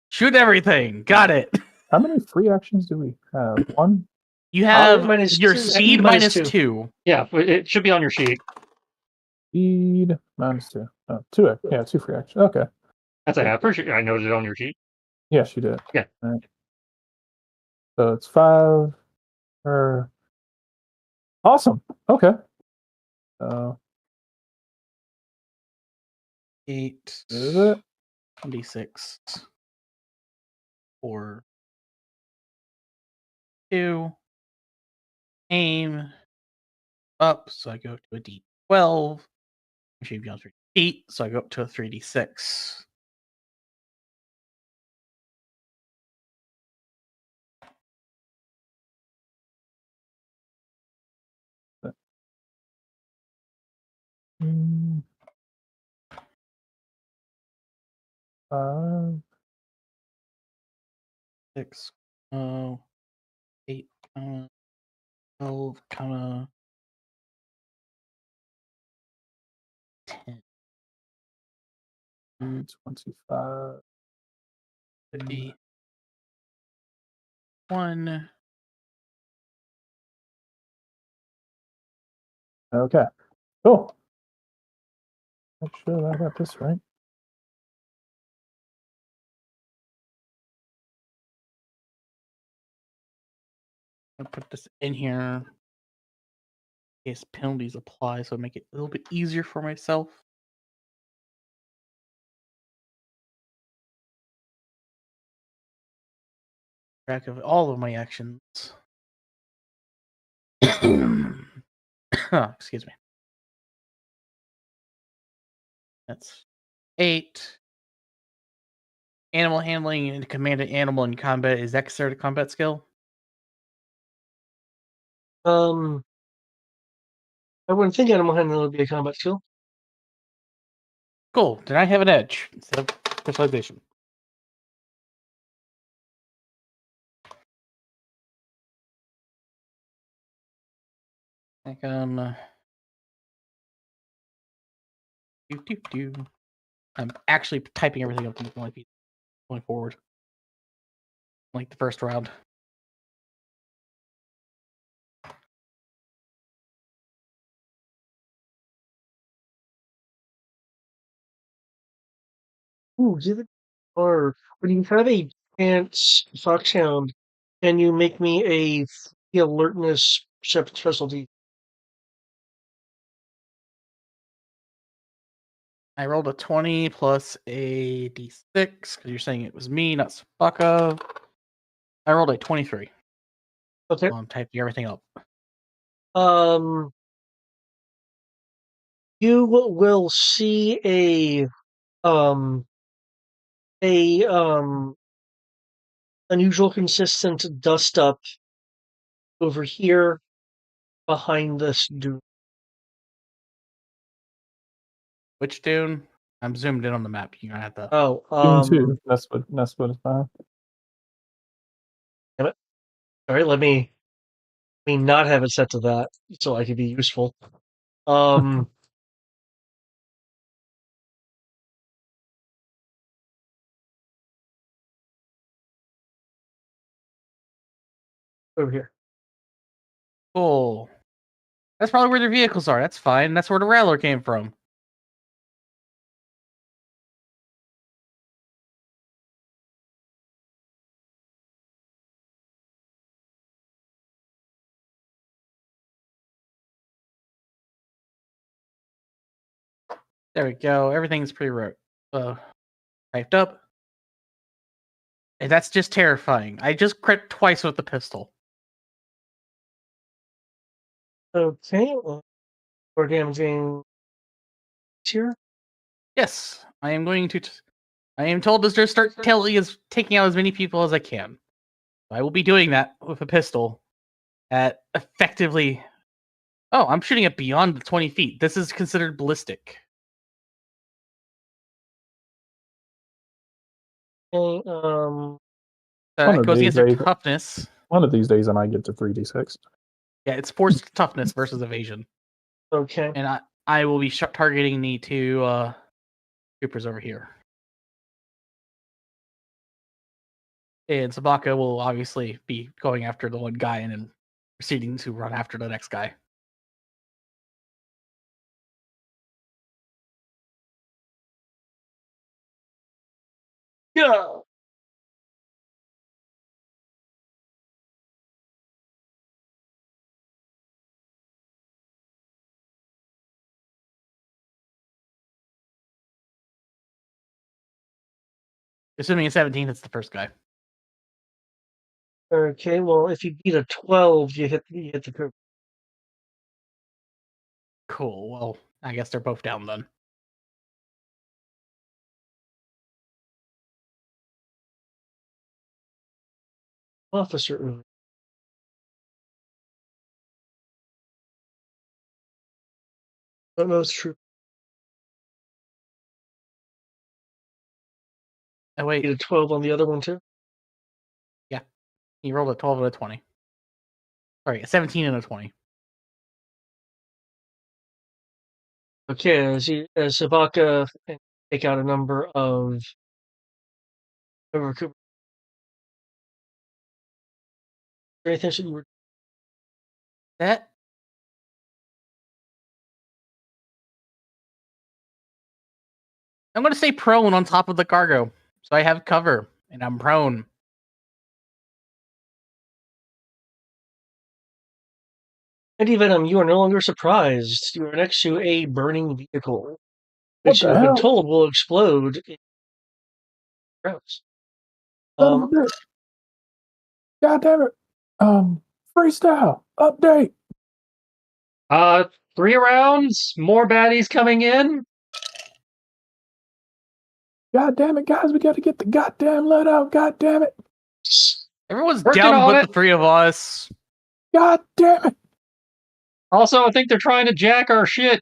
Shoot everything. Got it. How many free actions do we have? One? You have minus your two- speed minus minus 2. yeah, it should be on your sheet. Speed minus 2. Oh, 2. Yeah, 2 free actions. Okay. That's a half. Pretty sure I noted it on your sheet. Yes, you did. Yeah. All right. So it's 5 per. Awesome. Okay. So 8. is it? 26. 4. 2. Aim. Up, so I go to a D12. Machine beyond 3 feet, so I go up to a 3d6. Mm. 5. 6, 8, 12, 10, 25. 50, 1. Okay. Cool. Make sure that I got this right. I'll put this in here in case penalties apply, so make it a little bit easier for myself. Track of all of my actions. Excuse me. That's 8. Animal handling and command an animal in combat. Is that considered a combat skill? I wouldn't think animal handling would be a combat skill. Cool. Then I have an edge instead of specialization. Like I'm actually typing everything up to make my feet going forward. Like the first round. Ooh, or when you have a chance Foxhound, can you make me a free alertness specialty? I rolled a 20 plus a d6 because you're saying it was me, not Spaka. I rolled a 23. Okay. I'm typing everything up. You will see a unusual consistent dust up over here behind this dune. Which dune? I'm zoomed in on the map. You're gonna have to. Oh, Doom 2. That's what it's fine. damn it. All right, let me not have it set to that so I can be useful. Over here. Cool. That's probably where their vehicles are. That's fine. That's where the Rattler came from. There we go. Everything's pretty typed up. And that's just terrifying. I just crit twice with the pistol. Okay. We're damaging here. Yes, I am going to. I am told to just start taking out as many people as I can. I will be doing that with a pistol at effectively. Oh, I'm shooting it beyond the 20 feet. This is considered ballistic. Okay, It goes against their toughness. One of these days I might get to 3d6. Yeah, it's force toughness versus evasion. Okay. And I will be targeting the two troopers over here. And Sabaka will obviously be going after the one guy and then proceeding to run after the next guy. Yeah. Assuming a 17, it's the first guy. Okay. Well, if you beat a 12, you hit the curve. Cool. Well, I guess they're both down then. Officer. Don't know it's true. Oh, wait. Beat a 12 on the other one too. Yeah. He rolled a 12 and a 20. Sorry, a 17 and a 20. Okay, as Sabaka take out a number of Cooper. Anything that you were That. I'm going to stay prone on top of the cargo. So I have cover, and I'm prone. Andy Venom, you are no longer surprised. You are next to a burning vehicle, What which the you have been hell? told will explode in rounds. Son of a bitch. God damn it. Freestyle. Update. 3 rounds, more baddies coming in. God damn it, guys. We got to get the goddamn let out. God damn it. Everyone's Working down on but it. the three of us. God damn it. Also, I think they're trying to jack our shit.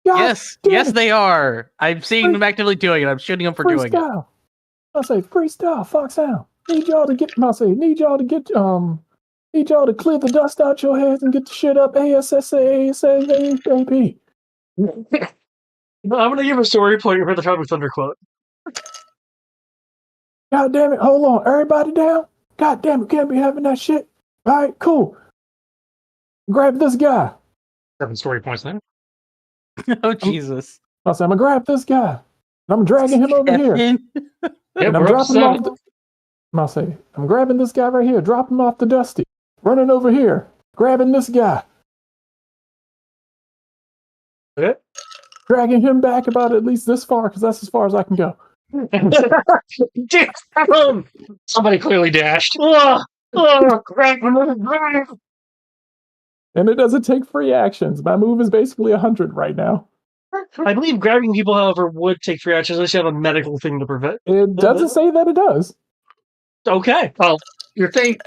God Yes, damn yes, it. they are. I'm seeing them actively doing it. I'm shooting them for doing it. Freestyle. I say freestyle. Fox out. Need y'all to need y'all to clear the dust out your heads and get the shit up ASAP. I'm going to give a story point for the Tropic Thunder quote. God damn it. Hold on. Everybody down? God damn it. Can't be having that shit. All right, cool. Grab this guy. 7 story points then. Oh, Jesus. I said, I'm going to grab this guy. And I'm dragging him over here. Yep, And I'm we're up to dropping him 7. off I'm grabbing this guy right here. Drop him off the Dusty. Running over here. Grabbing this guy. Okay. Dragging him back about at least this far, because that's as far as I can go. Somebody clearly dashed. And it doesn't take free actions. My move is basically 100 right now. I believe grabbing people, however, would take free actions unless you have a medical thing to prevent. It doesn't say that it does. Okay. Well, your thing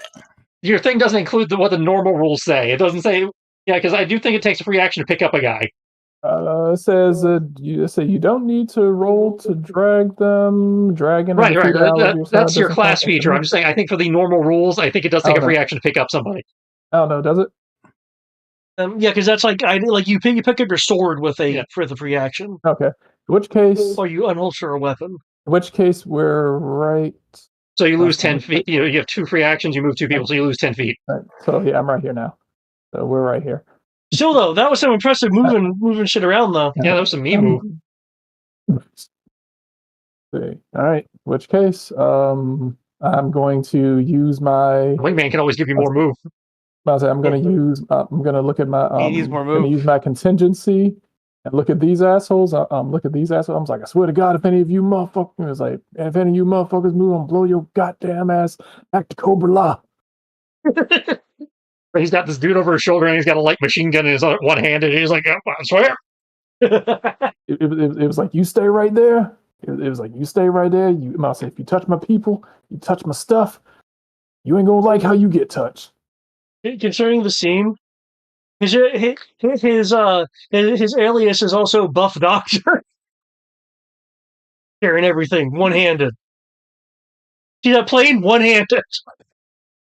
doesn't include what the normal rules say. It doesn't say, yeah, because I do think it takes a free action to pick up a guy. It says you don't need to roll to drag them. Dragging Right. That's your doesn't class count. feature. I'm just saying, I think for the normal rules, I think it does take a free action to pick up somebody. Oh no, does it? Yeah, because that's like you pick up your sword with for the free action. Okay. In which case, or you unholster a weapon. In which case, we're right. So you lose 10 feet. You have 2 free actions. You move 2 people, so you lose 10 feet. Right. So yeah, I'm right here now. So we're right here. Still though, that was some impressive moving shit around though. Yeah, that was some me move. See. All right. In which case, I'm going to use my Wingman can always give you more move. I'm going to use. I'm going to look at my. He needs more move. Use my contingency And look at these assholes. Look at these assholes. I was like, I swear to God, if any of you motherfuckers, move, I'm blow your goddamn ass back to Cobra Law. He's got this dude over his shoulder, and he's got a light machine gun in his one hand, and he's like, "I swear." It was like, you stay right there. It was like, you stay right there. I say, if you touch my people, you touch my stuff, you ain't gonna like how you get touched. Concerning the scene, his alias is also Buff Doctor, carrying everything one handed. See that plane? One handed.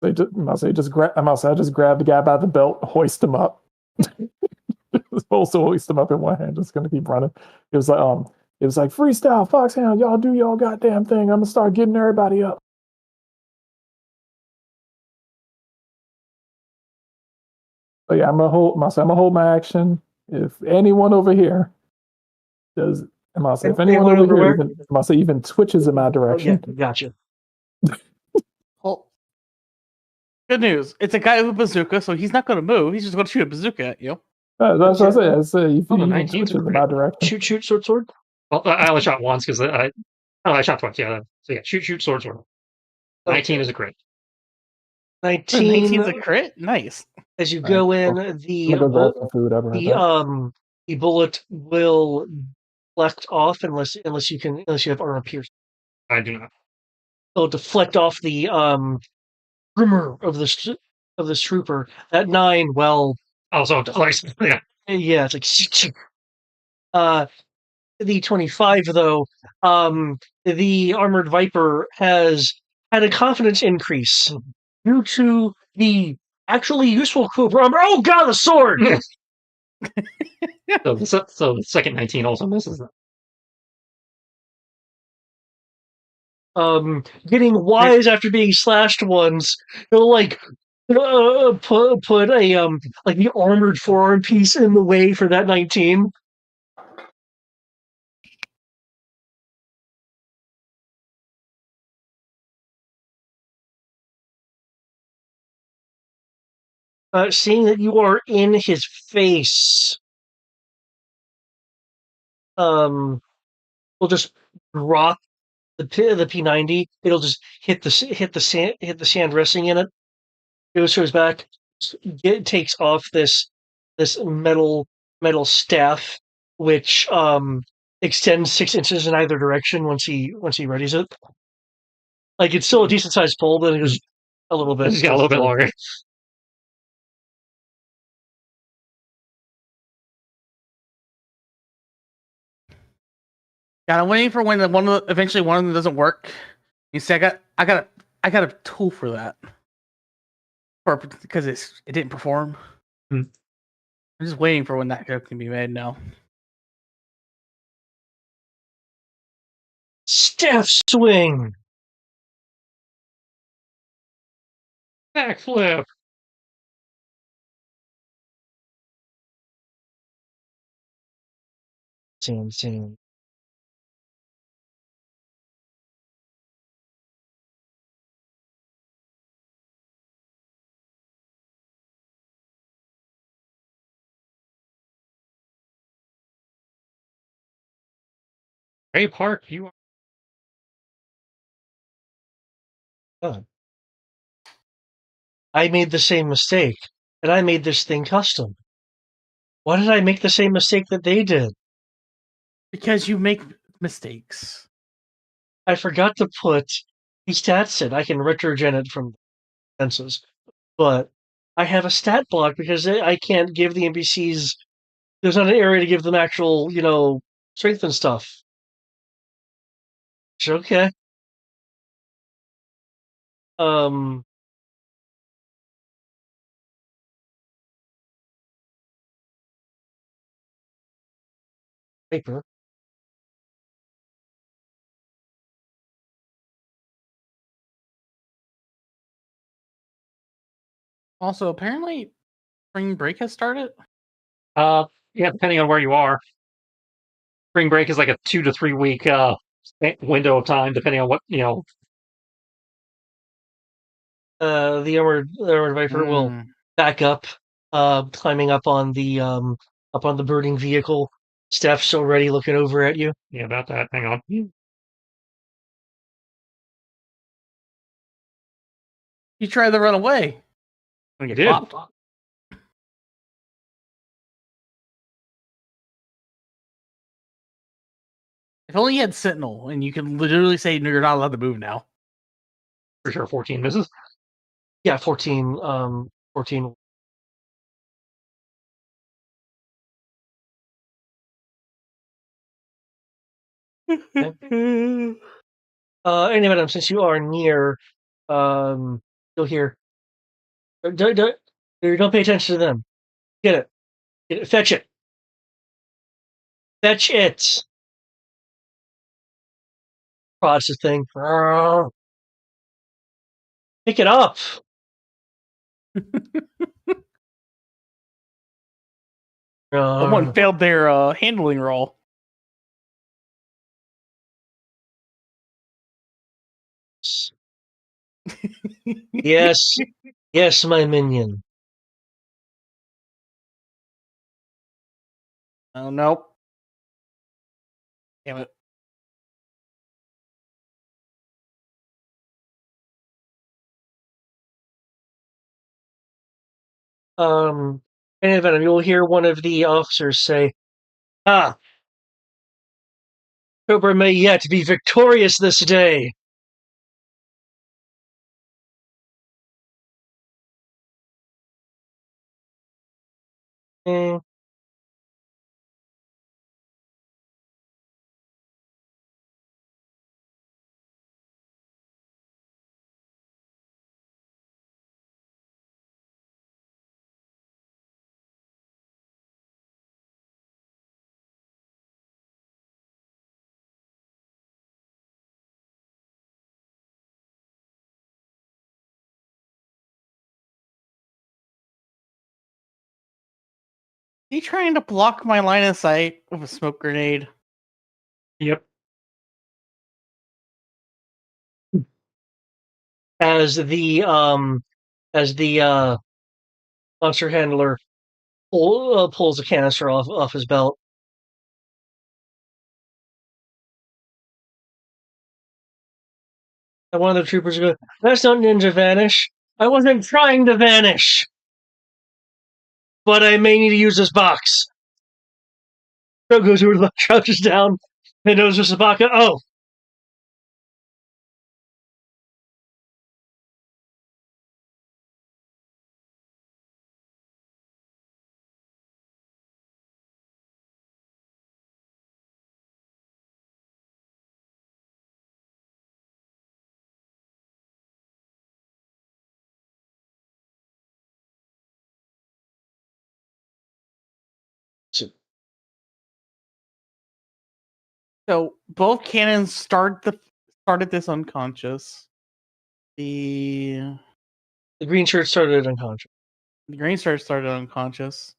I just grab the guy by the belt, hoist him up. Also hoist him up in one hand, just gonna keep running. It was like freestyle, Foxhound, y'all do y'all goddamn thing. I'm gonna start getting everybody up. But yeah, I'm gonna hold my action. If anyone over here does, if anyone over here even twitches in my direction. Oh, yeah, gotcha. Well, good news. It's a guy with a bazooka, so he's not going to move. He's just going to shoot a bazooka at you. That's what I say. If you 19 twitches in my direction. Shoot, sword. Well, I only shot once because I shot twice. Yeah, so yeah, shoot, sword. 19 is a crit. 19 is a crit. Nice. As you go in, the bullet will deflect off unless you have armor piercing. I do not. It'll deflect off the rumor of this trooper. That 9, well, also deflects. Yeah, it's like the 25 though. The armored Viper has had a confidence increase due to the actually useful COBRA armor. Oh God, the sword! So the second 19 also misses that. Getting wise after being slashed once, he'll like put a like the armored forearm piece in the way for that 19. Seeing that you are in his face, we'll just drop the P90. It'll just hit the sand resting in it. Goes to his back. Takes off this metal staff, which extends 6 inches in either direction once he readies it. Like it's still a decent sized pole, but it goes a little bit. He's got a little bit longer. God, I'm waiting for when eventually one of them doesn't work. You see, I got a tool for that, because it didn't perform. I'm just waiting for when that can be made now. Staff swing. Backflip. Sand. Ray Park, you are. I made the same mistake, and I made this thing custom. Why did I make the same mistake that they did? Because you make mistakes. I forgot to put the stats in. I can retrogen it from fences, but I have a stat block because I can't give the NPCs. There's not an area to give them actual, strength and stuff. It's okay. Paper. Also, apparently, spring break has started. Yeah, depending on where you are. Spring break is like a 2 to 3 week window of time, depending on what The armored Viper will back up, climbing up on the burning vehicle. Staff still ready, looking over at you. Yeah, about that. Hang on. You tried to run away. You Get did. popped. If only you had Sentinel, and you can literally say, "No, you're not allowed to move now." For sure, 14 misses. Yeah, 14. 14. Anyway, since you are near, you'll hear. Don't pay attention to them. Get it. Get it. Fetch it. Fetch it. Prods the thing. Pick it up. Someone failed their handling roll. Yes. Yes, my minion. Oh nope. Damn it. In any event, you'll hear one of the officers say, "Ah, COBRA may yet be victorious this day." Eh. He trying to block my line of sight with a smoke grenade. Yep. As the monster handler pulls a canister off his belt. And one of the troopers goes, "That's not Ninja Vanish. I wasn't trying to vanish. But I may need to use this box." Joe goes over to the crouches down and knows this is Baka. Oh. So both cannons started this unconscious. The The green shirt started unconscious. green shirt started unconscious.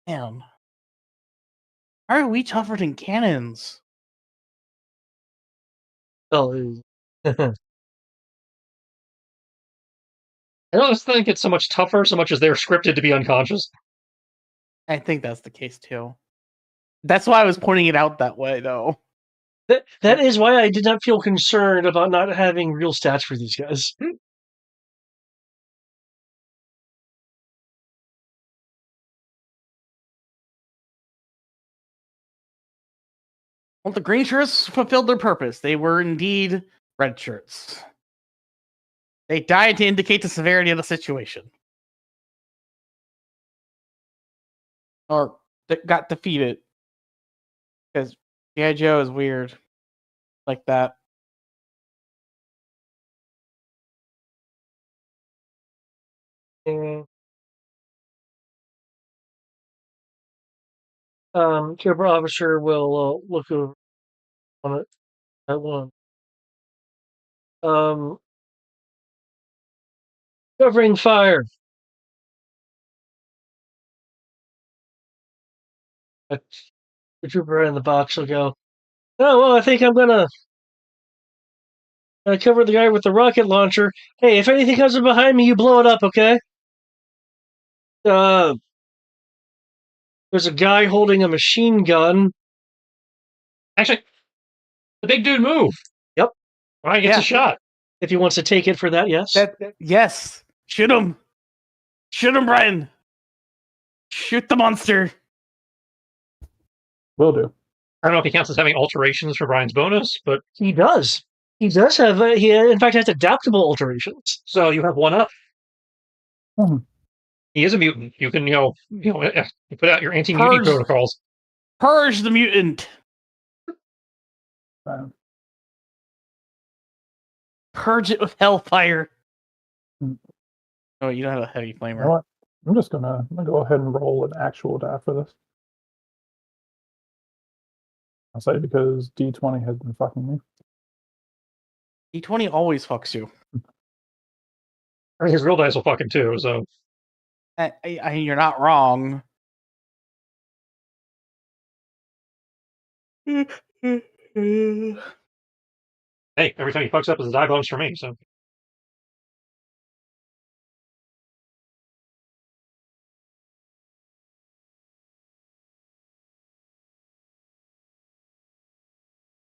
Damn. How are we tougher than cannons? Oh. I don't think it's so much tougher, so much as they're scripted to be unconscious. I think that's the case too. That's why I was pointing it out that way, though. That is why I did not feel concerned about not having real stats for these guys. Well, the green shirts fulfilled their purpose. They were indeed red shirts. They died to indicate the severity of the situation. Or got defeated. Because G.I. Joe is weird. Like that. Yeah. COBRA officer will look over on it at one. Covering fire. The trooper in the box will go, "Oh, well, I think I'm gonna cover the guy with the rocket launcher. Hey, if anything comes in behind me, you blow it up, okay?" There's a guy holding a machine gun. Actually, the big dude moved. Yep. Ryan gets Yeah. a shot. If he wants to take it for that, yes. Yes. Shoot him. Shoot him, Brian. Shoot the monster. Will do. I don't know if he counts as having alterations for Brian's bonus, but He does. He does have. He in fact has adaptable alterations. so you have one up. Hmm. He is a mutant. You can, you put out your anti-mutant Purge. protocols. Purge the mutant. Purge it with hellfire. Oh, you don't have a heavy You flamer. know what? I'm gonna go ahead and roll an actual die for this. I'll say because D20 has been fucking me. D20 always fucks you. I mean, his real dice will fuck him too, so. You're not wrong. Hey, every time he fucks up, it's a die bonus for me, so.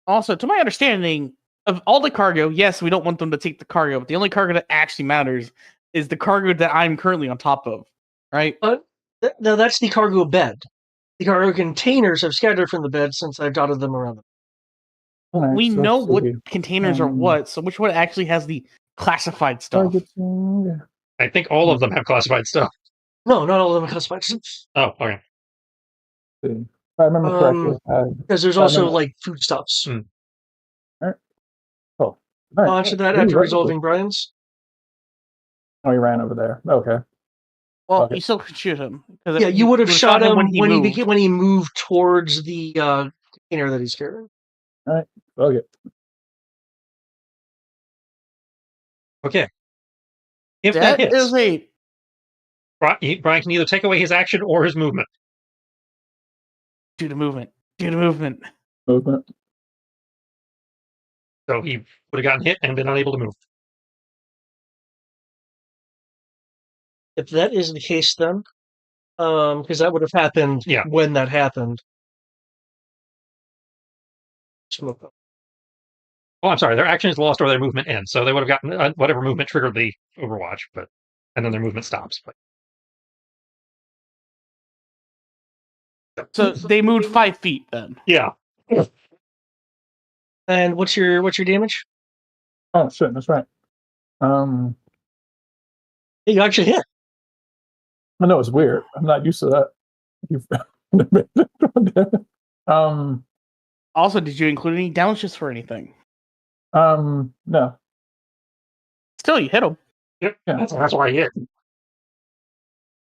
Also, to my understanding, of all the cargo, yes, we don't want them to take the cargo, but the only cargo that actually matters is the cargo that I'm currently on top of, right? No, that's the cargo bed. The cargo containers have scattered from the bed since I've dotted them around. Alright, We so know let's what see. containers are what, so which one actually has the classified stuff? Targeting. I think all of them have classified stuff. No, not all of them are classified. Oh, okay. See. If I remember correctly, Because there's I also remember- like foodstuffs. all right. Launch that Maybe after right resolving Brian's. Oh, he ran over there. Okay. Well, Okay. you still could shoot him. 'cause Yeah, you would have would've shot him when he moved towards the container that he's carrying. Okay. Okay. If that That hits, is a Brian can either take away his action or his movement. do the movement. Do the movement. Movement. So he would have gotten hit and been unable to move. If that is the case, then, because that would have happened Yeah. when that happened. Oh, I'm sorry. Their action is lost or their movement ends. So they would have gotten whatever movement triggered the Overwatch, and then their movement stops. But So they moved 5 feet then. yeah, And what's your damage? Oh shit, that's right. You actually hit. I know it's weird. I'm not used to that. Also, did you include any damages for anything? No. Still, you hit him. yep. Yeah. That's why he hit.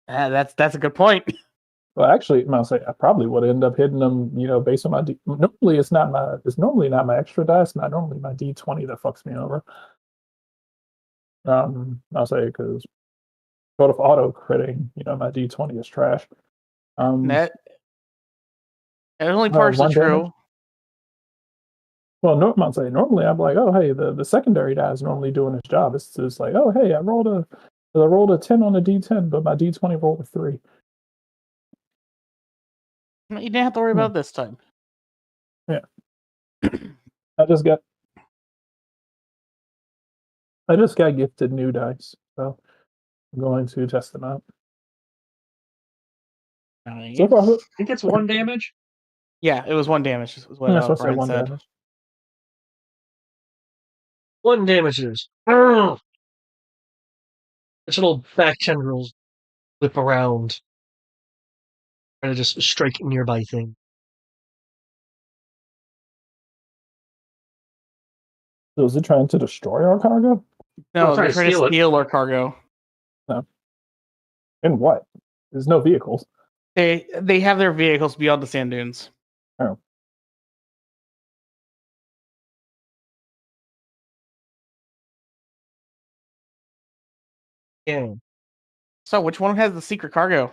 That's a good point. Well, actually, I'll say I probably would end up hitting them. Based on my normally it's normally not my extra dice. Not normally my D20 that fucks me over. I'll say because sort of auto critting, my D20 is trash. That only partially one true. damage? Well, I'll say normally I'm like, oh hey, the secondary die is normally doing its job. It's just like, oh hey, I rolled a 10 on a D10, but my D20 rolled a 3. You didn't have to worry about it this time. Yeah. I just got gifted new dice, so I'm going to test them out. Nice. So far, I think it's 1 damage. Yeah, it was 1 damage. Is what that's what I said, Brian 1 said. damage. 1 damage it is. Its little back tendrils whip around, trying to just strike nearby things. So is it trying to destroy our cargo? No, trying they're to trying to steal it. steal our cargo. And what? There's no vehicles. They have their vehicles beyond the sand dunes. Oh. Yeah. So, which one has the secret cargo?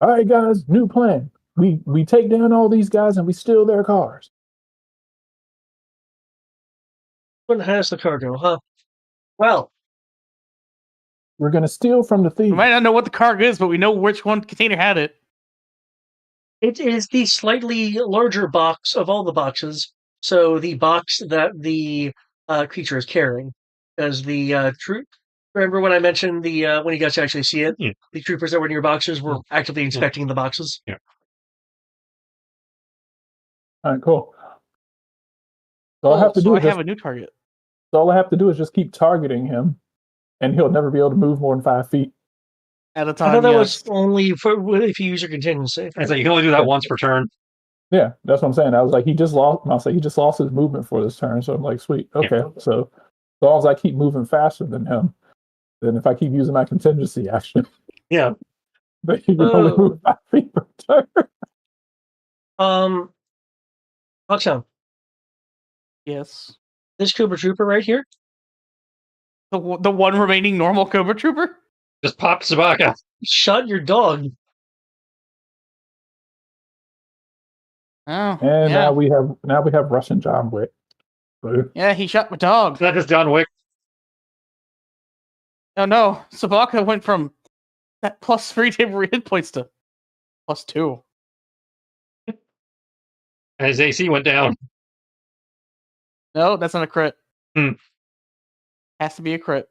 All right, guys, new plan. We take down all these guys and we steal their cars. One has the cargo, huh? Well, We're gonna steal from the We thief. might not know what the cargo is, but we know which one container had it. It is the slightly larger box of all the boxes. So the box that the creature is carrying, as the troop. Remember when I mentioned the when you guys actually see it, Yeah. the troopers that were in your boxes were actively inspecting the boxes. Yeah. All right, cool. So all I have to so do I is just, have a new target. so all I have to do is just keep targeting him, and he'll never be able to move more than 5 feet. At a I time, thought that yes. was only for if you use your contingency. I say you can only do that once per turn. Yeah, that's what I'm saying. I was like, he just lost his movement for this turn. So I'm like, sweet, okay. So as long as I keep moving faster than him, then if I keep using my contingency action, Yeah. then he can only move 5 feet per turn. Hawksound, Yes. this Cobra Trooper right here. The one remaining normal Cobra Trooper? Just pop Sabaka. Shot your dog. Oh, And yeah. now we have Russian John Wick. So, Yeah, he shot my dog. It's not just John Wick. Oh no, Sabaka went from that +3 temporary hit points to +2. And his AC went down. No, that's not a crit. Hmm. Has to be a crit.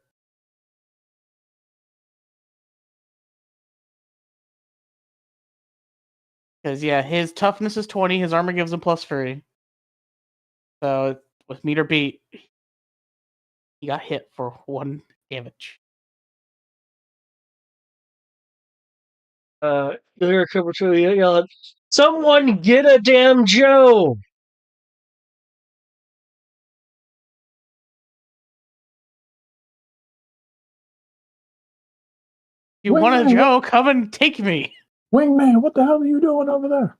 Because, yeah, his toughness is 20, his armor gives him +3. So, with meter beat, he got hit for 1 damage. You hear a Cobra Trooper yell out, "Someone get a damn Joe!" You want a Wingman, Joe? Come and take me. Wingman, what the hell are you doing over there?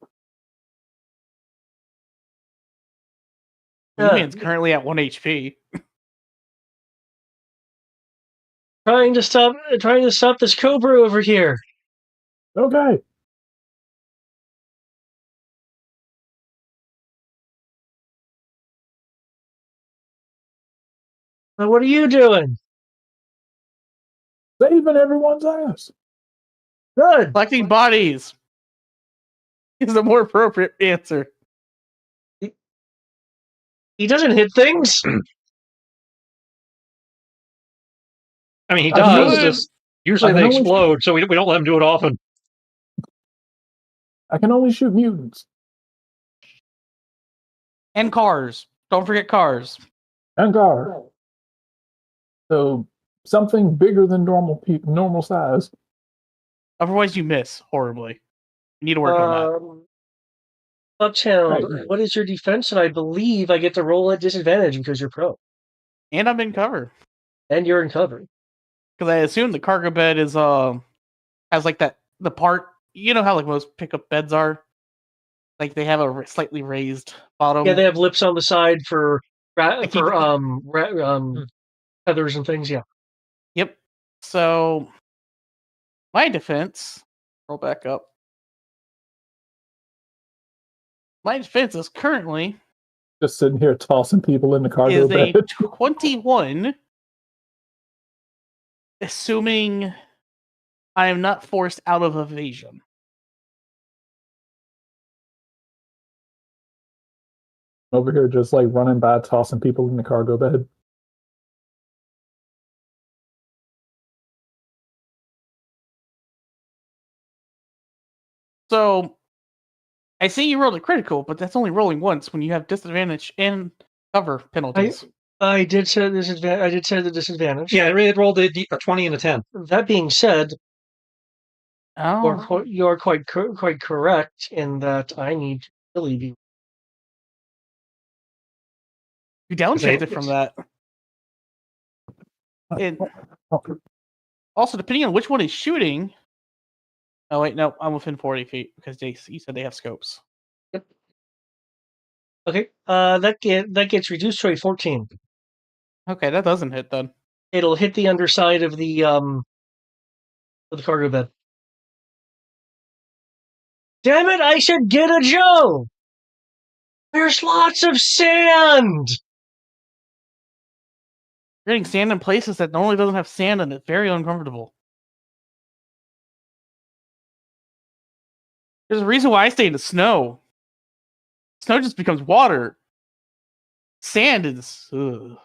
Wingman's currently at 1 HP. Trying to stop this Cobra over here. Okay. What are you doing? Saving everyone's ass. Good. Collecting bodies is the more appropriate answer. He doesn't hit things. I mean, he I can does. only- Just usually I they can only- explode, so we don't let him do it often. I can only shoot mutants And cars. Don't forget cars. and guard. So something bigger than normal size. Otherwise, you miss horribly. You need to work on that. Buckhound, Right. what is your defense? And I believe I get to roll at disadvantage because you're pro. And I'm in cover. And you're in cover. Because I assume the cargo bed is has like the part, you know how like most pickup beds are, like they have a slightly raised bottom. Yeah, they have lips on the side for keep- feathers and things. Yeah. Yep. So my defense, roll back up. My defense is currently Just sitting here tossing people in the cargo is a bed. 21, assuming I am not forced out of evasion. Over here, just like running by, tossing people in the cargo bed. So I see you rolled a critical, but that's only rolling once when you have disadvantage and cover penalties. I did say disadvantage. I did say the disadvantage. Yeah, it rolled a 20 and a 10. That being said, Oh, you're quite correct in that I need to really be. you downshifted from that. And also, depending on which one is shooting. Oh wait, no, I'm within 40 feet because you said they have scopes. Okay. That gets reduced to a 14. Okay, that doesn't hit then. It'll hit the underside of the cargo bed. Damn it! I said get a Joe. There's lots of sand. You're getting sand in places that normally doesn't have sand, and it's very uncomfortable. There's a reason why I stay in the snow. Snow just becomes water. Sand is. Ugh.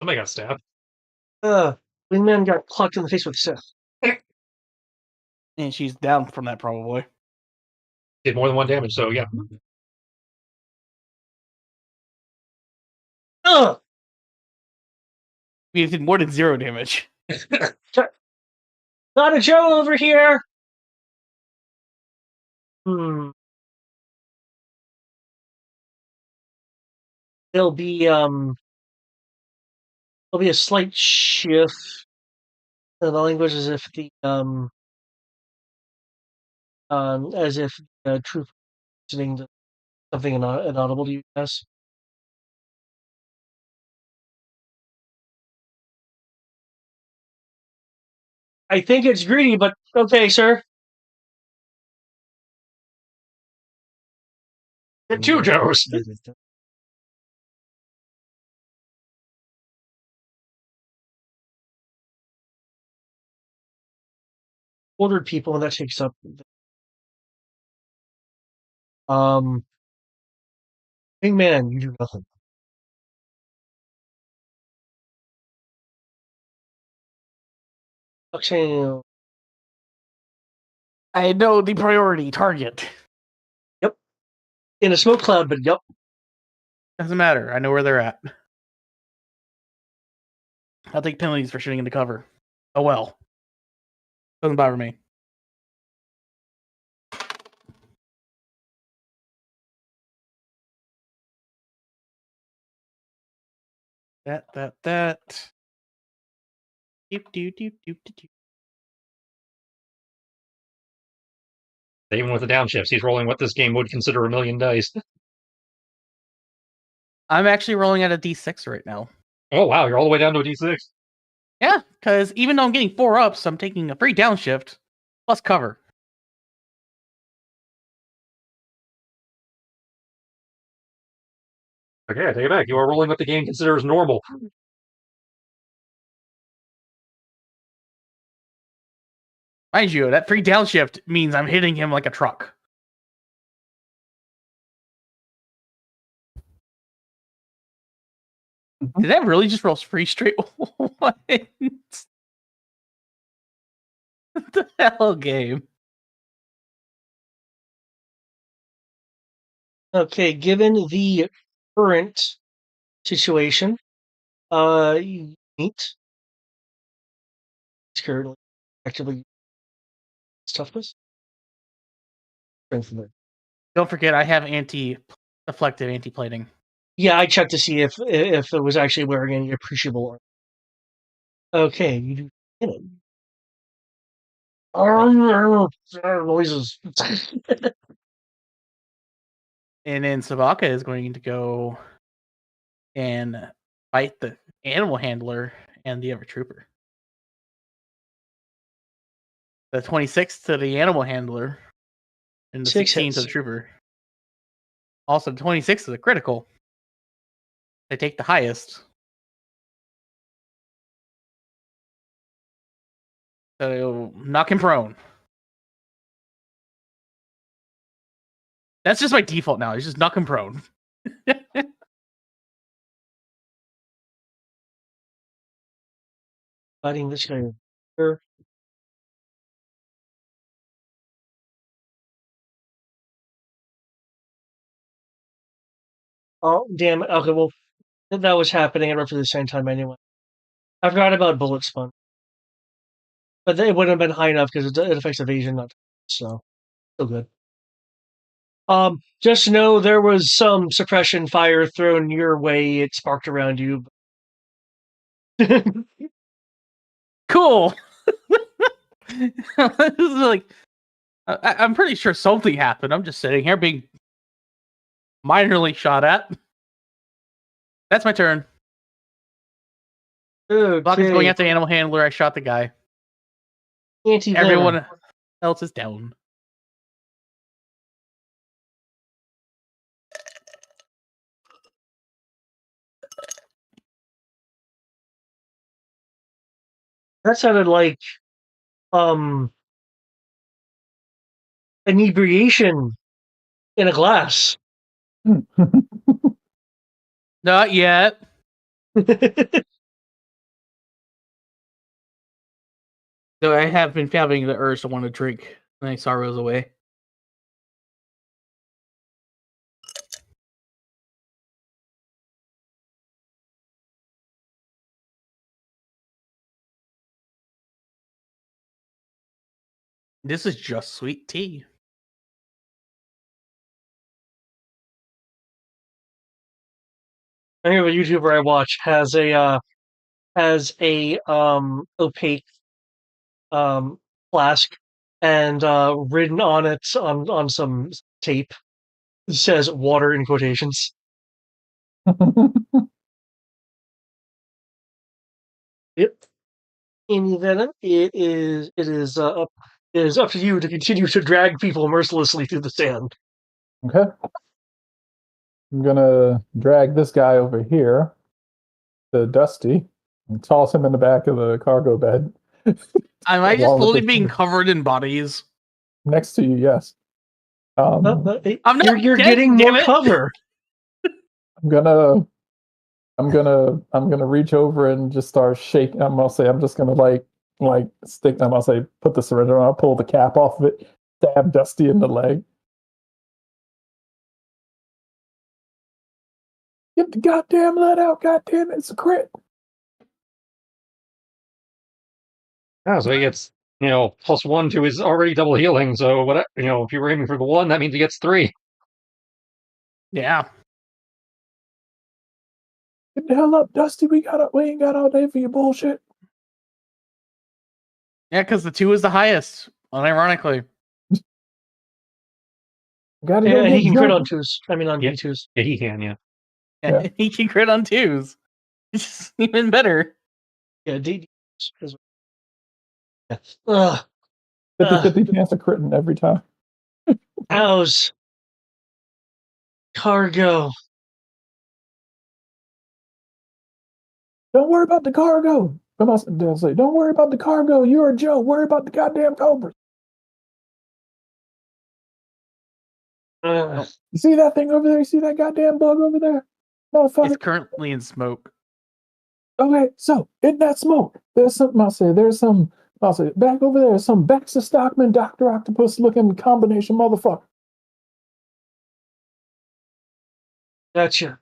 Somebody got stabbed. Wingman got clocked in the face with Sith. And she's down from that, probably. Did more than one damage, so yeah. Ugh! I mean, it did more than 0 damage. Not a Joe over here! There'll be a slight shift in the language as if the truth listening to something inaudible to you guys. I think it's greedy, but okay, sir. Get 2 Joes. Ordered people, and that takes up. Wingman, you do nothing. Okay. I know the priority target. Yep. In a smoke cloud, but yep. Doesn't matter. I know where they're at. I'll take penalties for shooting into cover. Oh well. Doesn't bother me. That. Doop. Even with the downshifts, he's rolling what this game would consider a million dice. I'm actually rolling at a D6 right now. Oh wow, you're all the way down to a D6. Yeah, because even though I'm getting 4 ups, I'm taking a free downshift plus cover. Okay, I take it back. You are rolling what the game considers normal. Mind you, that free downshift means I'm hitting him like a truck. Did that really just roll free straight ones? The hell game. Okay, given the current situation, you meet currently actively toughness. Don't forget, I have anti-deflective anti-plating. Yeah, I checked to see if it was actually wearing any appreciable armor. Okay, you do hit it. Noises. And then Sabaka is going to go and fight the animal handler and the other trooper. The 26 to the animal handler and the 16 to the trooper. Also, 26 is a critical. They take the highest. So knock him prone. That's just my default now. He's just knock him prone. Fighting this guy here. Oh, damn it. Okay, well, that was happening at roughly the same time anyway. I forgot about bullet spun. But it wouldn't have been high enough because it affects evasion, not so. Still good. Just know there was some suppression fire thrown your way. It sparked around you. Cool. This is like, I'm pretty sure something happened. I'm just sitting here being minorly shot at. That's my turn. Buck is going Okay. after animal handler. I shot the guy. Anti-venom. Everyone else is down. That sounded like inebriation in a glass. Not yet. Though I have been having the urge to want to drink my sorrows away. This is just sweet tea. I have a YouTuber I watch has a opaque flask and written on it on some tape says water in quotations. Yep. In venom, it is up to you to continue to drag people mercilessly through the sand. Okay. I'm gonna drag this guy over here to Dusty and toss him in the back of the cargo bed. Am I just Along with slowly the- being covered in bodies? Next to you, yes. I'm not You're dead, getting damn more it. cover. I'm gonna reach over and just start shaking. I'm just gonna stick. I'm gonna say put the syringe on. I'll pull the cap off of it, stab Dusty in the leg. Get the goddamn lead out! Goddamn it, it's a crit. Yeah, so he gets, +1 to his already double healing. So what, if you were aiming for the 1, that means he gets 3. Yeah. Get the hell up, Dusty. We ain't got all day for your bullshit. Yeah, because the 2 is the highest, unironically. Gotta Yeah, go and he get can crit drunk. on twos. I mean on Yeah. D2s. Yeah, he can, yeah. Yeah. He can crit on 2s. It's even better. Yeah, D. Yeah. Ugh. 50-50 chance of critting every time. Ows. Cargo. Don't worry about the cargo. They'll say, don't worry about the cargo. You're a Joe. Worry about the goddamn cobras. You see that thing over there? You see that goddamn bug over there? Motherfucker. It's currently in smoke. Okay, so in that smoke, there's something I'll say, back over there, some Baxter Stockman, Dr. Octopus looking combination motherfucker. Gotcha.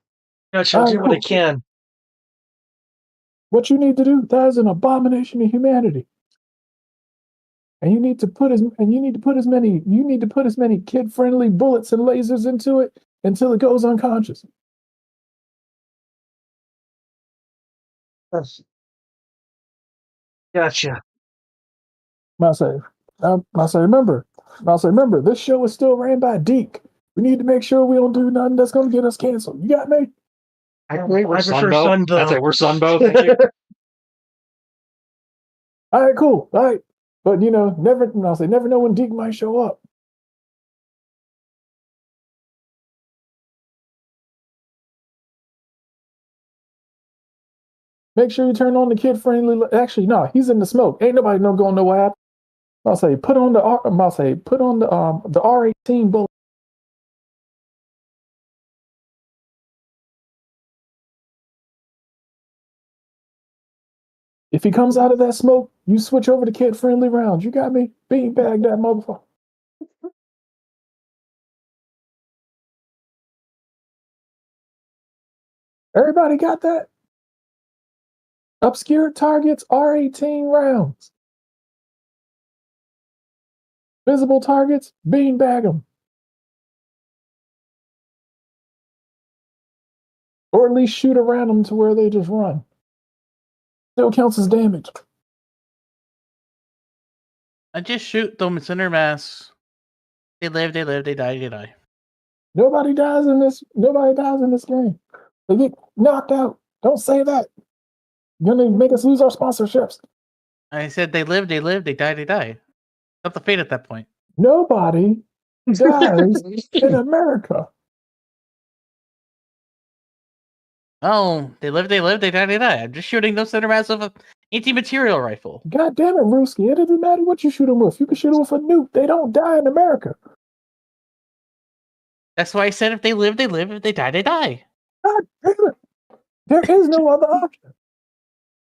I'll do what I can. What you need to do, that is an abomination to humanity. And you need to put as many kid-friendly bullets and lasers into it until it goes unconscious. Gotcha. I say, remember, this show is still ran by Deke. We need to make sure we don't do nothing that's going to get us canceled. You got me? I prefer Sunbow. Sunbow. That's it. We're Sunbow. Thank you. All right, cool. All right. But, never know when Deke might show up. Make sure you turn on the kid-friendly. Actually, no, he's in the smoke. Ain't nobody going nowhere. I'll say, put on the R18 bullet. If he comes out of that smoke, you switch over to kid-friendly rounds. You got me? Beanbag that motherfucker. Everybody got that? Obscure targets, R18 rounds. Visible targets, beanbag them. Or at least shoot around them to where they just run. Still counts as damage. I just shoot them in center mass. They live, they die, they die. Nobody dies in this. Nobody dies in this game. They get knocked out. Don't say that. You're gonna make us lose our sponsorships. I said they live, they die, they die. Not the fate at that point. Nobody dies in America. Oh, they live, they die, they die. I'm just shooting those center mass with an anti-material rifle. God damn it, Ruski. It doesn't matter what you shoot them with. You can shoot them with a nuke. They don't die in America. That's why I said if they live, if they die, they die. God damn it. There is no other option.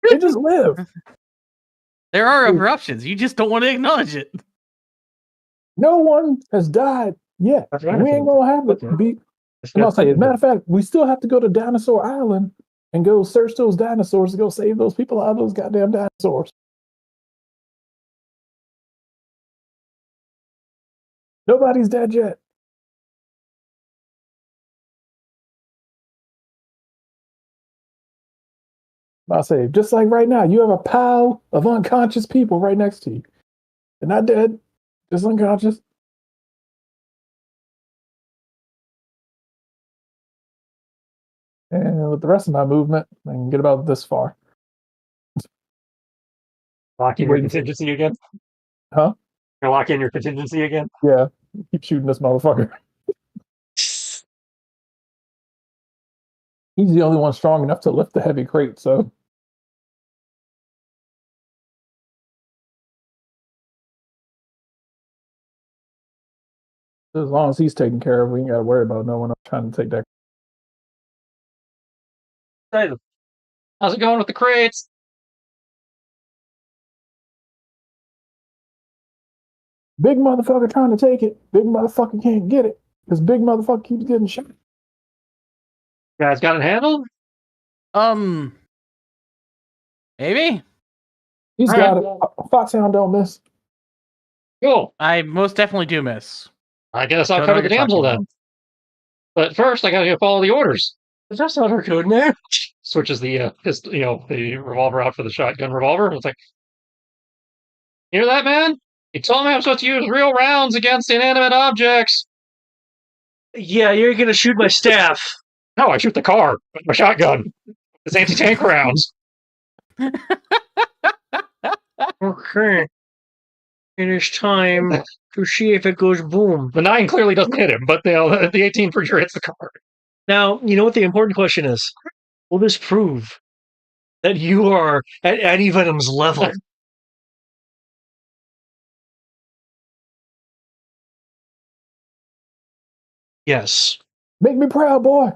They just live. There are other options. You just don't want to acknowledge it. No one has died yet. That's We right. ain't gonna have it be. And I'll say, matter of fact, we still have to go to Dinosaur Island and go search those dinosaurs to go save those people out of those goddamn dinosaurs. Nobody's dead yet. I'll say, just like right now, you have a pile of unconscious people right next to you. They're not dead, just unconscious. And with the rest of my movement, I can get about this far. Lock in your contingency again? Huh? You're lock in your contingency again? Yeah, keep shooting this motherfucker. He's the only one strong enough to lift the heavy crate, so. As long as he's taken care of, we ain't got to worry about no one else trying to take that. How's it going with the crates? Big motherfucker trying to take it. Big motherfucker can't get it because big motherfucker keeps getting shot. You guys got it handled? Maybe? He's got it. Foxhound don't miss. Cool. I most definitely do miss. I guess I'll Don't know cover what the you're damsel talking then. But first, I gotta follow the orders. That's not her code name. Switches the the revolver out for the shotgun revolver. It's like, hear that, man? He told me I'm supposed to use real rounds against inanimate objects. Yeah, you're gonna shoot my staff. No, I shoot the car with my shotgun. It's anti-tank rounds. Okay. It is time to see if it goes boom. The 9 clearly doesn't hit him, but the 18 for sure hits the car. Now, you know what the important question is? Will this prove that you are at Anti-Venom's level? Yes. Make me proud, boy.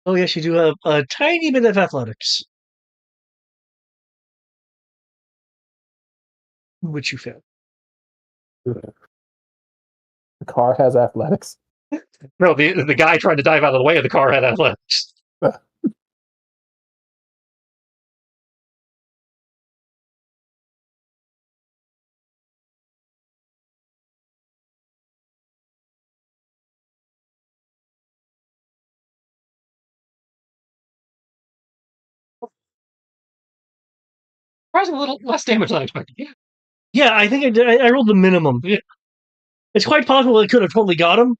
Oh, yes, you do have a tiny bit of athletics. Which you failed. The car has athletics. No, the guy trying to dive out of the way of the car had athletics. Surprisingly a little less damage than I expected. Yeah. Yeah, I think I did. I rolled the minimum. Yeah. It's quite possible I could have totally got him.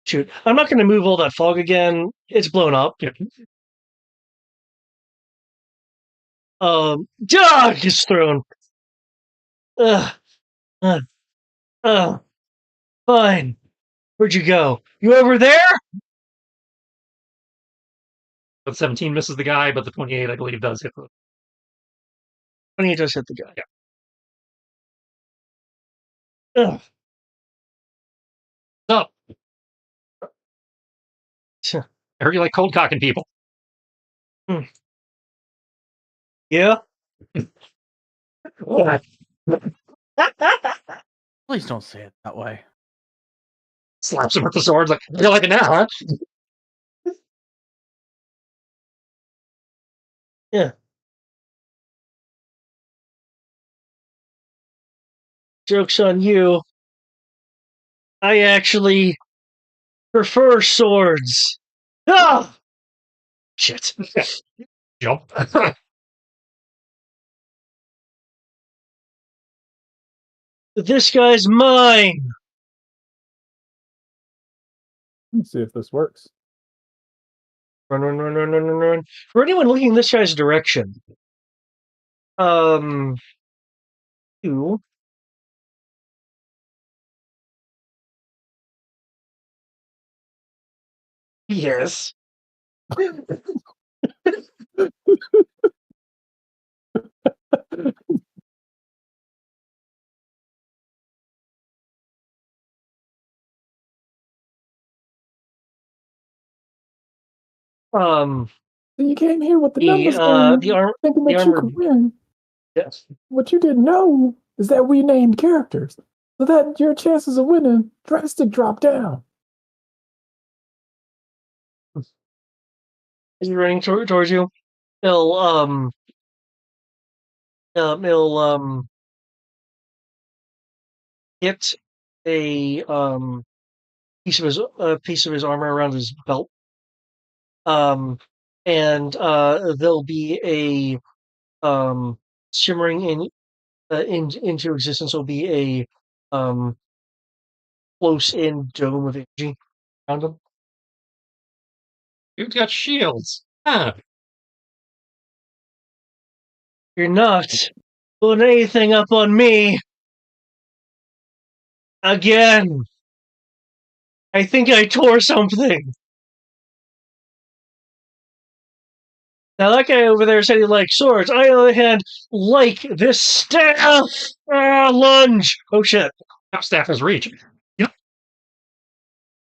Shoot, I'm not going to move all that fog again. It's blown up. Yeah. Just thrown. Uh, fine. Where'd you go? You over there? But 17 misses the guy, but the 28, I believe, does hit the. 28 just hit the guy. Yeah. Ugh. Up. I heard you like cold cocking people. Yeah? Please don't say it that way. Slaps him with the swords like, you like it now, huh? Yeah. Joke's on you. I actually prefer swords. Ah! Shit. Jump. This guy's mine. Let's see if this works. Run, run, run, run, run, run, run. For anyone looking in this guy's direction, you. Yes. You came here with the the numbers game, the thinking that you armor. could win. Yes. What you didn't know is that we named characters, so that your chances of winning drastic drop down. Is he running towards you? He'll hit a piece of his armor around his belt. And there'll be a shimmering into existence will be a close-in dome of energy around him. You've got shields. Huh. You're not putting anything up on me again. I think I tore something. Now that guy over there said he liked swords. I, on the other hand, like this staff lunge. Oh shit! Staff is reach.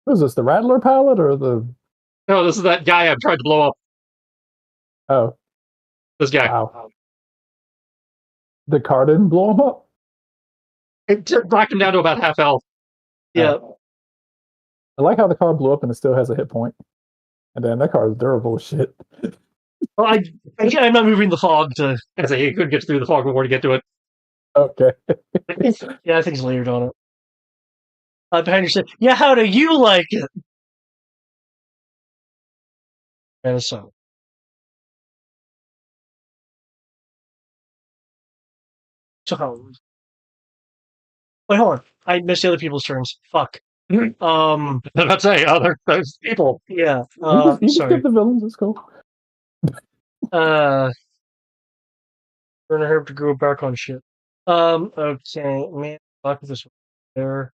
Who's this, the Rattler palette or the... No, this is that guy I've tried to blow up. Oh, This guy. wow. The car didn't blow him up? It knocked him down to about half health. Yeah. I like how the car blew up and it still has a hit point. And then that car is durable as shit. Well, I'm not moving the fog to. I say he couldn't get through the fog before to get to it. Okay. Yeah, I think it's layered on it. Behind you said, "Yeah, how do you like it?" And so, wait, hold on. I missed the other people's turns. Fuck. I'd say there's people. Yeah. You can Sorry. skip the villains, it's cool. We're gonna have to go back on shit. Okay, man, fuck this one there.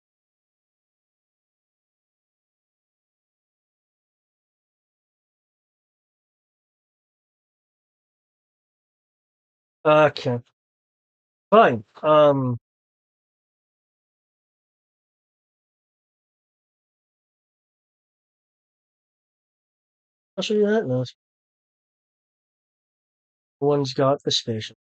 Okay. Fine. I'll show you that. No, one's got the station.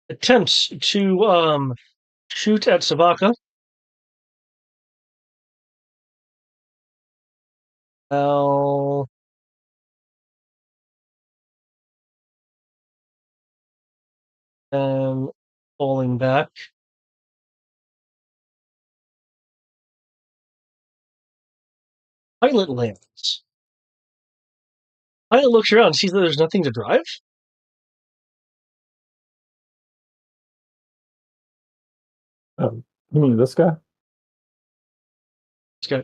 Attempts to shoot at Sabaka. Well, falling back. Pilot lands. Pilot looks around, sees that there's nothing to drive. You mean this guy? This guy.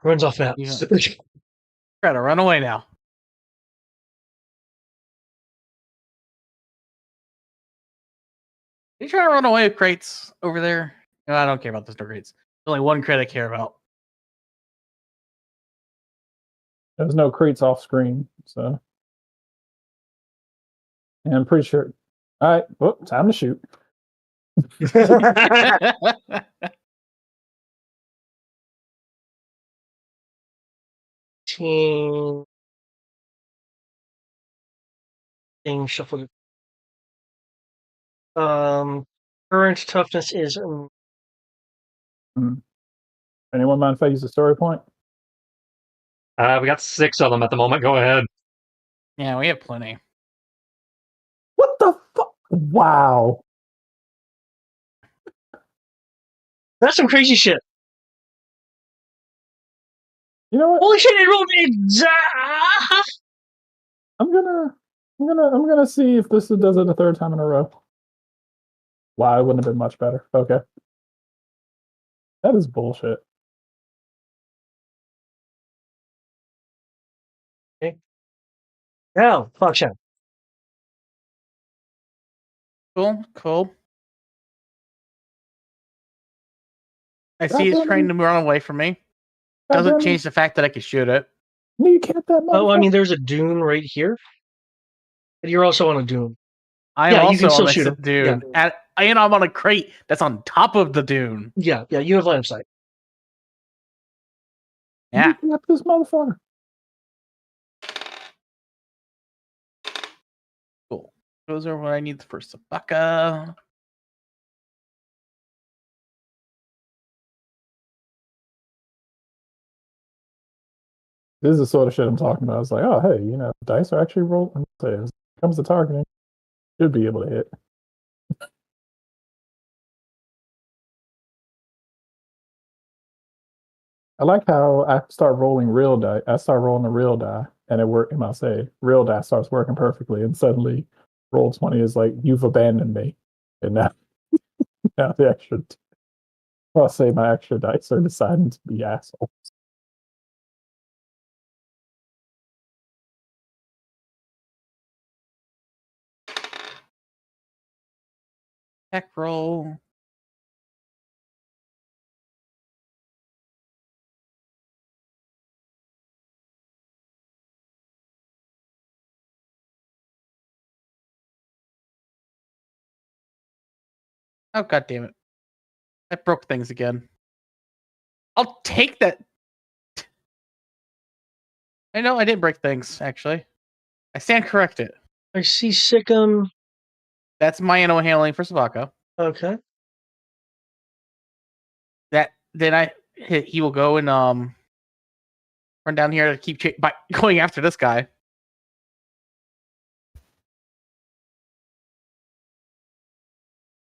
Runs off map. Yeah. Try to run away now. Are you trying to run away with crates over there? No, I don't care about those door crates. There's only one crate I care about. There's no crates off screen, so. And I'm pretty sure. All right, well, time to shoot. Team thing shuffled. Current toughness is Anyone mind if I use a story point? We got 6 of them at the moment. Go ahead. Yeah, we have plenty. What the fuck? Wow. That's some crazy shit. You know what? Holy shit! It rolled exact. I'm gonna see if this does it a third time in a row. Wow, it wouldn't have been much better. Okay. That is bullshit. Oh, fuck shit. Cool. I God see it's damn trying it. to run away from me. God Doesn't damn it. change the fact that I can shoot it. No, you can't that Oh, I motherfucker. mean, there's a dune right here. But you're also on a dune. I'm Yeah, you also can still on shoot this him. dune. And I'm on a crate that's on top of the dune. Yeah, you have line of sight. Yeah. You got this motherfucker. Cool. Those are what I need for Sabaka. This is the sort of shit I'm talking about. It's like, oh, hey, dice are actually rolling. When it comes to targeting, should be able to hit. I like how I start rolling real die. I start rolling a real die, and it work. And I'll say real die starts working perfectly, and suddenly roll 20 is like you've abandoned me, and now the extra. I'll say my extra dice are deciding to be assholes. Tech roll. Oh, god damn it. I broke things again. I'll take that. I know I didn't break things, actually. I stand corrected. I see Sikkim. That's my animal handling for Sabaka. Okay. Then he will go and run down here to keep by going after this guy.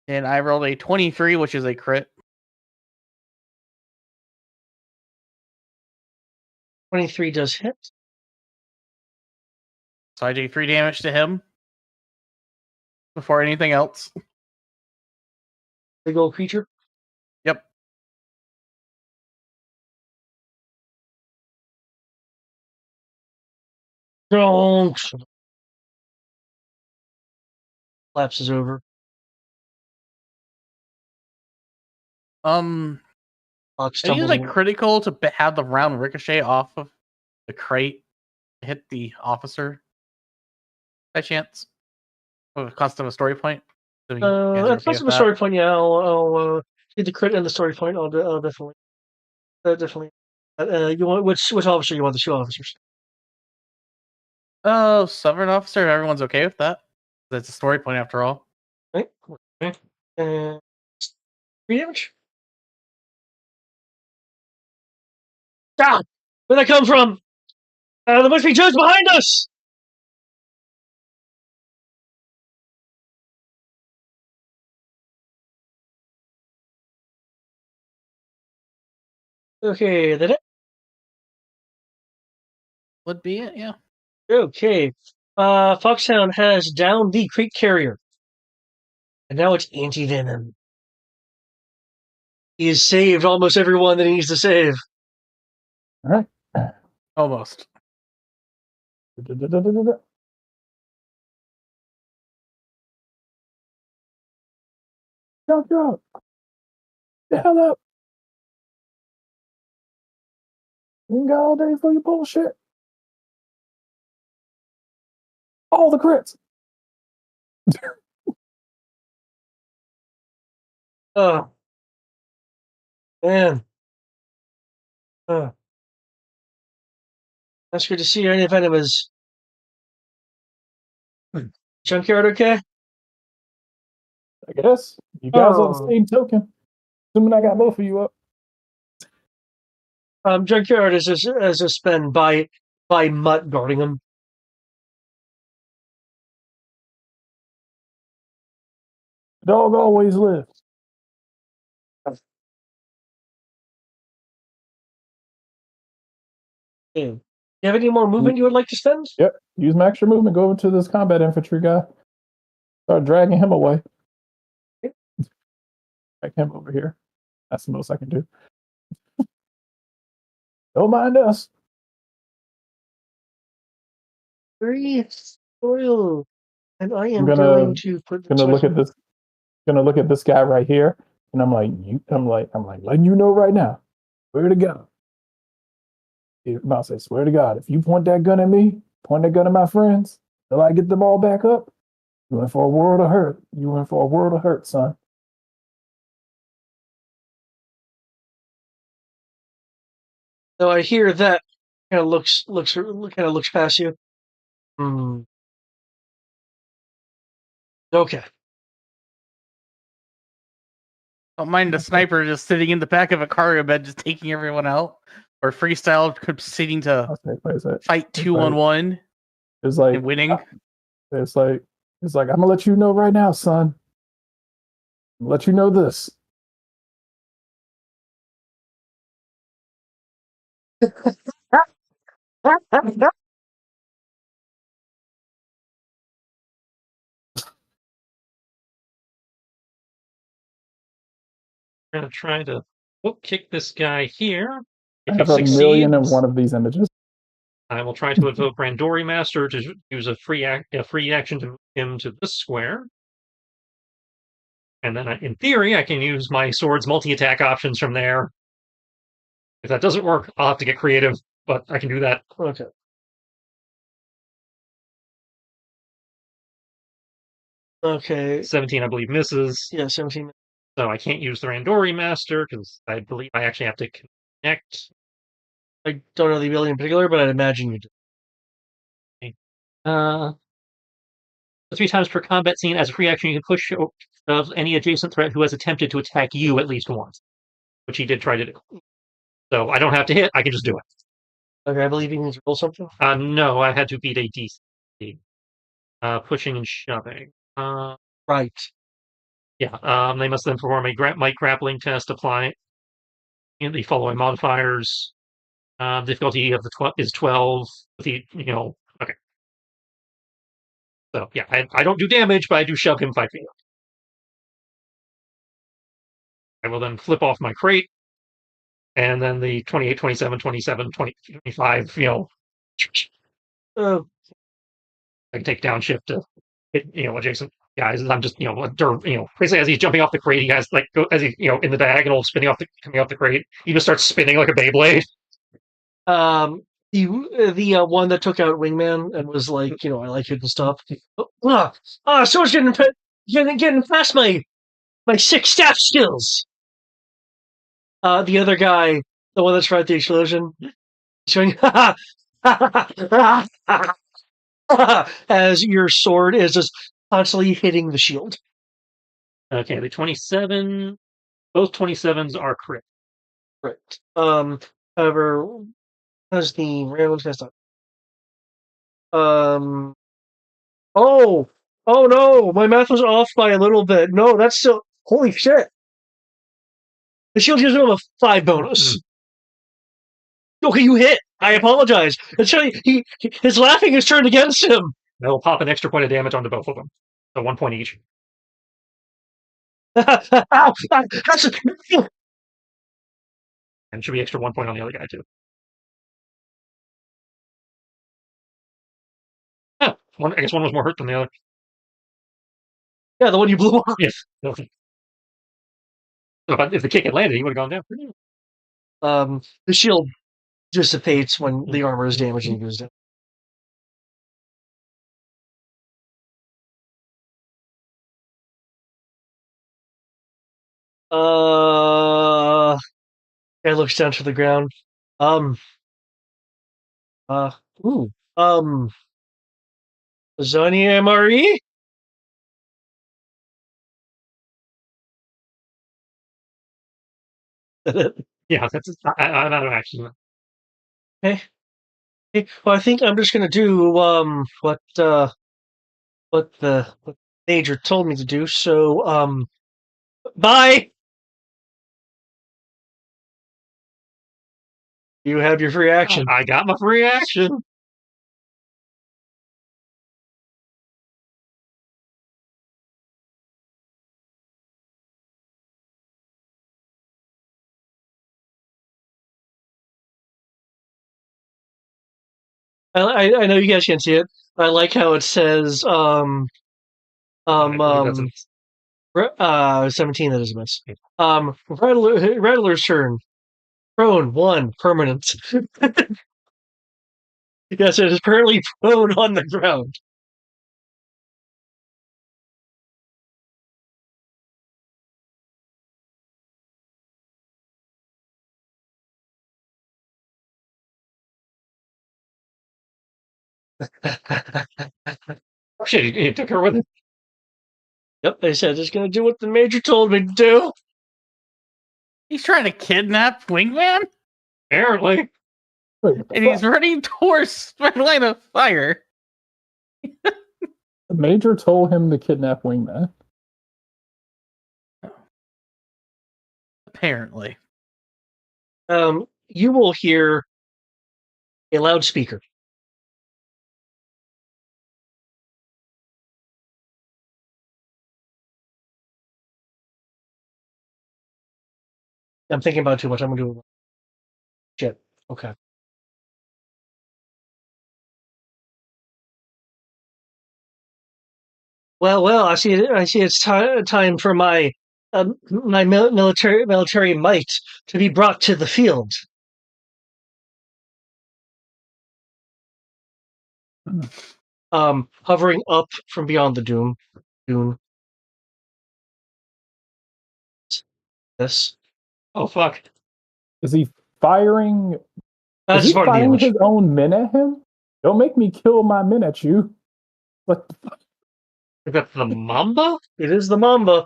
And I rolled a 23, which is a crit. 23 does hit. So I do 3 damage to him before anything else. Big old creature. Yep. Don't. Lapses over. Box I use tumbles like away. critical to have the round ricochet off of the crate to hit the officer by chance. With a cost of a story point. So you guys are That's okay less with of a that? story point. Yeah, I'll see the crit and the story point. I'll definitely. Definitely. You want which officer you want? The 2 officers. Oh, Sovereign Officer, everyone's okay with that. That's a story point after all. Right. Okay. 3 damage. Ah! Where'd that come from? There must be Joes behind us! Okay, that it? Would be it, yeah. Okay. Foxhound has downed the crate carrier. And now it's anti-venom. He has saved almost everyone that he needs to save. All right. Almost. Jump out. The hell up. You ain't got all day for your bullshit. All the crits. Oh. Man. Oh. That's good to see you. Anti-venom is... Junkyard okay? I guess. You guys are the Oh. same token. Assuming I got both of you up. Junkyard is a spend by Mutt guarding him. Dog always lives. You have any more movement you would like to spend? Yep. Use my extra movement. Go over to this combat infantry guy. Start dragging him away. Drag him over here. That's the most I can do. Don't mind us. Very spoiled. And I am gonna- going to put Gonna look at this. Gonna look at this guy right here, and I'm like, letting you know right now. Swear to God. I'll say, swear to God, if you point that gun at me, point that gun at my friends, till I get them all back up, you in for a world of hurt. You in for a world of hurt, son. So I hear that kind of looks past you. Okay. Don't mind the sniper just sitting in the back of a cargo bed, just taking everyone out, or freestyle proceeding to fight 2-on-1 It's like and winning. It's like I'm gonna let you know right now, son. Let you know this. We're going to try to kick this guy here. I If have he a succeeds, million and one of these images. I will try to invoke Randori Master to use a free action to move him to this square. And then, in theory, I can use my sword's multi-attack options from there. If that doesn't work, I'll have to get creative, but I can do that. Okay. Okay. 17, I believe, misses. Yeah, 17. So I can't use the Randori Master, because I believe I actually have to connect. I don't know the ability in particular, but I'd imagine you do. Okay. 3 times per combat scene, as a free action, you can push of any adjacent threat who has attempted to attack you at least once, which he did try to do. So I don't have to hit; I can just do it. Okay, I believe you need to roll something. No, I had to beat a DC. Pushing and shoving. Right. Yeah. They must then perform a might grappling test. Apply the following modifiers. Difficulty of the is 12. With the okay. So yeah, I don't do damage, but I do shove him 5 feet. I will then flip off my crate, and then the 28, 27, 27, 20, 25, Uh, I can take downshift to hit, adjacent guys. I'm just, basically as he's jumping off the crate, he has as he, in the diagonal, coming off the crate, he just starts spinning like a Beyblade. The one that took out Wingman and was like, I like it and stuff. Someone's getting past my 6 staff skills. The other guy, the one that's right at the explosion, showing as your sword is just constantly hitting the shield. Okay, the 27, both 27s are crit. Right. However, as the random test up. Oh no, my math was off by a little bit. No, that's still holy shit. The shield gives him a 5 bonus. Okay, you hit. I apologize. His laughing is turned against him. They'll pop an extra point of damage onto both of them. So 1 point each. Ow! And should be extra 1 point on the other guy, too. Yeah, I guess one was more hurt than the other. Yeah, the one you blew off. Yes. Okay. But if the kick had landed, he would have gone down. The shield dissipates when the armor is damaged and goes down. Guy looks down to the ground. Zoni MRE? Yeah, that's I'm out of action. Okay. Well, I think I'm just gonna do what the major told me to do. So bye. You have your free action. I got my free action. I know you guys can't see it. I like how it says I believe that's um 17. That is a miss. Rattler's turn. Prone 1 permanent. Yes, it is currently prone on the ground. Oh, shit, he took her with him. Yep, they said it's gonna do what the major told me to do. He's trying to kidnap Wingman, Apparently. Wait, what the and he's fuck? running towards my line of fire. The major told him to kidnap Wingman. Apparently. You will hear a loudspeaker. I'm thinking about it too much. I'm gonna do shit. Okay. Well. I see. I see. It's time for my military might to be brought to the field. Hovering up from beyond the dune. This. Oh, fuck. Is he firing? Is That's he part of the firing image. his own men at him? Don't make me kill my men at you. What the fuck? Is that the Mamba? It is the Mamba.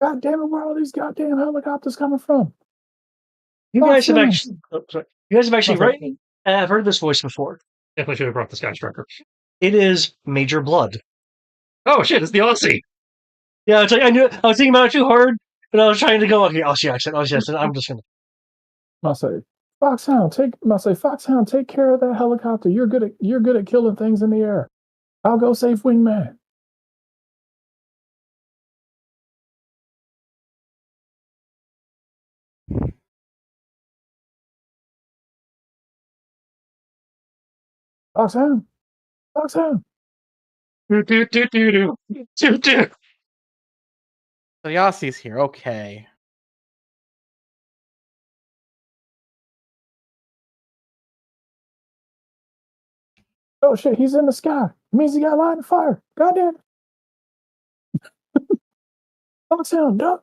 God damn it, where are all these goddamn helicopters coming from? You guys have Awesome. actually. Oh, sorry. You guys have actually Okay. right. I've heard this voice before. Definitely should have brought the Sky Striker. It is Major Blood. Oh, shit, it's the Aussie. Yeah, it's like I knew. I was thinking about it too hard, but I was trying to go. Okay, Aussie accent. I'm just gonna. I say, Foxhound, take care of that helicopter. You're good at killing things in the air. I'll go save Wingman. Foxhound. Do, do, do, do, do. Do, do. So the Aussie's here. Okay. Oh shit, he's in the sky. It means he got line of fire. Goddamn. Foxhound, duck.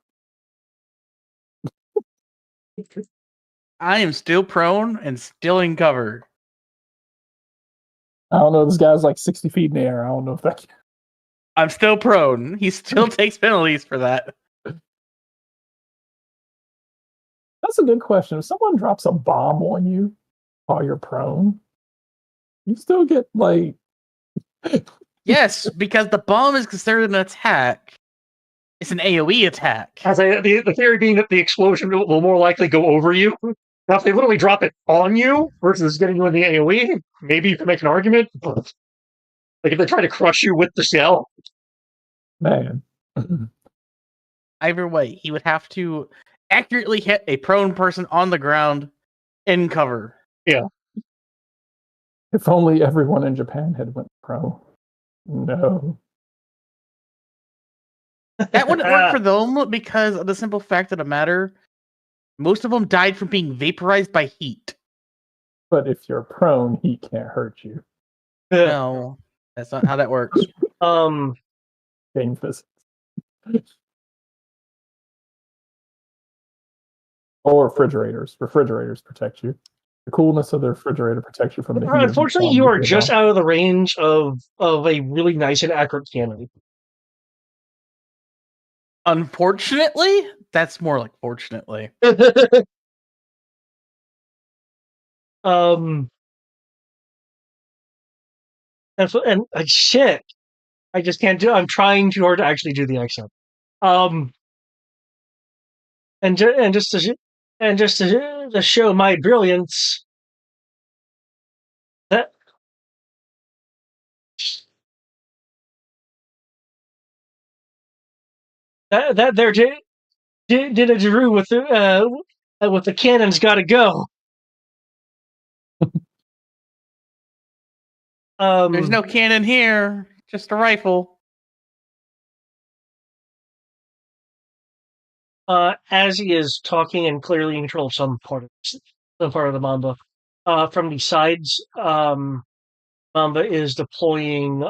I am still prone and still in cover. I don't know. This guy's like 60 feet in the air. I don't know if that. I'm still prone. He still takes penalties for that. That's a good question. If someone drops a bomb on you while you're prone, you still get like. Yes, because the bomb is considered an attack. It's an AoE attack. The theory being that the explosion will more likely go over you. Now, if they literally drop it on you versus getting you in the AoE, maybe you can make an argument. But, like if they try to crush you with the shell. Man. Either way, he would have to accurately hit a prone person on the ground in cover. Yeah. If only everyone in Japan had went pro. No. That wouldn't work for them because of the simple fact of the matter, most of them died from being vaporized by heat. But if you're prone, heat can't hurt you. No, that's not how that works. Game physics. Or refrigerators. Refrigerators protect you. The coolness of the refrigerator protects you from the heat. Unfortunately, you are just out of the range of a really nice and accurate cannon. Unfortunately, that's more like fortunately. Shit, I just can't do. I'm trying too hard to actually do the accent. And just to show my brilliance, that there did a Drew with the cannon's got to go. There's no cannon here, just a rifle. As he is talking and clearly in control of some part of the Mamba, from the sides, Mamba is deploying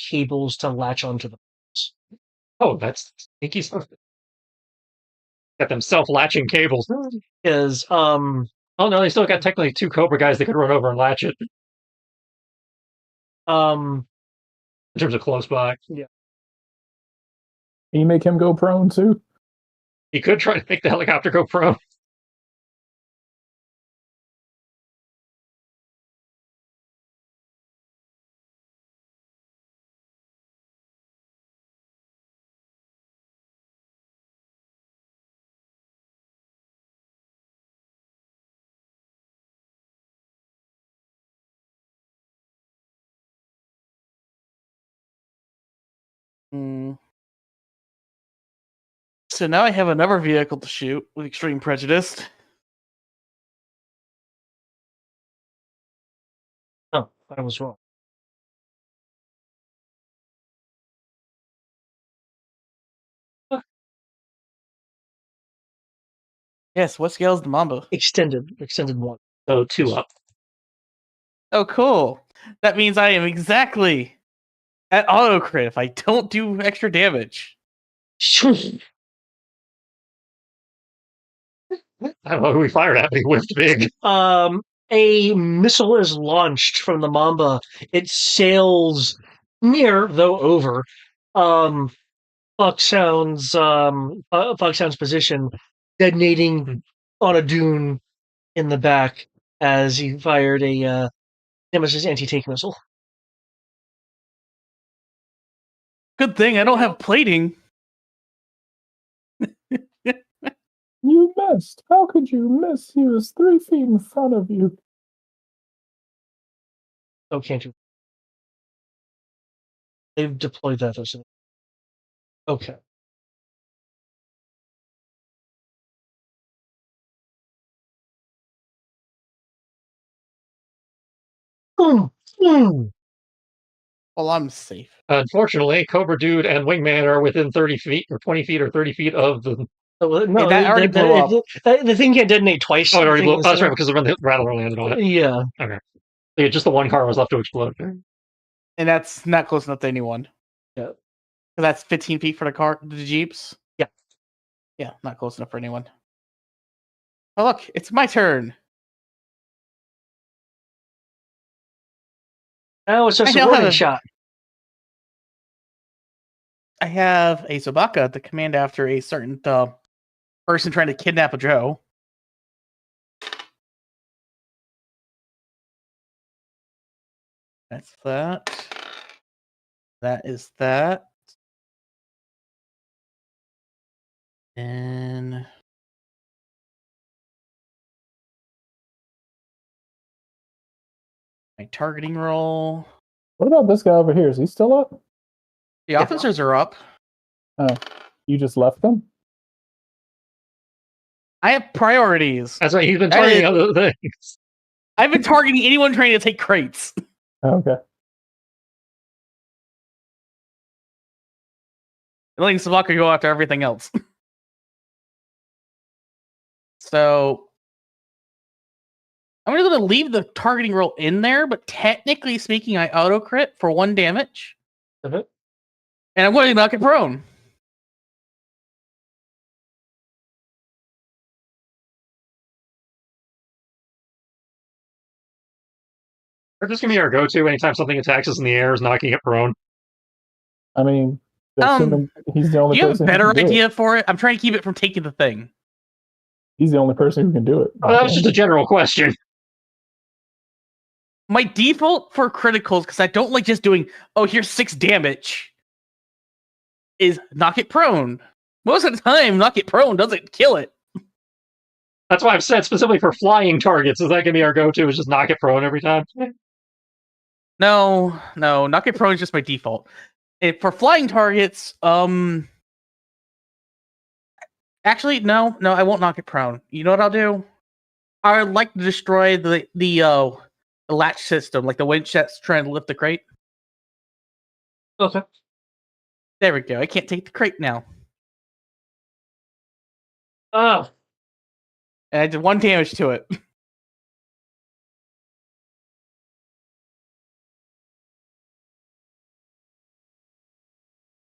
cables to latch onto the boats. Oh, that's sneaky stuff. Got them self-latching cables. Is Oh no, they still got technically 2 Cobra guys that could run over and latch it. In terms of close by. Yeah. Can you make him go prone too? He could try to make the helicopter go prone. So now I have another vehicle to shoot with extreme prejudice. Oh, I was wrong. Yes, what scale is the Mamba? Extended 1. So 2 up. Oh, cool. That means I am exactly at auto crit if I don't do extra damage. I don't know who we fired at, but he whiffed big. A missile is launched from the Mamba. It sails near, though over, Bucksound's position, detonating on a dune in the back as he fired a Nemesis anti-tank missile. Good thing I don't have plating. You missed. How could you miss? He was 3 feet in front of you. Oh, can't you? They've deployed that as an. Okay. Boom! Boom! Well, I'm safe. Unfortunately, Cobra Dude and Wingman are within 30 feet, or 20 feet, or 30 feet of the. Oh, no, that already blew up. The thing can't detonate twice. Oh, it already blew up. Oh, that's right, because the Rattler landed on it. Yeah. Okay. Yeah, just the one car was left to explode. And that's not close enough to anyone. Yeah. That's 15 feet for the Jeeps? Yeah. Yeah, not close enough for anyone. Oh, look, it's my turn. Now it's just a warning shot. I have a Sobaka to command after a certain person trying to kidnap a Joe. That's that. That is that. And my targeting roll. What about this guy over here? Is he still up? The officers are up. Oh, you just left them? I have priorities. That's right, he's been targeting other things. I've been targeting anyone trying to take crates. Oh, okay. Letting Sabaka go after everything else. So I'm going to leave the targeting roll in there, but technically speaking, I auto crit for 1 damage. Uh-huh. And I'm going to knock it prone. Or just give me our go-to anytime something attacks us in the air is knocking it prone. I mean, assuming he's the only Do you have a person who better can do idea it. for it? I'm trying to keep it from taking the thing. He's the only person who can do it. Oh, that was just a general question. My default for criticals, because I don't like just doing, oh, here's 6 damage, is knock it prone. Most of the time, knock it prone doesn't kill it. That's why I've said specifically for flying targets, is that can be our go-to, is just knock it prone every time. No, knock it prone is just my default. For flying targets, actually, no, I won't knock it prone. You know what I'll do? I would like to destroy the latch system, like the winch that's trying to lift the crate. Okay. There we go. I can't take the crate now. Oh, And I did 1 damage to it.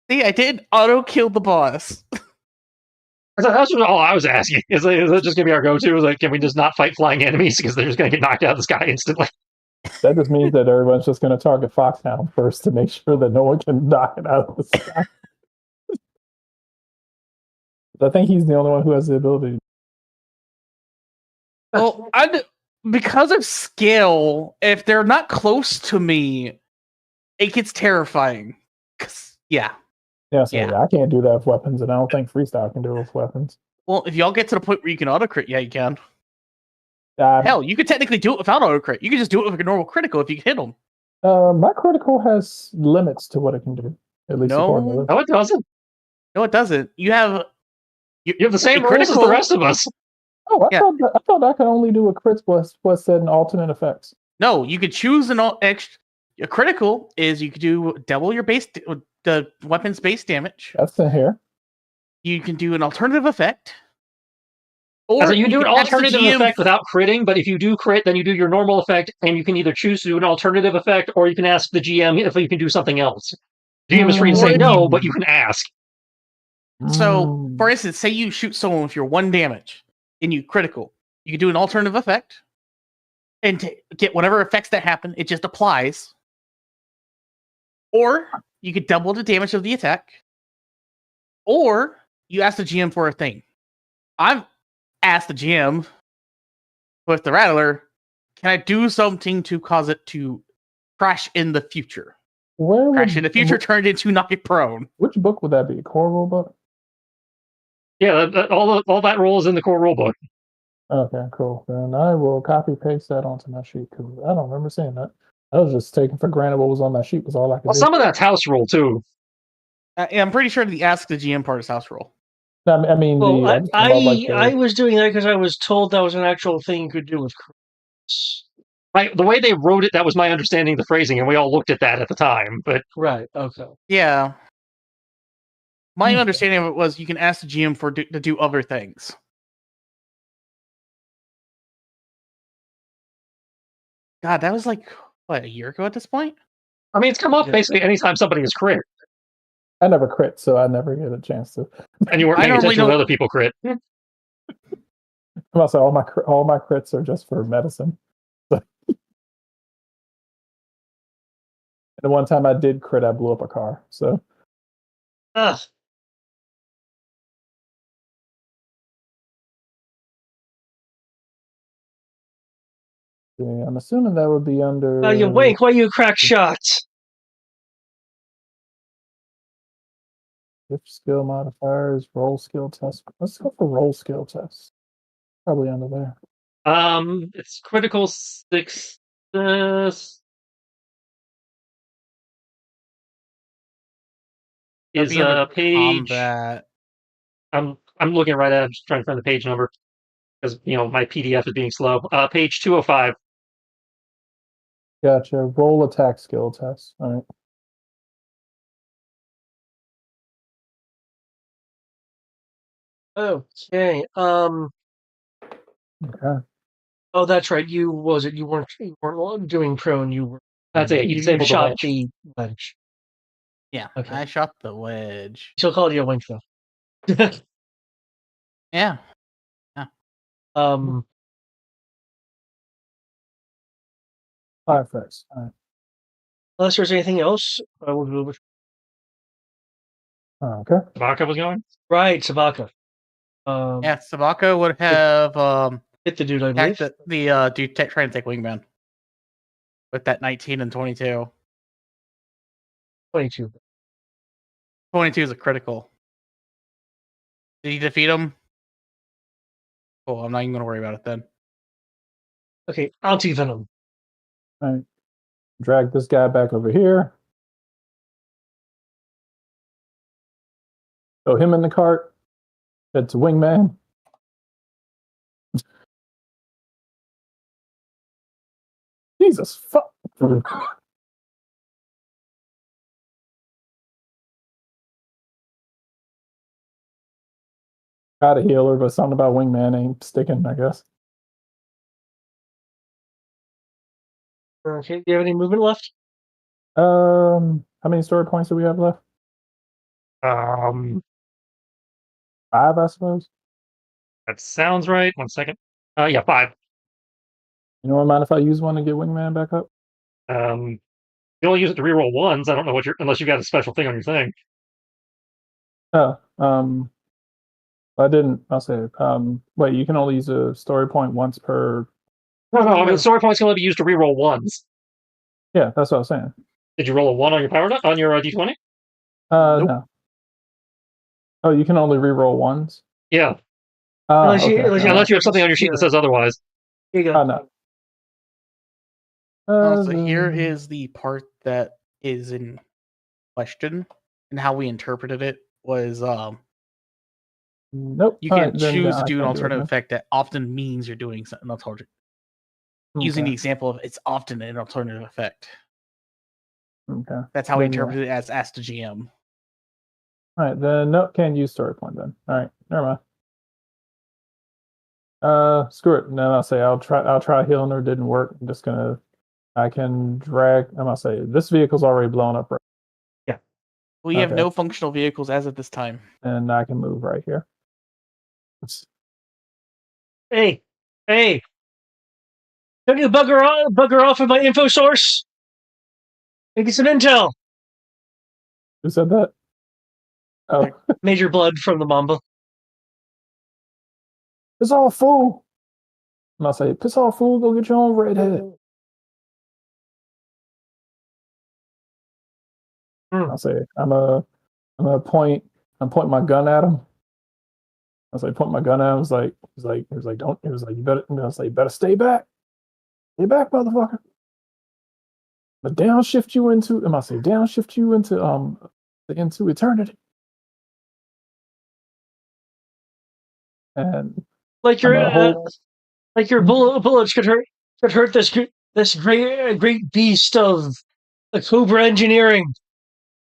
See, I did auto kill the boss. That's all I was asking. Is that just going to be our go-to? Is like, can we just not fight flying enemies because they're just going to get knocked out of the sky instantly? That just means that everyone's just going to target Foxhound first to make sure that no one can knock it out of the sky. I think he's the only one who has the ability. Well, because of scale, if they're not close to me, it gets terrifying. Yeah. Yeah, I can't do that with weapons, and I don't think freestyle can do it with weapons. Well, if y'all get to the point where you can auto crit, yeah, you can. Hell, you could technically do it without auto crit. You could just do it with a normal critical if you hit them. My critical has limits to what it can do. At least according to this. No, it doesn't. No, it doesn't. You have the same rules as the rest of us. Oh, I thought I could only do a crit plus said in alternate effects. No, you could choose an extra. A critical is you could do double your the weapon's base damage. That's in here. You can do an alternative effect. Or so you do an alternative effect without critting, but if you do crit, then you do your normal effect, and you can either choose to do an alternative effect, or you can ask the GM if you can do something else. The GM is free to say no, but you can ask. So, for instance, say you shoot someone with your 1 damage, and you critical. You can do an alternative effect, and to get whatever effects that happen, it just applies. Or you could double the damage of the attack. Or you ask the GM for a thing. I've asked the GM with the Rattler, can I do something to cause it to crash in the future? Crash in the future turned into knock it prone. Which book would that be? Core rule book? Yeah, all that rule is in the core rule book. Okay, cool. Then I will copy paste that onto my sheet because I don't remember seeing that. I was just taking for granted what was on my sheet was all I could do. Some of that's house rule too. I'm pretty sure the ask the GM part is house rule. I mean, I was doing that because I was told that was an actual thing you could do with crits. The way they wrote it, that was my understanding of the phrasing, and we all looked at that at the time. But right, okay, yeah. My understanding of it was you can ask the GM to do other things. God, that was like what, a year ago at this point? I mean, it's come up basically anytime somebody is crit. I never crit, so I never get a chance to. And you weren't paying attention when other people crit. I'm about to say all my crits are just for medicine. And the one time I did crit, I blew up a car. So. Ugh. Yeah, I'm assuming that would be under. You wink while you crack shots. If skill modifiers, roll skill test. Let's go for roll skill test. Probably under there. It's critical success. Is page. Combat. I'm looking right at it. I'm just trying to find the page number because my PDF is being slow. Page 205. Gotcha. Roll attack skill test. All right. Okay. Okay. Oh, that's right. You weren't doing prone. You were. That's it. You disabled shot the wedge. Yeah. Okay. I shot the wedge. She'll call you a wink though. Yeah. Perfect. All right. Unless there's anything else, we'll do Oh, okay. Tabaka was going. Right, Sabaka. Yeah, Sabaka would have Hit the dude, I believe. attacked the dude trying to take Wingman with that 19 and 22. 22. 22 is a critical. Did he defeat him? Oh, I'm not even going to worry about it then. Okay, anti-venom. All right. Drag this guy back over here. Throw him in the cart. Head to Wingman. Jesus fuck. Got a healer, but something about Wingman ain't sticking, I guess. Okay, do you have any movement left? How many story points do we have left? 5, I suppose. That sounds right. 1 second. Yeah, 5. You don't mind if I use one to get Wingman back up? You only use it to reroll ones. I don't know what unless you got a special thing on your thing. Oh, I didn't. I'll say. Wait, you can only use a story point once per. No. I mean, the story points can only be used to reroll ones. Yeah, that's what I was saying. Did you roll a 1 on your power on your d20? Nope. No. Oh, you can only reroll ones. Yeah. Unless you- Okay. unless you- Unless you have something on your sheet that says otherwise. Here you go. Oh no. So here is the part that is in question, and how we interpreted it was Nope. you All can right, then, choose I to do an can't alternative it effect that often means you're doing something alternative. Using the Okay. example of it's often an alternative effect. Okay. That's how we Then, yeah. interpreted it as asked to GM. All right, then nope, can't use story point then. All right, never mind. Screw it. Then I'll say I'll try healing her. Didn't work. I'm just gonna. I can drag. I'm gonna say this vehicle's already blown up, right? We have Okay. no functional vehicles as of this time. And I can move right here. Hey, don't you bugger off of my info source? Make some intel. Who said that? Oh, Major Blood from the Mamba. piss off, fool! I'm gonna say, piss off, fool. Go get your own redhead. I'll say, I'm gonna point my gun at him. I was like, point my gun at him. He was like, don't. He was like, you better. I was like, you better stay back, motherfucker. But downshift you into. I say, downshift you into eternity. And Like your Mhm. bullets could hurt this great beast of the COBRA engineering.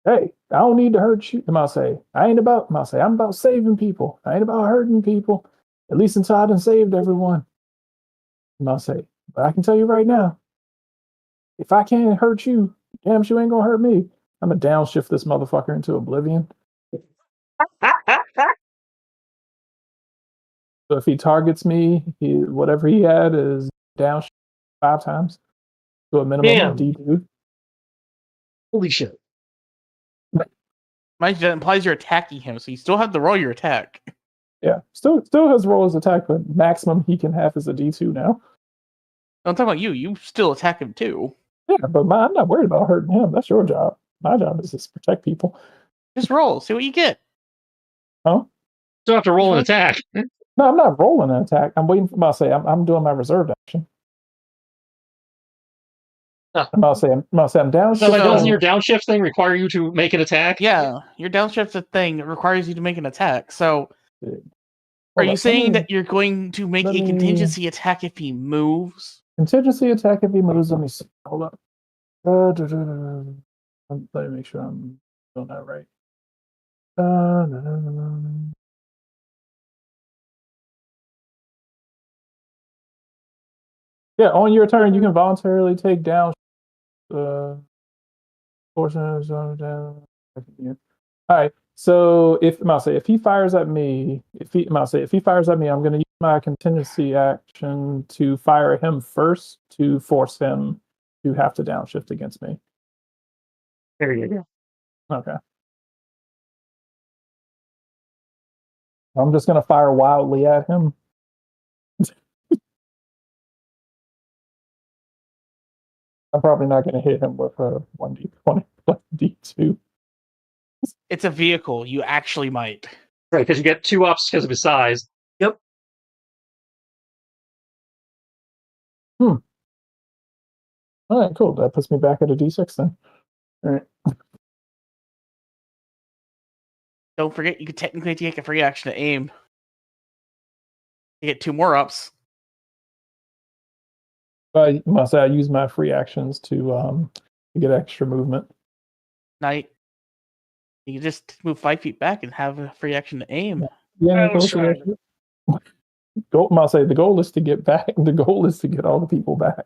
hey, I don't need to hurt you. I say, I'm about saving people. I ain't about hurting people. At least until I done saved everyone. I say, but I can tell you right now, if I can't hurt you, damn sure ain't gonna hurt me. I'm gonna downshift this motherfucker into oblivion. So if he targets me, whatever he had is down 5 times to a minimum Damn. of D2. Holy shit. Mind you, that implies you're attacking him, so you still have to roll your attack. Yeah, still has roll his attack, but maximum he can have is a D2 now. I'm talking about you. You still attack him too. Yeah, but I'm not worried about hurting him. That's your job. My job is to protect people. Just roll. See what you get. Huh? Still have to roll an attack. No, I'm not rolling an attack. I'm waiting for I'm doing my reserved action. Huh. I'm down. So, So- doesn't your downshift thing require you to make an attack? Yeah, your downshift's a thing that requires you to make an attack. So, are Hold you up, saying that you're going to make let a me- contingency attack if he moves? contingency attack if he moves? Let me see. Hold up. Let me make sure I'm doing that right. Yeah, on your turn, you can voluntarily take down portions of down. All right. So if he fires at me, if he fires at me, I'm going to use my contingency action to fire him first to force him to have to downshift against me. There you go. Okay. I'm just gonna fire wildly at him. I'm probably not gonna hit him with a 1d20 plus d2. It's a vehicle. You actually might. Right, because you get 2 ups because of his size. Yep. All right, cool. That puts me back at a d6 then. All right. Don't forget, you could technically take a free action to aim. You get 2 more ups. I must say I use my free actions to get extra movement. Night. You can just move 5 feet back and have a free action to aim. Yeah, I was trying I'll say the goal is to get back. The goal is to get all the people back.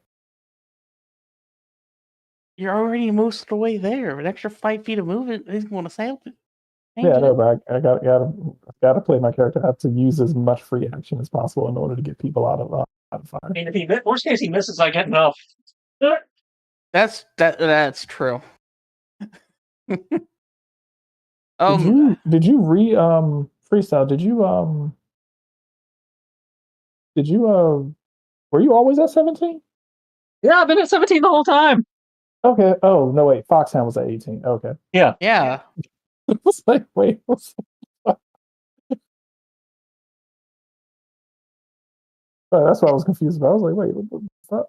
You're already most of the way there. An extra 5 feet of movement is going to sail. Yeah, no, but I gotta play my character. I have to use as much free action as possible in order to get people out of fire. I mean, if he worst case he misses, I get enough. That's true. Did you freestyle? Were you always at 17? Yeah, I've been at 17 the whole time. Okay. Oh no, wait. Foxhound was at 18. Okay. Yeah. I was like, wait. That's what I was confused about. I was like, wait, what's that?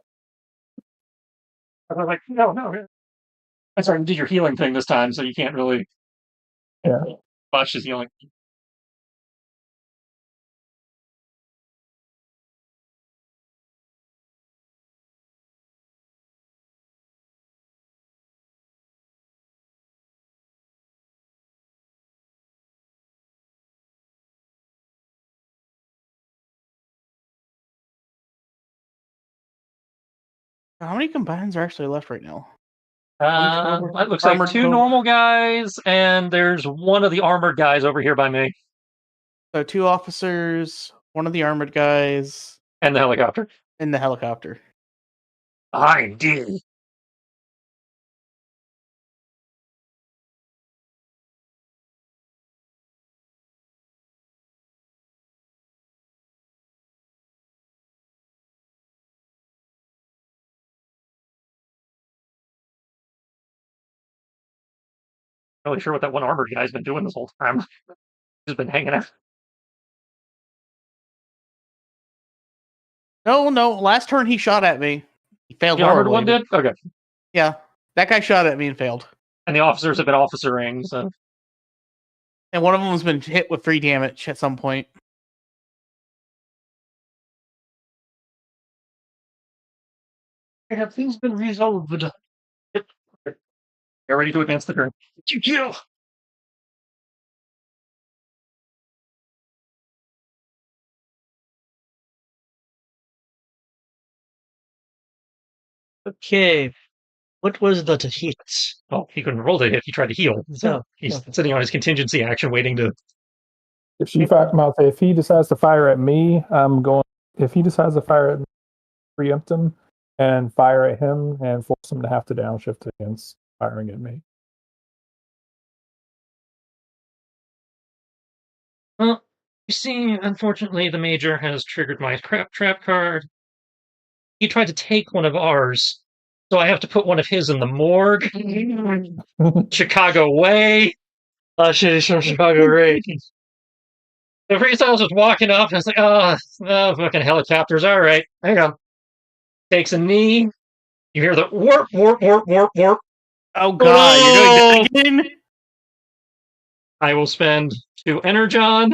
I was like, no. I'm sorry, you did your healing thing this time, so you can't really watch his healing. How many combines are actually left right now? It looks like 2 normal guys, and there's 1 of the armored guys over here by me. So 2 officers, 1 of the armored guys, and the helicopter. And the helicopter. I did. Not really sure what that 1 armored guy's been doing this whole time. He's been hanging out. No. Last turn he shot at me. He failed. The armored one did? Okay. Yeah. That guy shot at me and failed. And the officers have been officering, so. And one of them has been hit with 3 damage at some point. Have things been resolved? Get ready to advance the turn. You kill! Okay. What was the to hit? Oh, he couldn't roll to hit. He tried to heal. So he's sitting on his contingency action waiting to. If he decides to fire at me, I'm going. If he decides to fire at me, preempt him and fire at him and force him to have to downshift against firing at me. Well, you see, unfortunately, the Major has triggered my trap card. He tried to take one of ours, so I have to put one of his in the morgue. Chicago way. Shit, it's from Chicago, right? The freestyle was just walking up, and I was like, oh, fucking helicopters. All right, hang on. Takes a knee. You hear the warp. Oh, God, you're doing that again? I will spend 2 Energon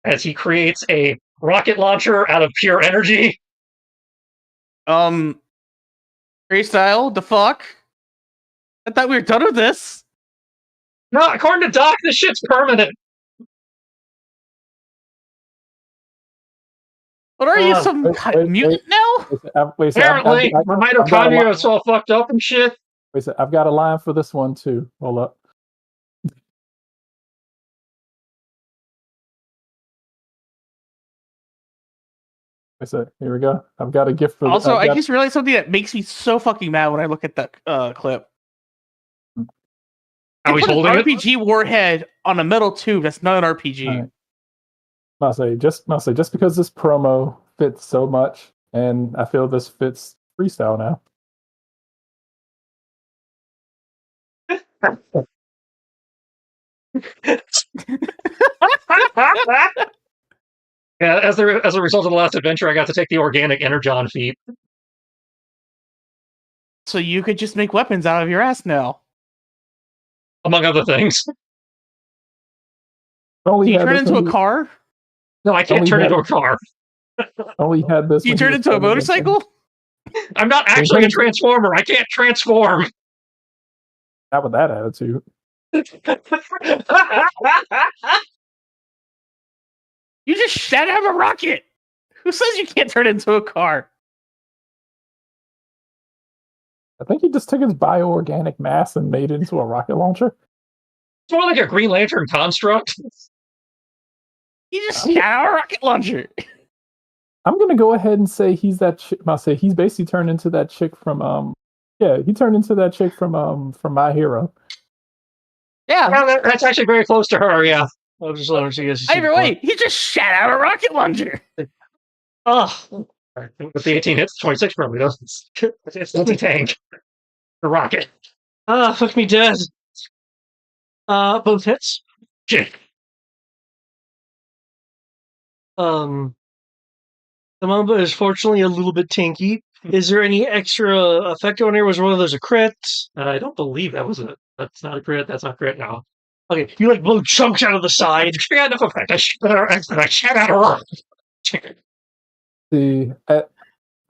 as he creates a rocket launcher out of pure energy. Freestyle, the fuck? I thought we were done with this. No, according to Doc, this shit's permanent. What are you, some mutant now? Apparently, my mitochondria is all fucked up and shit. Wait, I've got a line for this one too. Hold up. Here we go. I've got a gift for. Also, I just realized something that makes me so fucking mad when I look at that clip. How he's holding an RPG warhead on a metal tube. That's not an RPG. I'll say just because this promo fits so much, and I feel this fits freestyle now. Yeah, as a result of the last adventure, I got to take the organic energon feat. So you could just make weapons out of your ass now. Among other things. Only Do you had turn this into when a he- car? No, I can't Only turn had- into a car. Only had this. Do you when he turn was into a fighting against him. motorcycle? I'm not actually a transformer. I can't transform. Not with that attitude. You just shot out a rocket. Who says you can't turn into a car? I think he just took his bioorganic mass and made it into a rocket launcher. It's more like a Green Lantern construct. You just shot out a rocket launcher. I'm gonna go ahead and say he's that chick. I'll say he's basically turned into that chick from he turned into that chick from My Hero. Yeah. Yeah, that's actually very close to her, yeah. I'll just let her see you. Either way, he just shot out a rocket launcher. Oh. With the 18 hits, 26 probably doesn't. It's anti-tank. The rocket. Fuck me dead. Both hits. Shit. The Mamba is fortunately a little bit tanky. Is there any extra effect on here? Was one of those a crit? I don't believe that was it. That's not a crit. That's not crit now. Okay, you like blow chunks out of the side. Yeah, enough effect. I shot out a rocket. See,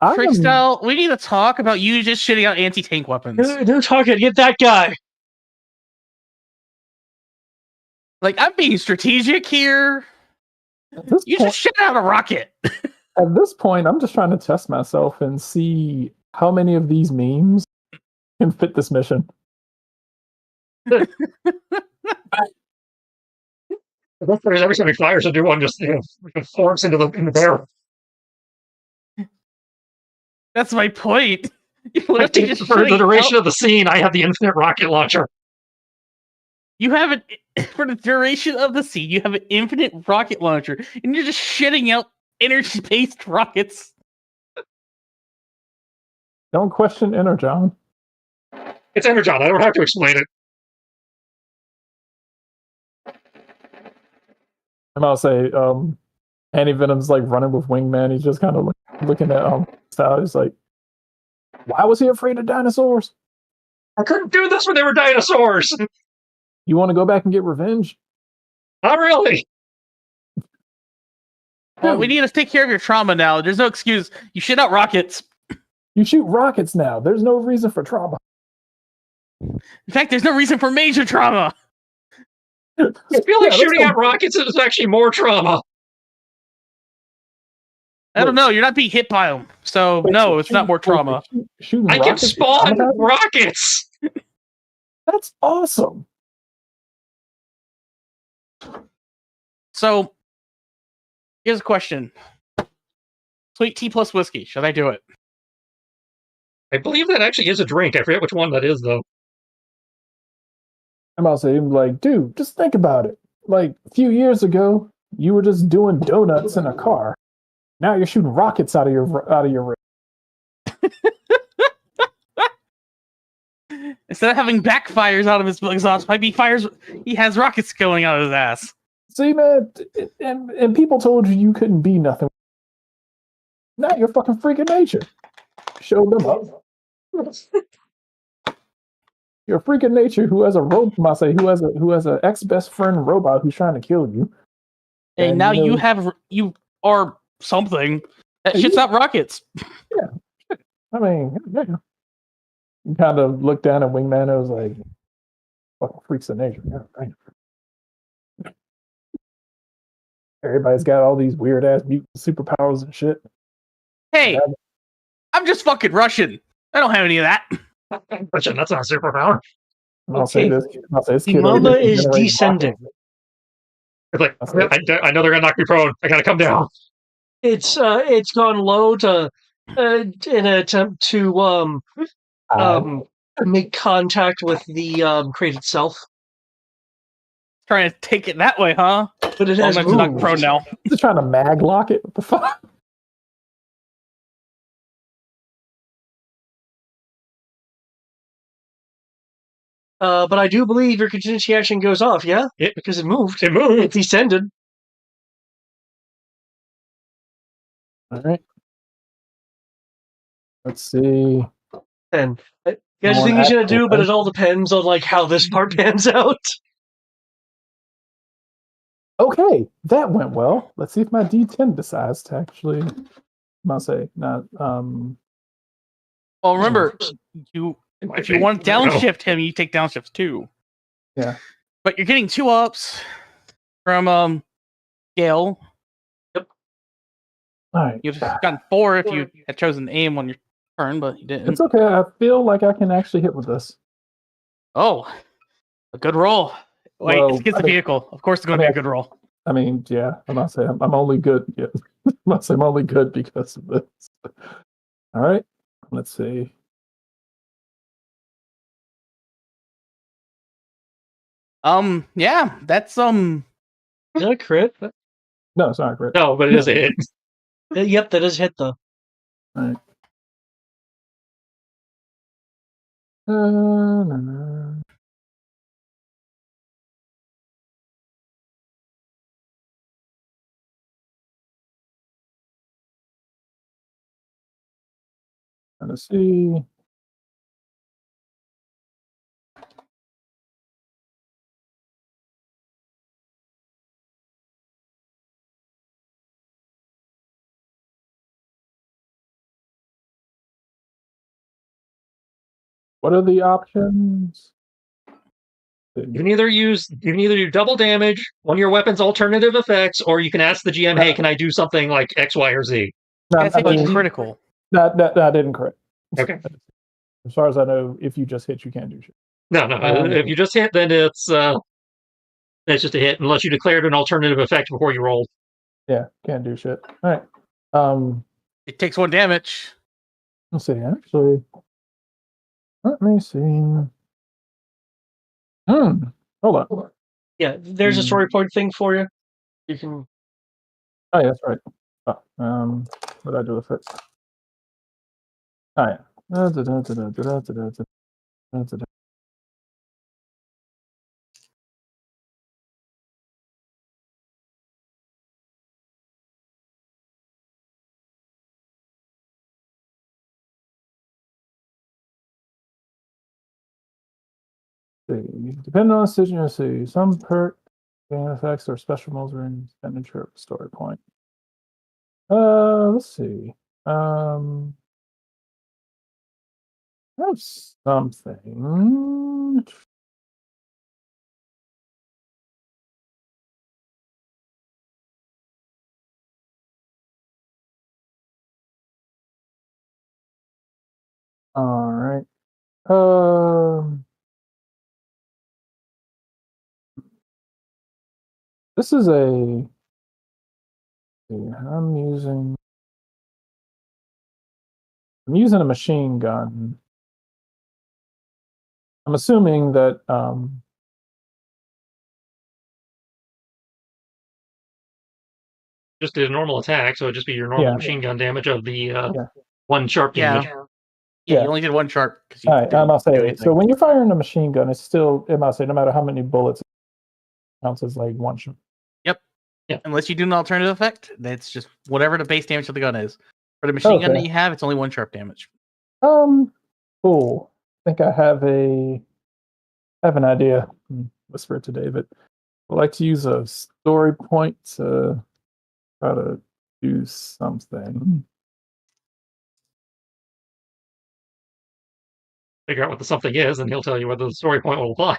Freakstyle, we need to talk about you just shitting out anti-tank weapons. No talking. Get that guy. Like, I'm being strategic here. You just shit out a rocket. At this point, I'm just trying to test myself and see how many of these memes can fit this mission. Every time he fires a new one, just forms into the barrel. That's my point. For the duration of the scene, I have the infinite rocket launcher. You have it for the duration of the scene. You have an infinite rocket launcher, and you're just shitting out energy-based rockets. Don't question Energon. It's Energon. I don't have to explain it. I'm about to say, Anti-Venom's like running with Wingman. He's just kind of looking at Style. He's like, why was he afraid of dinosaurs? I couldn't do this when they were dinosaurs. You want to go back and get revenge? Not really. Well, we need to take care of your trauma now. There's no excuse. You shit out rockets. You shoot rockets now. There's no reason for trauma. In fact, there's no reason for major trauma. I feel like Yeah, shooting at rockets is actually more trauma. I don't know. You're not being hit by them. So, no, it's not more trauma. Shooting I can rockets is spawn traumatizing? rockets. That's awesome. So, here's a question. Sweet tea plus whiskey. Should I do it? I believe that actually is a drink. I forget which one that is, though. I'm about to say, like, dude, just think about it. Like, a few years ago, you were just doing donuts in a car. Now you're shooting rockets out of your Instead of having backfires out of his exhaust pipe, he has rockets going out of his ass. See, man, and people told you couldn't be nothing. Now you're fucking freaking nature. Show them up. You're a freaking nature who has a who has an ex-best friend robot who's trying to kill you. And now you are something that shits out rockets. Yeah. I mean, yeah. You kind of looked down at Wingman and it was like, fucking freaks of nature. Yeah, right. Everybody's got all these weird ass mutant superpowers and shit. Hey, I'm just fucking Russian. I don't have any of that. Russian, that's not a superpower. I'll say this. The Mamba is descending. It's like, I know they're gonna knock me prone. I gotta come down. It's gone low to in an attempt to make contact with the crate itself. Trying to take it that way, huh? But it All has knights are knocked prone moved. now. Just trying to mag lock it. What the fuck? But I do believe your contingency action goes off, yeah? Because it moved. It descended. All right. Let's see. And you guys No think one he's gonna actual do, but it all person. depends on like how this part pans out. Okay, that went well. Let's see if my D10 decides to actually. I'll say not. Well, remember, if you want to downshift him, you take downshifts too. Yeah. But you're getting 2 ups from Gale. All right. You'd have gotten 4 if you had chosen aim on your turn, but you didn't. It's okay. I feel like I can actually hit with this. Oh, a good roll. Wait, Well, it's against I the mean- vehicle. Of course, it's going to be a good roll. I mean, yeah. I'm not saying I'm only good. Yeah. I'm not saying I'm only good because of this. All right. Let's see. Yeah, that's Is that a crit? No, it's not great. No, but it is a hit. Yep, that is a hit though. All right. No. Let's see. What are the options? You can either do double damage, one of your weapon's alternative effects, or you can ask the GM, "Hey, can I do something like X, Y, or Z?" No, that's I mean, critical. that didn't crit. Okay. As far as I know, if you just hit, you can't do shit. No. If you just hit, then it's just a hit, unless you declared an alternative effect before you rolled. Yeah, can't do shit. All right. It takes 1 damage. Let's see. Actually, let me see. Hold on. Yeah, there's a story point thing for you. You can. Oh, yeah, that's right. What did I do with it? Oh, yeah. Depending on the decision, you'll see some perk gain effects or special modes are in expenditure of a story point. Let's see. That's something. All right. This is a. I'm using a machine gun. I'm assuming that Just did a normal attack, so it'd just be your normal Yeah. machine gun damage of the Yeah. 1 sharp damage. Yeah, Yeah. you only did 1 sharp because you all right, didn't I'll do say anything. so when you're firing a machine gun, it's still it might say no matter how many bullets it counts as like 1 shot. Unless you do an alternative effect, that's just whatever the base damage of the gun is. For the machine gun that you have, it's only 1 sharp damage. Cool. I think I have an idea. Whisper it to David. I'd like to use a story point to try to do something. Figure out what the something is, and he'll tell you whether the story point will apply.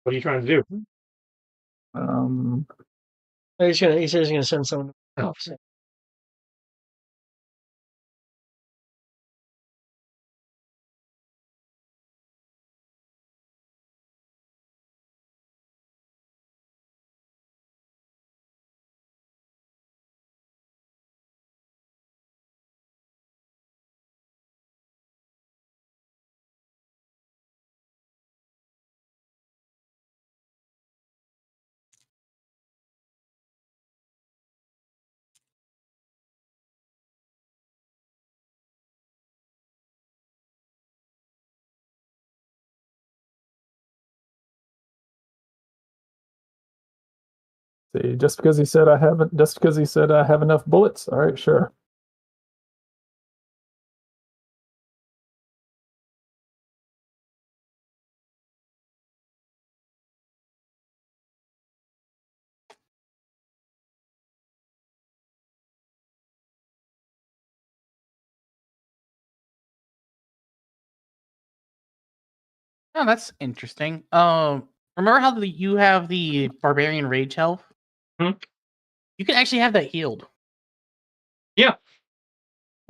What are you trying to do? He says he's gonna send someone. Oh. See, just because he said I haven't, just because he said I have enough bullets. All right, sure. Oh, that's interesting. Remember how you have the barbarian rage health? Hmm? You can actually have that healed. Yeah.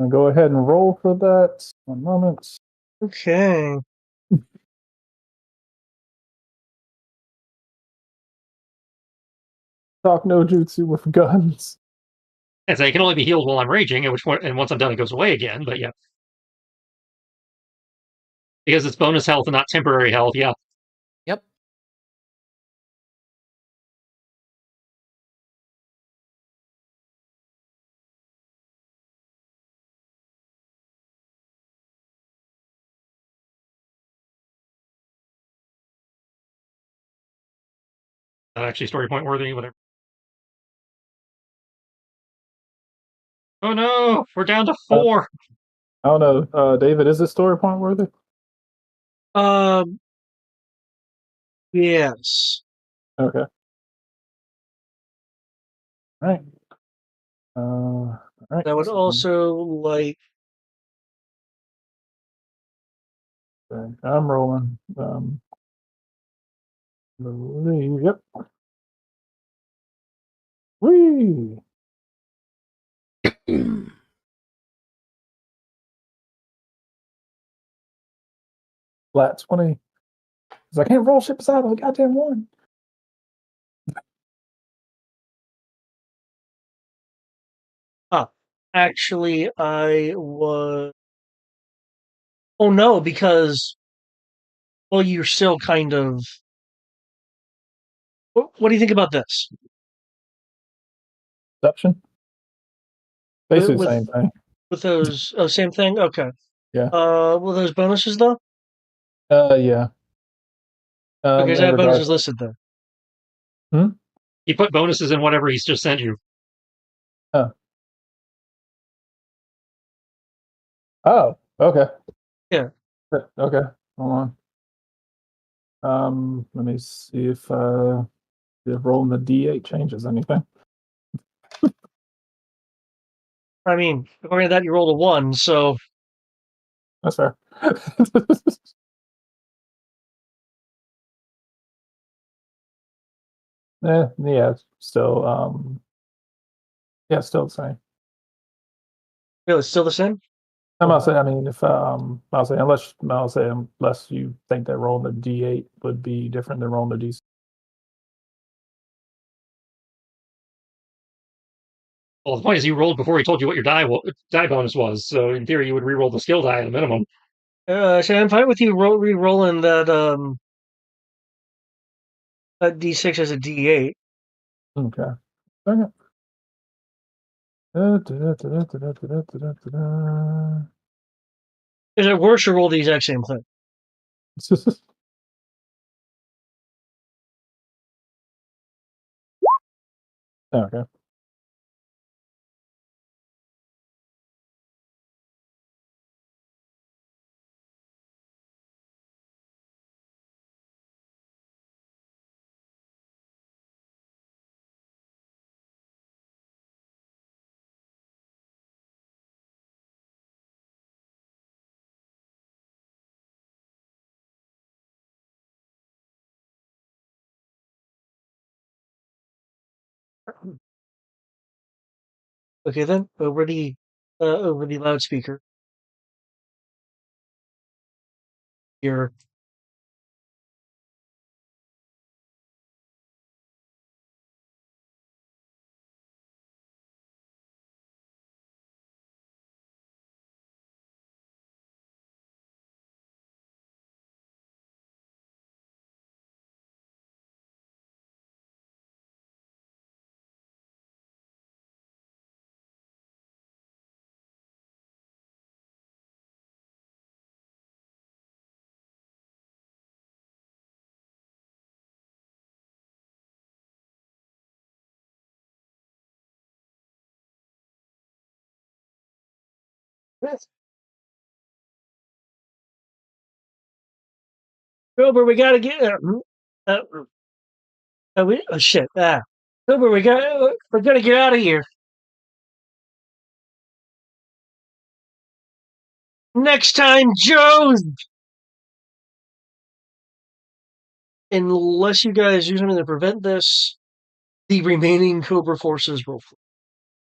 I'll go ahead and roll for that. 1 moment. Okay. Talk no jutsu with guns. And so it can only be healed while I'm raging, at which point, and once I'm done, it goes away again. But yeah, because it's bonus health and not temporary health. Yeah. Yep. Not actually story point worthy. Whatever. Oh no, we're down to 4. I don't know, David. Is this story point worthy? Um. Yes. Okay. All right. All right. I would also like. Okay, I'm rolling. Yep. Whee! Flat 20. Because I can't roll shit beside the goddamn one. Actually, I was. Oh no, because well, you're still kind of. What do you think about this? Perception. With Basically the with, same thing. with those same thing. Okay. Yeah. With those bonuses though. Yeah. Okay, so I In have bonuses regards. listed there. He put bonuses in whatever he's just sent you. Oh, okay. Yeah. Okay. Hold on. Let me see if rolling the D8 changes anything. I mean, according to that, you rolled a 1, so That's fair. Yeah, it's still yeah, still the same. really, it's still the same. I'm not saying. I mean, if I'll say unless you think that rolling the D8 would be different than rolling the D. Well, the point is, you rolled before he told you what your die bonus was. So in theory, you would re-roll the skill die at a minimum. So I'm fine with you re-rolling that D6 as a D8. Okay. Okay. Is it worse to roll the exact same thing? Okay. Okay, then over the loudspeaker. Here, Cobra, we gotta get. Shit. Cobra, we're gonna get out of here. Next time, Joe's. Unless you guys do something to prevent this, the remaining Cobra forces will flee.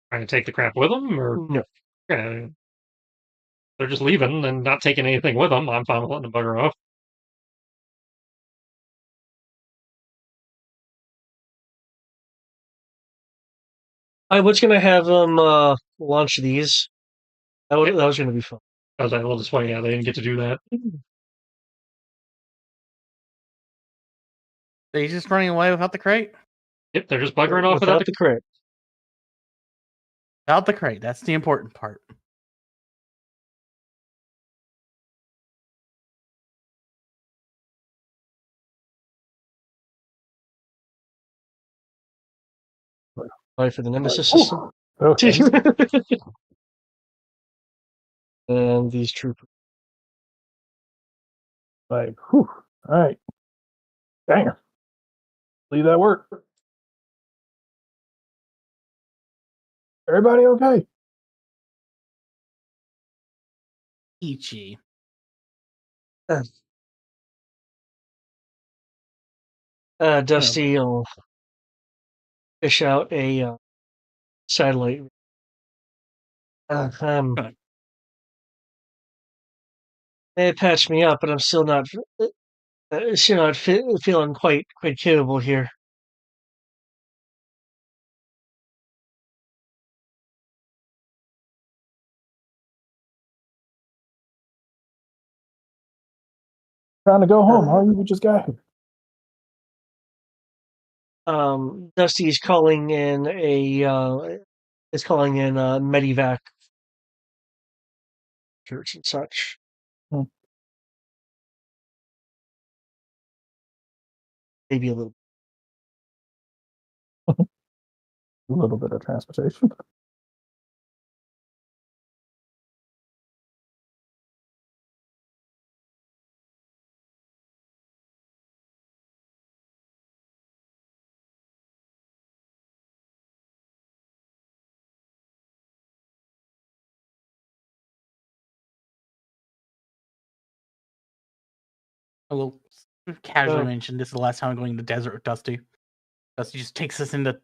Trying to take the crap with them, or No. they're just leaving and not taking anything with them. I'm fine with letting them bugger off. I was gonna have them launch these. That was gonna be fun. I was like, well, this way, yeah, they didn't get to do that. Are you just running away without the crate? Yep, they're just buggering off without the crate. Without the crate. That's the important part. Sorry for the Nemesis system. Okay. And these troopers. Like, whew. All right. Dang. Leave that work. Everybody okay? Ichi. Dusty will fish out a satellite. They patched me up, but I'm still not feeling quite capable here. Trying to go home, huh? You just got here. Dusty's calling in Medivac church and such. Maybe a little. A little bit of transportation. I will casually mention this is the last time I'm going to the desert with Dusty. Dusty just takes us into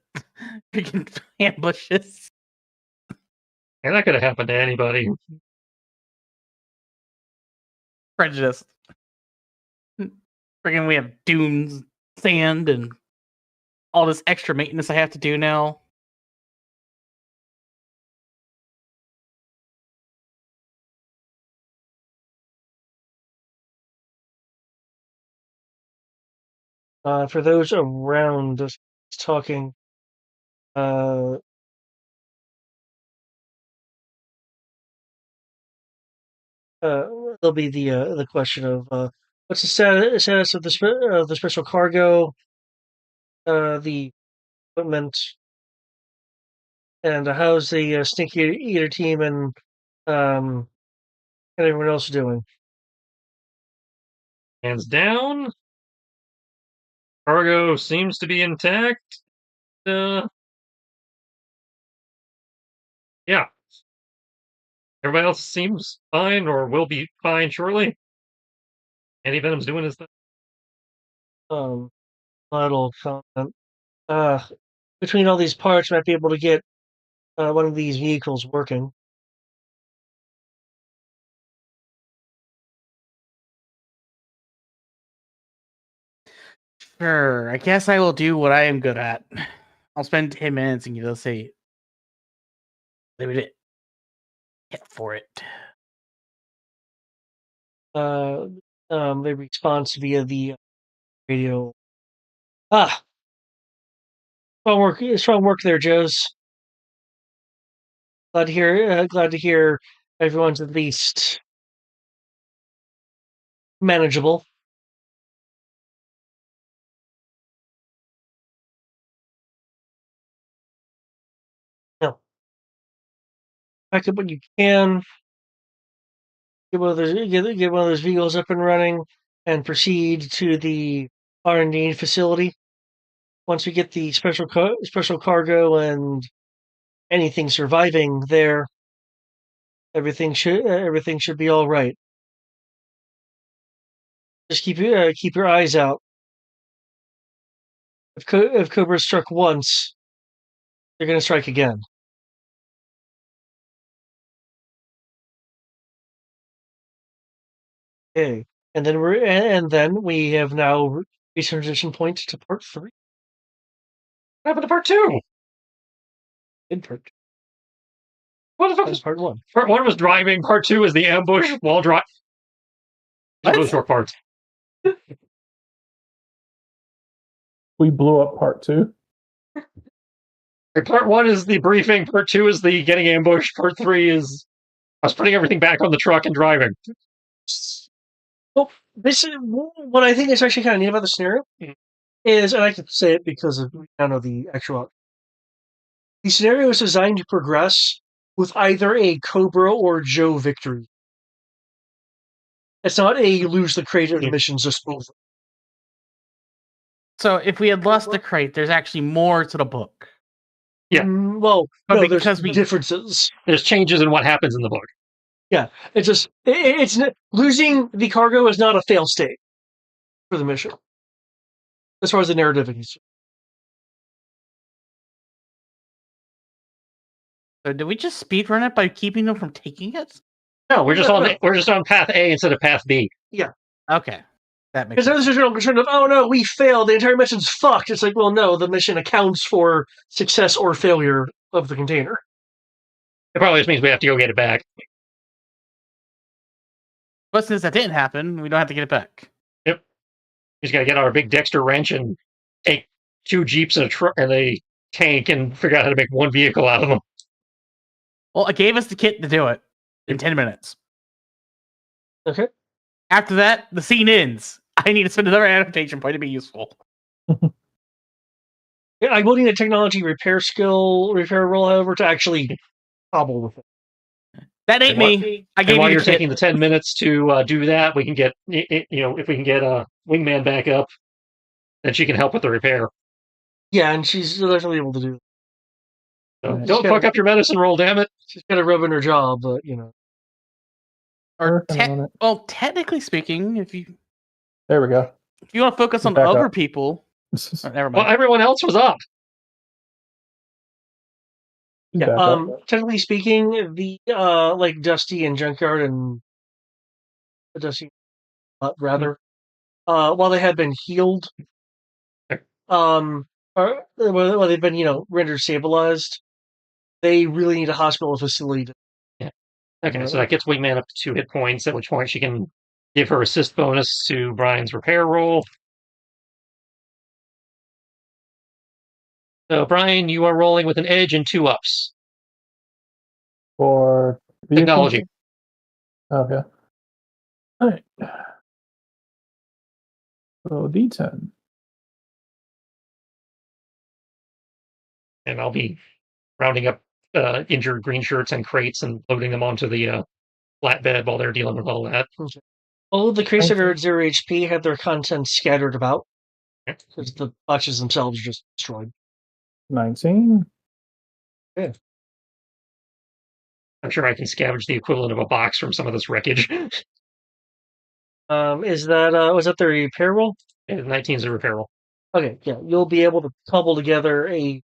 freaking ambushes. And that could have happened to anybody. Prejudice. Freaking, we have dunes, sand, and all this extra maintenance I have to do now. For those around us talking, there'll be the question of what's the status of the special cargo, the equipment, and how's the Stinky Eater team and everyone else doing? Hands down. Cargo seems to be intact. Yeah. Everybody else seems fine or will be fine shortly. Anti-Venom's doing his thing. Little comment. Between all these parts, might be able to get one of these vehicles working. Sure, I guess I will do what I am good at. I'll spend 10 minutes and you'll say, they would hit for it. The response via the radio. Strong work there, Joes. Glad to hear everyone's at least manageable. No. Back up when you can. get one of those vehicles up and running, and proceed to the R&D facility. Once we get the special cargo and anything surviving there, everything should be all right. Just keep your eyes out. If Cobra struck once, they're going to strike again. Okay, and then we have now reached transition point to part 3. What happened to part 2? In part What the fuck was was part 1. part 1 was driving, part 2 is the ambush while driving. These are really What? short parts. We blew up part 2. Part 1 is the briefing, part 2 is the getting ambushed, part 3 is us putting everything back on the truck and driving. Well, this is what I think is actually kind of neat about the scenario. Is, and I can say it because we now know the actual. The scenario is designed to progress with either a Cobra or Joe victory. It's not a lose the crate of the mission's just over. So if we had lost the crate, there's actually more to the book. Yeah. Well, But no, because there's we- differences. There's changes in what happens in the book. Yeah, it's just it's losing the cargo is not a fail state for the mission, as far as the narrative is concerned. So did we just speedrun it by keeping them from taking it? No, we're just No. we're just on path A instead of path B. Okay. That makes Because there's sense. this general concern of, oh no, we failed, the entire mission's fucked. It's like, well, no, the mission accounts for success or failure of the container. It probably just means we have to go get it back. But since that didn't happen, we don't have to get it back. We just gotta get our big Dexter wrench and take 2 Jeeps and a tank and figure out how to make one vehicle out of them. Well, it gave us the kit to do it in 10 minutes. Okay. After that, the scene ends. I need to spend another adaptation point to be useful. Yeah, I will need a technology repair roll, however, to actually hobble with it. That ain't me. I gave And while you you're the kit. taking the 10 minutes to do that, we can get, if we can get a wingman back up, then she can help with the repair. Yeah, and she's definitely able to do it. So Nice. don't fuck up your medicine roll, damn it. She's got a rub in her job, but, you know. Or Working on it. well, technically speaking, if you There we go. want to focus on Back other up. people, never mind. Well, everyone else was up. Back Yeah, up. technically speaking, the, like, Dusty and Junkyard and Dusty, rather, while they had been healed, or well, they've been, rendered stabilized, they really need a hospital facility to. Okay, so that gets wingman up to 2 hit points, at which point she can give her assist bonus to Brian's repair roll. So, Brian, you are rolling with an edge and 2 ups. For vehicle? Technology. Okay. All right. So D10. And I'll be rounding up injured green shirts and crates and loading them onto the flatbed while they're dealing with all that. All of the crates that Thank are you. at 0 HP have their contents scattered about, because the boxes themselves are just destroyed. 19. I'm sure I can scavenge the equivalent of a box from some of this wreckage. Was that the repair roll? 19 is a repair roll. Okay, yeah, you'll be able to cobble together a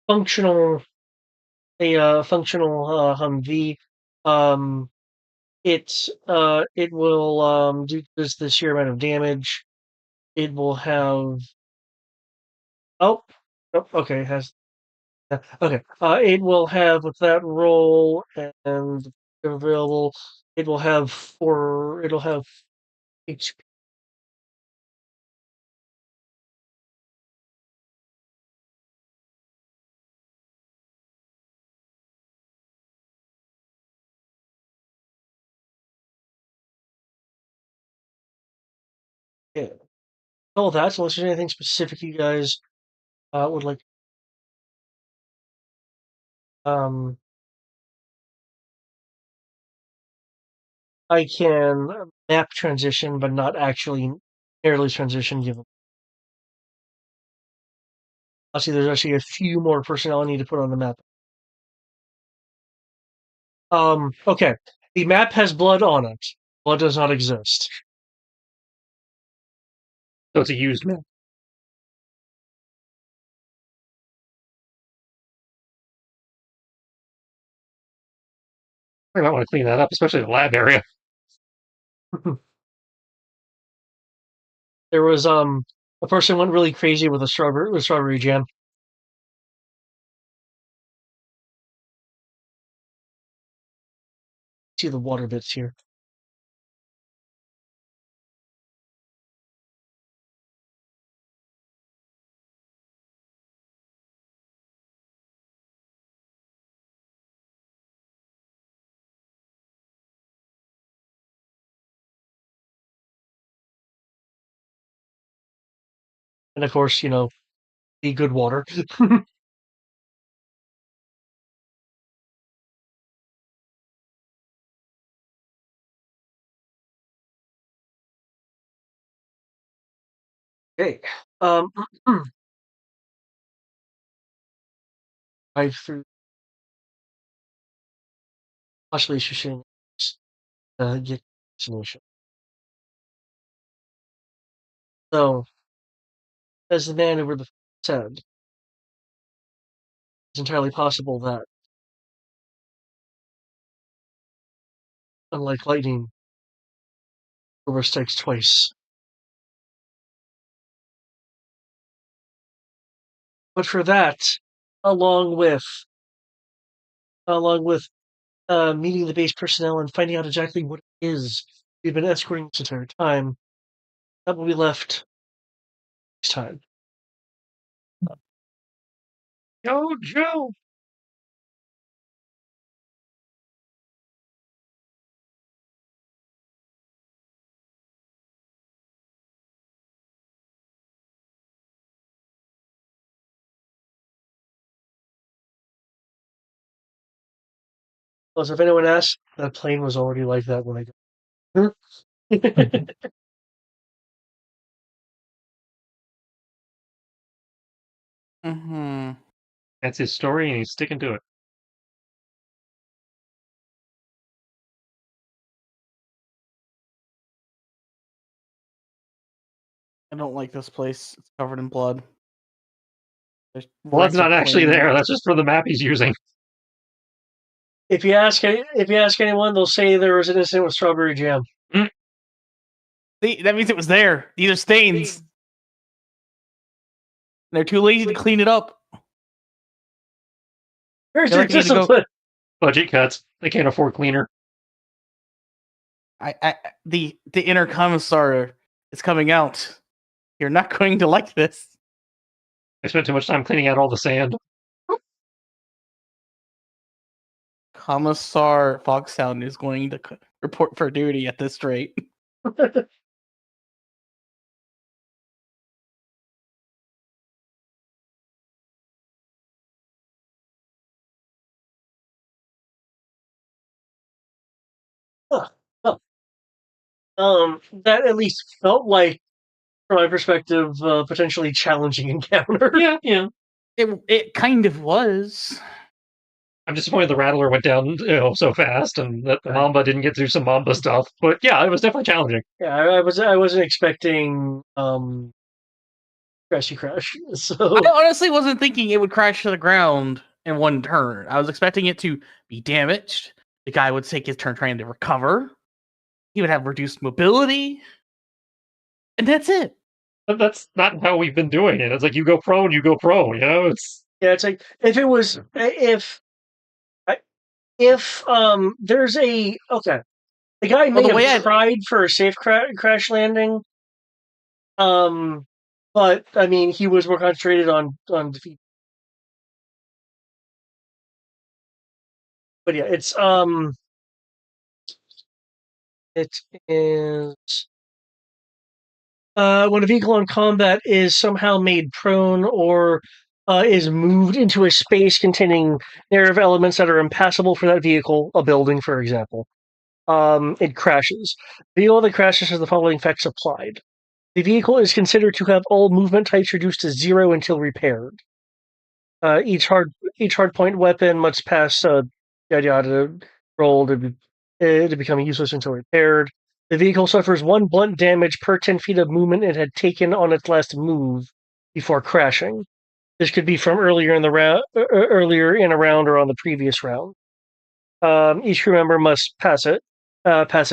functional Humvee. It will do just the sheer amount of damage. It will have. Okay, it has. Okay, it will have with that roll and available. It'll have HP. Yeah. All that. So unless there's anything specific you guys would like. Um. I can map transition, but not actually nearly transition. Given, I'll see there's actually a few more personnel I need to put on the map. Okay. The map has blood on it. Blood does not exist. So it's a used map. I might want to clean that up, especially the lab area. There was a person went really crazy with strawberry jam. See the water bits here. And of course, you know, the good water. Okay. Drive through possibly shooting get destination. So, as the man over the said, it's entirely possible that, unlike lightning, COBRA strikes twice. But for that, along with along with meeting the base personnel and finding out exactly what it is we've been escorting this entire time, that will be left next time. Yo, Joe! Plus, if anyone asks, that plane was already like that when I got Mm-hmm. That's his story, and he's sticking to it. I don't like this place. It's covered in blood. There's Blood's wrecks of not actually planes. there. That's just for the map he's using. If you ask anyone, they'll say there was an incident with strawberry jam. See, that means it was there. These are stains. They're too lazy to clean it up. Where's They're your like, need to go- discipline? Budget cuts. They can't afford cleaner. The inner commissar is coming out. You're not going to like this. I spent too much time cleaning out all the sand. Commissar Foxhound is going to report for duty at this rate. That at least felt like, from my perspective, potentially challenging encounter. Yeah. It kind of was. I'm disappointed the Rattler went down so fast, and that the Mamba didn't get to do some Mamba stuff. But yeah, it was definitely challenging. Yeah, I wasn't expecting crashy crash. So I honestly wasn't thinking it would crash to the ground in one turn. I was expecting it to be damaged. The guy would take his turn trying to recover. He would have reduced mobility. And that's it. But that's not how we've been doing it. It's like you go prone, you go prone. You know, it's it's like if it was if there's a the guy may the way have tried for a safe crash landing, but I mean he was more concentrated on defeat. But yeah, it is when a vehicle in combat is somehow made prone or is moved into a space containing narrative elements that are impassable for that vehicle, a building, for example. it crashes. The vehicle that crashes has the following effects applied. The vehicle is considered to have all movement types reduced to 0 until repaired. Each hardpoint weapon must pass yada yada roll to become useless until repaired. The vehicle suffers 1 blunt damage per 10 feet of movement it had taken on its last move before crashing. This could be from earlier in a round or on the previous round. Each crew member must pass a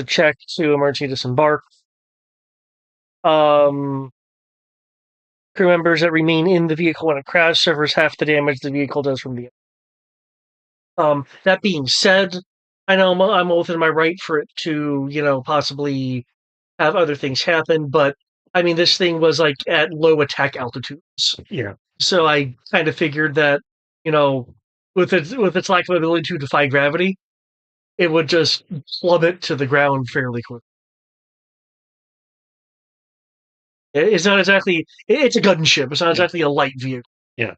check to emergency disembark. Crew members that remain in the vehicle when it crashes suffers half the damage the vehicle does from the. That being said, I know I'm within my right for it to, possibly have other things happen, but I mean, this thing was like at low attack altitudes. Yeah. So I kind of figured that, with its lack of ability to defy gravity, it would just plummet to the ground fairly quickly. It's not exactly. It's a gunship. It's not exactly a light vehicle. Yeah.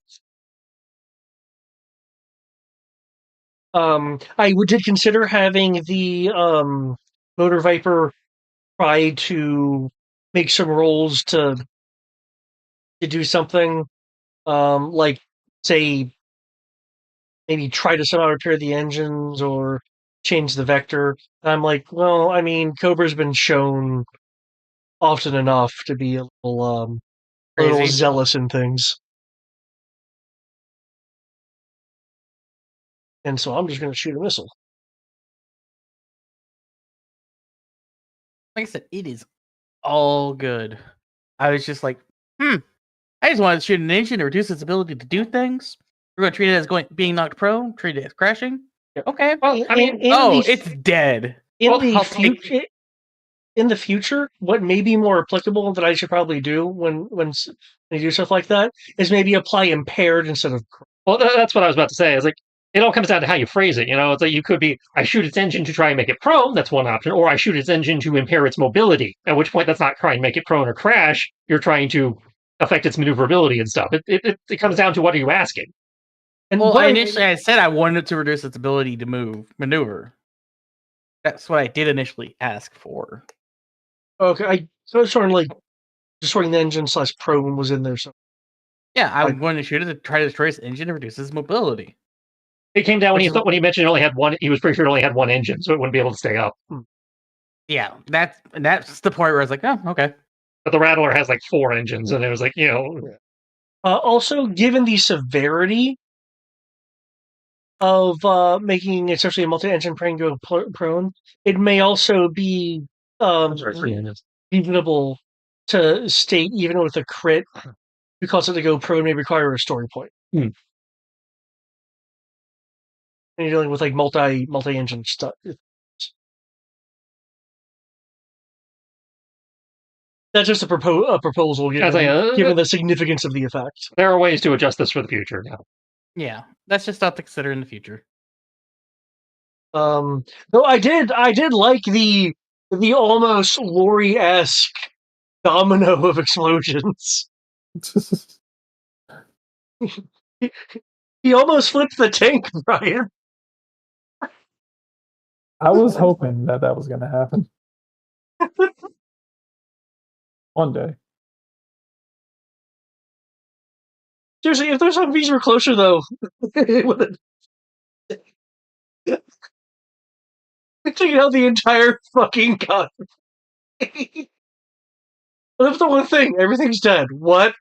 I did consider having the Motor Viper try to make some rolls to do something, like say maybe try to somehow repair the engines or change the vector. And I'm like, well, I mean, Cobra's been shown often enough to be a little Crazy. zealous in things. And so I'm just going to shoot a missile. Like I said, it is all good. I was just like, I just wanted to shoot an engine to reduce its ability to do things. We're going to treat it as being knocked prone, treat it as crashing. Yeah. Okay. Well, I mean, it's dead. In Well, the future, in the future, what may be more applicable that I should probably do when you do stuff like that is maybe apply impaired instead of. well, that's what I was about to say. Is like it all comes down to how you phrase it. It's like you could be, I shoot its engine to try and make it prone. That's one option, or I shoot its engine to impair its mobility. At which point, that's not trying to make it prone or crash. You're trying to affect its maneuverability and stuff. It comes down to what are you asking? And well, initially I said I wanted to reduce its ability to maneuver. That's what I did initially ask for. Okay, I was sort of like destroying the engine / prone was in there. So yeah, I'm going to shoot it to try to destroy its engine and reduce its mobility. It came down when he mentioned it only had one. He was pretty sure it only had one engine, so it wouldn't be able to stay up. Yeah, that's the point where I was like, oh, okay. But the Rattler has like 4 engines, and it was like, Also, given the severity of making essentially a multi-engine plane go prone, it may also be reasonable to state, even with a crit, because of the go prone may require a story point. And you're dealing with like multi-engine stuff. That's just a proposal, given the significance of the effect. There are ways to adjust this for the future now. Yeah, that's just stuff to consider in the future. Though I did like the almost Lori-esque domino of explosions. He almost flipped the tank, Brian. I was hoping that was going to happen. One day. Seriously, if those Humvees were closer, though, it would have taken out the entire fucking gun. That's the one thing. Everything's dead. What?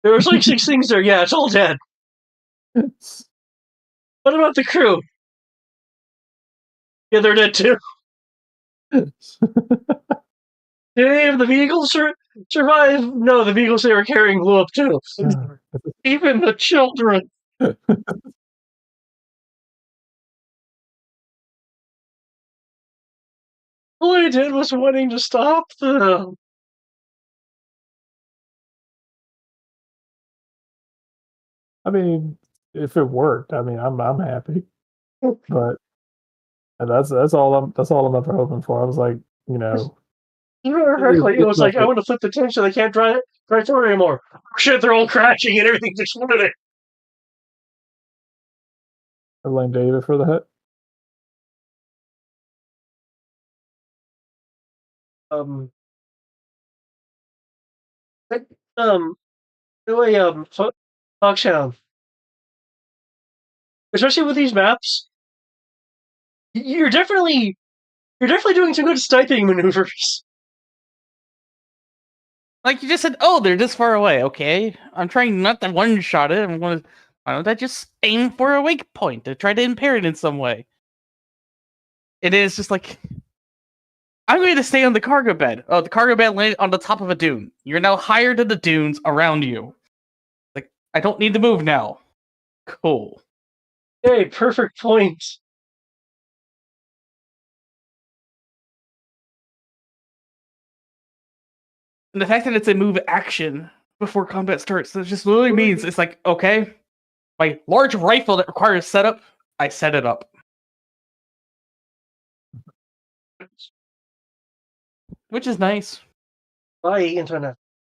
There was like 6 things there. Yeah, it's all dead. What about the crew? Yeah, they're dead too. Did any of the vehicles survive? No, the vehicles they were carrying blew up too. Even the children. All I did was wanting to stop them. I mean, if it worked, I mean, I'm happy. But that's all I'm ever hoping for. I was like, It was like, I want to flip the tank so they can't drive through it anymore. Shit, they're all crashing and everything's exploding. I blame David for that. Like, really, Foxhound, especially with these maps, you're definitely doing some good sniping maneuvers. Like you just said, oh, they're this far away. Okay, I'm trying not to one-shot it. Why don't I just aim for a wake point to try to impair it in some way? It is just like, I'm going to stay on the cargo bed. Oh, the cargo bed landed on the top of a dune. You're now higher than the dunes around you. Like, I don't need to move now. Cool. Hey, perfect point. And the fact that it's a move action before combat starts, that just literally means it's like, okay, my large rifle that requires setup, I set it up. Which is nice. Bye, internet.